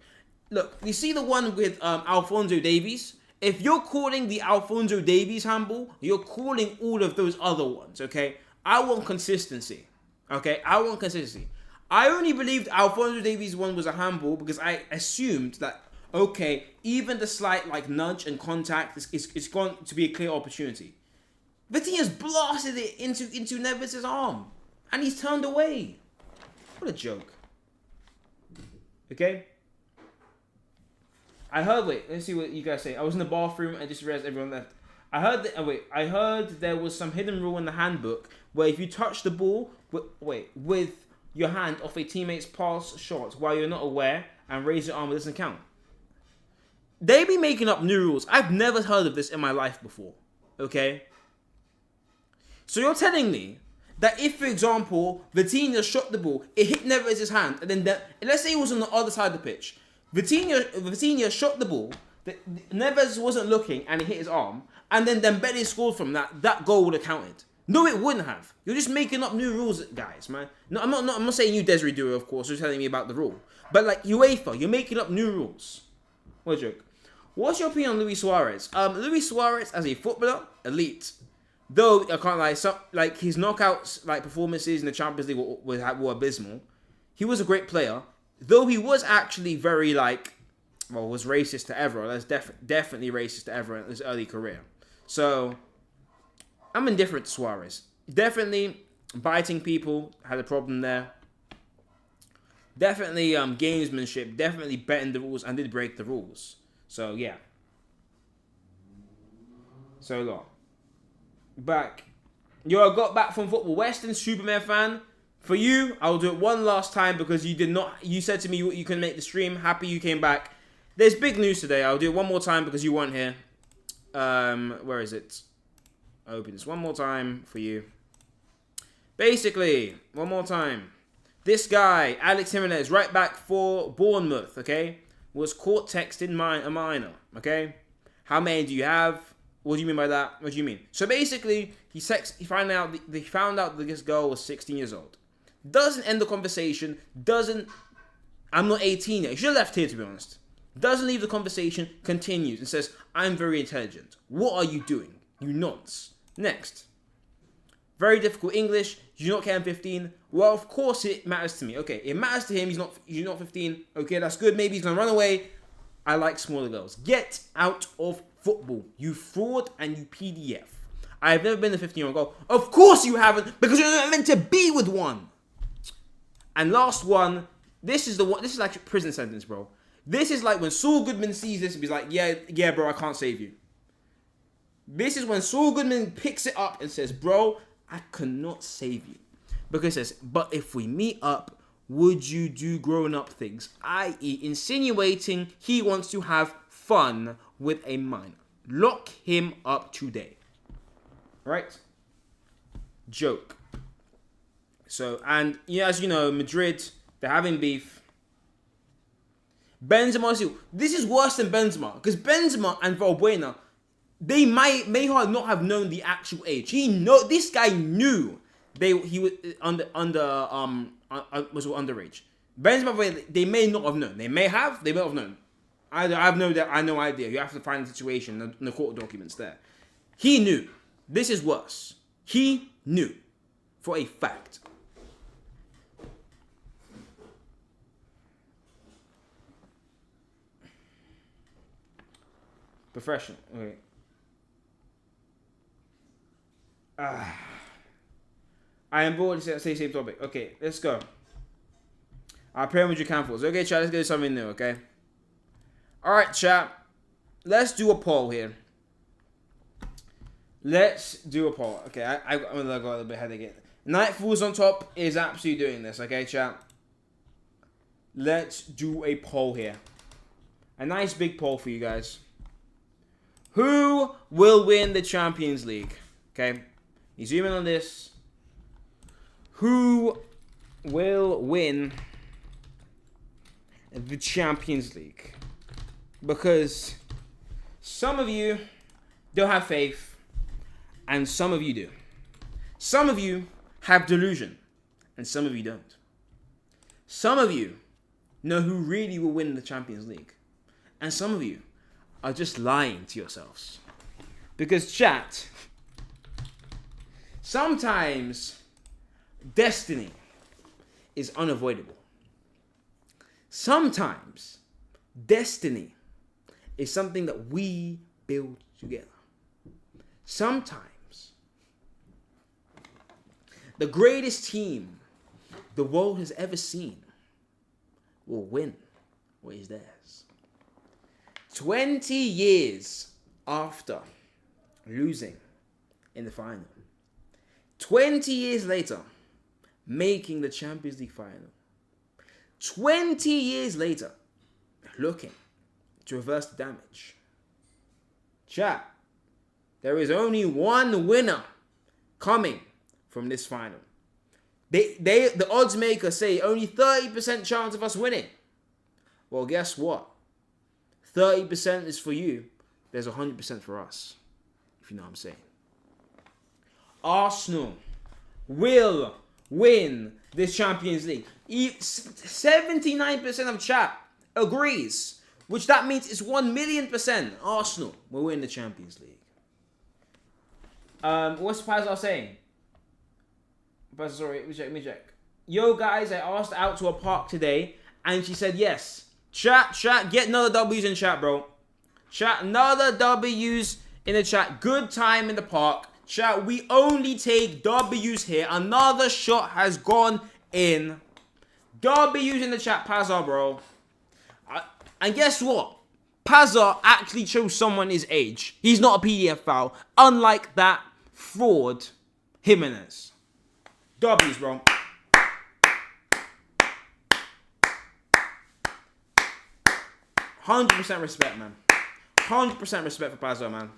Look, you see the one with Alphonso Davies? If you're calling the Alphonso Davies handball, you're calling all of those other ones, okay? I want consistency, okay? I want consistency. I only believed Alphonso Davies one was a handball because I assumed that, okay, even the slight like nudge and contact is going to be a clear opportunity. Vitinha's blasted it into Neves' arm, and he's turned away. What a joke. Okay? I heard, wait, let's see what you guys say. I was in the bathroom and just realized everyone left. I heard there was some hidden rule in the handbook where if you touch the ball with your hand off a teammate's pass shot while you're not aware and raise your arm, it doesn't count. They be making up new rules. I've never heard of this in my life before. Okay? So you're telling me that if, for example, Vitinha shot the ball, it hit Neves' hand, and then let's say it was on the other side of the pitch. Vitinha shot the ball, Neves wasn't looking, and it hit his arm, and then Dembele scored from that goal would have counted. No, it wouldn't have. You're just making up new rules, guys, man. No, I'm not saying you, Desiree Dewey, of course. You're telling me about the rule. But like UEFA, you're making up new rules. What a joke. What's your opinion on Luis Suarez? Luis Suarez as a footballer, elite. Though I can't lie, his knockouts performances in the Champions League were abysmal. He was a great player, though he was actually very was racist to Evra. That's definitely racist to Evra in his early career. So I'm indifferent to Suarez. Definitely biting people, had a problem there. Definitely gamesmanship. Definitely betting the rules and did break the rules. So yeah. So long. Back. Yo, I got back from football. Western Superman fan. For you, I'll do it one last time because you said to me you couldn't make the stream. Happy you came back. There's big news today. I'll do it one more time because you weren't here. Where is it? Open this one more time for you. Basically, one more time. This guy, Alex Jimenez, right back for Bournemouth, okay, was caught texting a minor, okay? How many do you have? What do you mean by that? What do you mean? So basically, he found out that this girl was 16 years old. Doesn't end the conversation. I'm not 18 yet. You should have left here, to be honest. Doesn't leave the conversation. Continues and says, I'm very intelligent. What are you doing? You nonce. Next. Very difficult English. You not care I'm 15? Well, of course it matters to me. Okay, it matters to him. He's not 15. Okay, that's good. Maybe he's going to run away. I like smaller girls. Get out of football, you fraud and you PDF. I've never been a 15-year-old girl. Of course you haven't, because you're not meant to be with one. And last one, this is like a prison sentence, bro. This is like when Saul Goodman sees this and he's like, yeah, bro, I can't save you. This is when Saul Goodman picks it up and says, bro, I cannot save you. Because it says, but if we meet up, would you do grown-up things? I.e. insinuating he wants to have fun with a minor. Lock him up today. Right? Joke. So, and yeah, as you know, Madrid, they're having beef. Benzema, this is worse than Benzema. Because Benzema and Valbuena, they may not have known the actual age. This guy knew he was was underage. Benzema, they may not have known. They may have known. I have no idea. You have to find the situation in the court documents there. He knew. This is worse. He knew for a fact. Professional. Okay. I am bored to say same topic. Okay, let's go. I'll play with your cancels. Okay, chat, let's get something new, okay? Alright, chat. Let's do a poll here. Let's do a poll. Okay, I'm gonna go a little bit ahead again. Nightfall's on top is absolutely doing this, okay, chat? Let's do a poll here. A nice big poll for you guys. Who will win the Champions League? Okay, you zoom in on this. Who will win the Champions League? Because some of you don't have faith, and some of you do. Some of you have delusion, and some of you don't. Some of you know who really will win the Champions League, and some of you are just lying to yourselves. Because chat, sometimes destiny is unavoidable. Sometimes destiny is something that we build together. Sometimes the greatest team the world has ever seen will win what is theirs. 20 years after losing in the final, 20 years later, making the Champions League final, 20 years later, looking to reverse the damage. Chat, there is only one winner coming from this final. The odds makers say only 30% chance of us winning. Well, guess what? 30% is for you. There's 100% for us. If you know what I'm saying. Arsenal will win this Champions League. 79% of chat agrees, which that means it's 1,000,000% Arsenal will win the Champions League. What's Pazar saying? Sorry, let me check. Yo guys, I asked out to a park today, and she said yes. Chat, get another W's in chat, bro. Chat, another W's in the chat. Good time in the park. Chat, we only take W's here. Another shot has gone in. W's in the chat, Pazar, bro. And guess what? Pazar actually chose someone his age. He's not a PDF file. Unlike that fraud, Jimenez. W's, bro. %100% respect, man. 100% respect for Pazzo, man.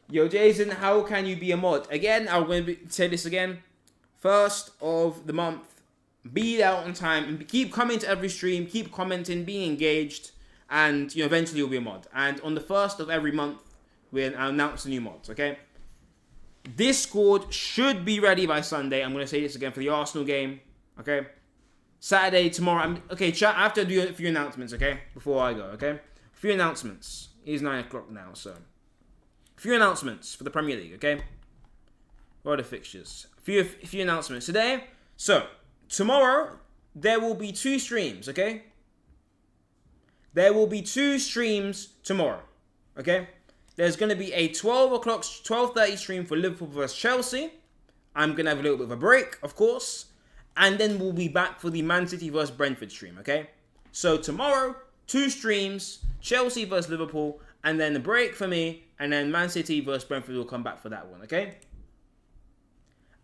Yo, Jason, how can you be a mod? Again, I'm going to say this again. 1st of the month. Be there on time and keep coming to every stream. Keep commenting, being engaged, and eventually you'll be a mod. And on the 1st of every month, we'll announce the new mods. Okay. Discord should be ready by Sunday. I'm going to say this again for the Arsenal game. Okay. Saturday, tomorrow. Okay, chat, I have to do a few announcements, okay? Before I go, okay? A few announcements. It's 9 o'clock now, so. A few announcements for the Premier League, okay? What are the fixtures? A few announcements today. So, tomorrow, there will be 2 streams, okay? There will be 2 streams tomorrow, okay? There's going to be a 12:30 stream for Liverpool vs Chelsea. I'm going to have a little bit of a break, of course. And then we'll be back for the Man City vs Brentford stream, okay? So tomorrow, 2 streams, Chelsea vs Liverpool, and then a break for me, and then Man City vs Brentford will come back for that one, okay?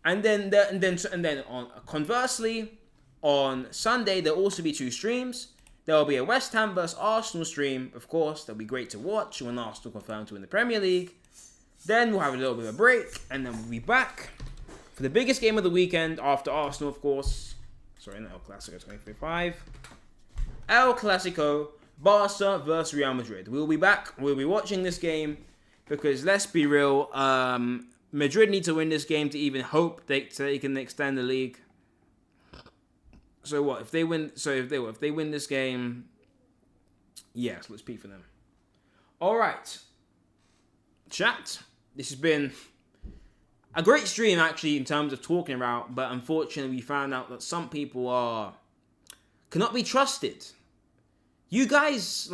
And then conversely, on Sunday there'll also be 2 streams. There'll be a West Ham vs Arsenal stream, of course. That'll be great to watch when Arsenal confirm to win the Premier League. Then we'll have a little bit of a break, and then we'll be back for the biggest game of the weekend after Arsenal, of course. Sorry, not El Clasico 2025. El Clasico, Barca versus Real Madrid. We'll be back. We'll be watching this game because, let's be real, Madrid need to win this game to even hope they can extend the league. So what if they win? If they win this game, yes, let's peep for them. All right, chat. This has been a great stream, actually, in terms of talking about, but unfortunately, we found out that some people cannot be trusted. You guys,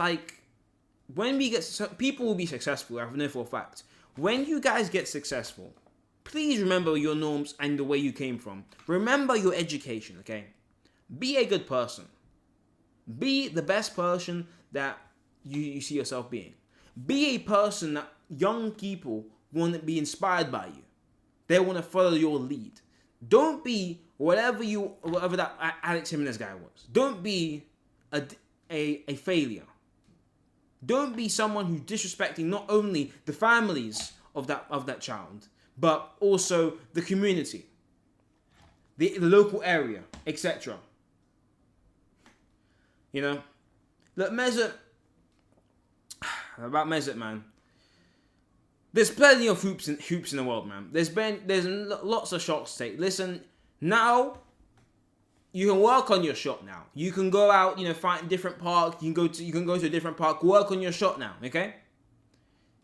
when we get, people will be successful, I know for a fact. When you guys get successful, please remember your norms and the way you came from. Remember your education, okay? Be a good person. Be the best person that you see yourself being. Be a person that young people want to be inspired by you. They want to follow your lead. Don't be whatever that Alex Jimenez guy was. Don't be a failure. Don't be someone who's disrespecting not only the families of that child, but also the community, the local area, etc. Look, Mesut, man. There's plenty of hoops in the world, man. There's lots of shots to take. Listen, now you can work on your shot now. You can go out, find different parks. You can go to a different park. Work on your shot now, okay?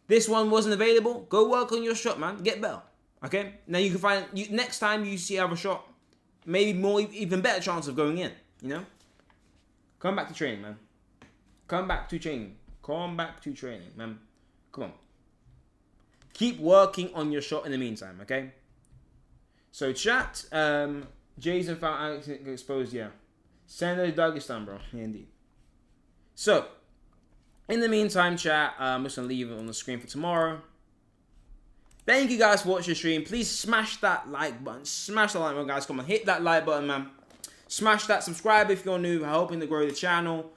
This one wasn't available. Go work on your shot, man. Get better, okay? Now you can find next time you have a shot, maybe even better chance of going in. Come back to training, man. Come back to training. Come back to training, man. Come on. Keep working on your shot in the meantime, okay? So chat, Jason found Alex exposed, yeah. Send it to Dagestan, bro. Yeah, indeed. So, in the meantime, chat, I'm just going to leave it on the screen for tomorrow. Thank you guys for watching the stream. Please smash that like button. Smash that like button, guys. Come on, hit that like button, man. Smash that subscribe if you're new. Helping to grow the channel.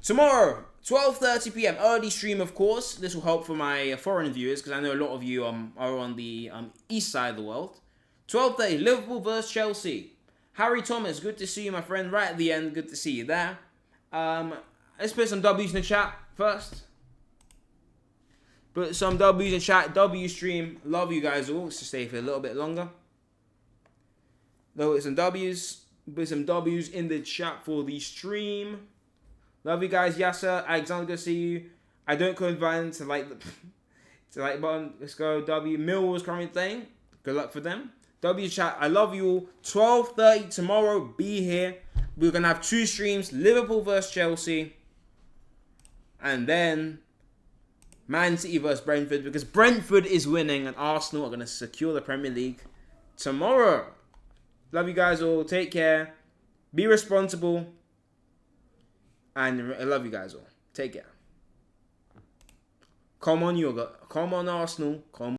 Tomorrow, 12:30 p.m. early stream, of course. This will help for my foreign viewers because I know a lot of you are on the east side of the world. 12:30, Liverpool versus Chelsea. Harry Thomas, good to see you, my friend. Right at the end, good to see you there. Let's put some W's in the chat first. Put some W's in chat. W stream. Love you guys all. Let's just stay for a little bit longer. Put some W's. Put some W's in the chat for the stream. Love you guys, Yasser. Alexander, good to see you. I don't combine to like button. Let's go. W. Millwall's currently playing. Good luck for them. W chat. I love you all. 12:30 tomorrow. Be here. We're gonna have 2 streams. Liverpool versus Chelsea, and then Man City versus Brentford, because Brentford is winning and Arsenal are gonna secure the Premier League tomorrow. Love you guys all. Take care. Be responsible. And I love you guys all. Take care. Come on, Yoga. Come on, Arsenal. Come on.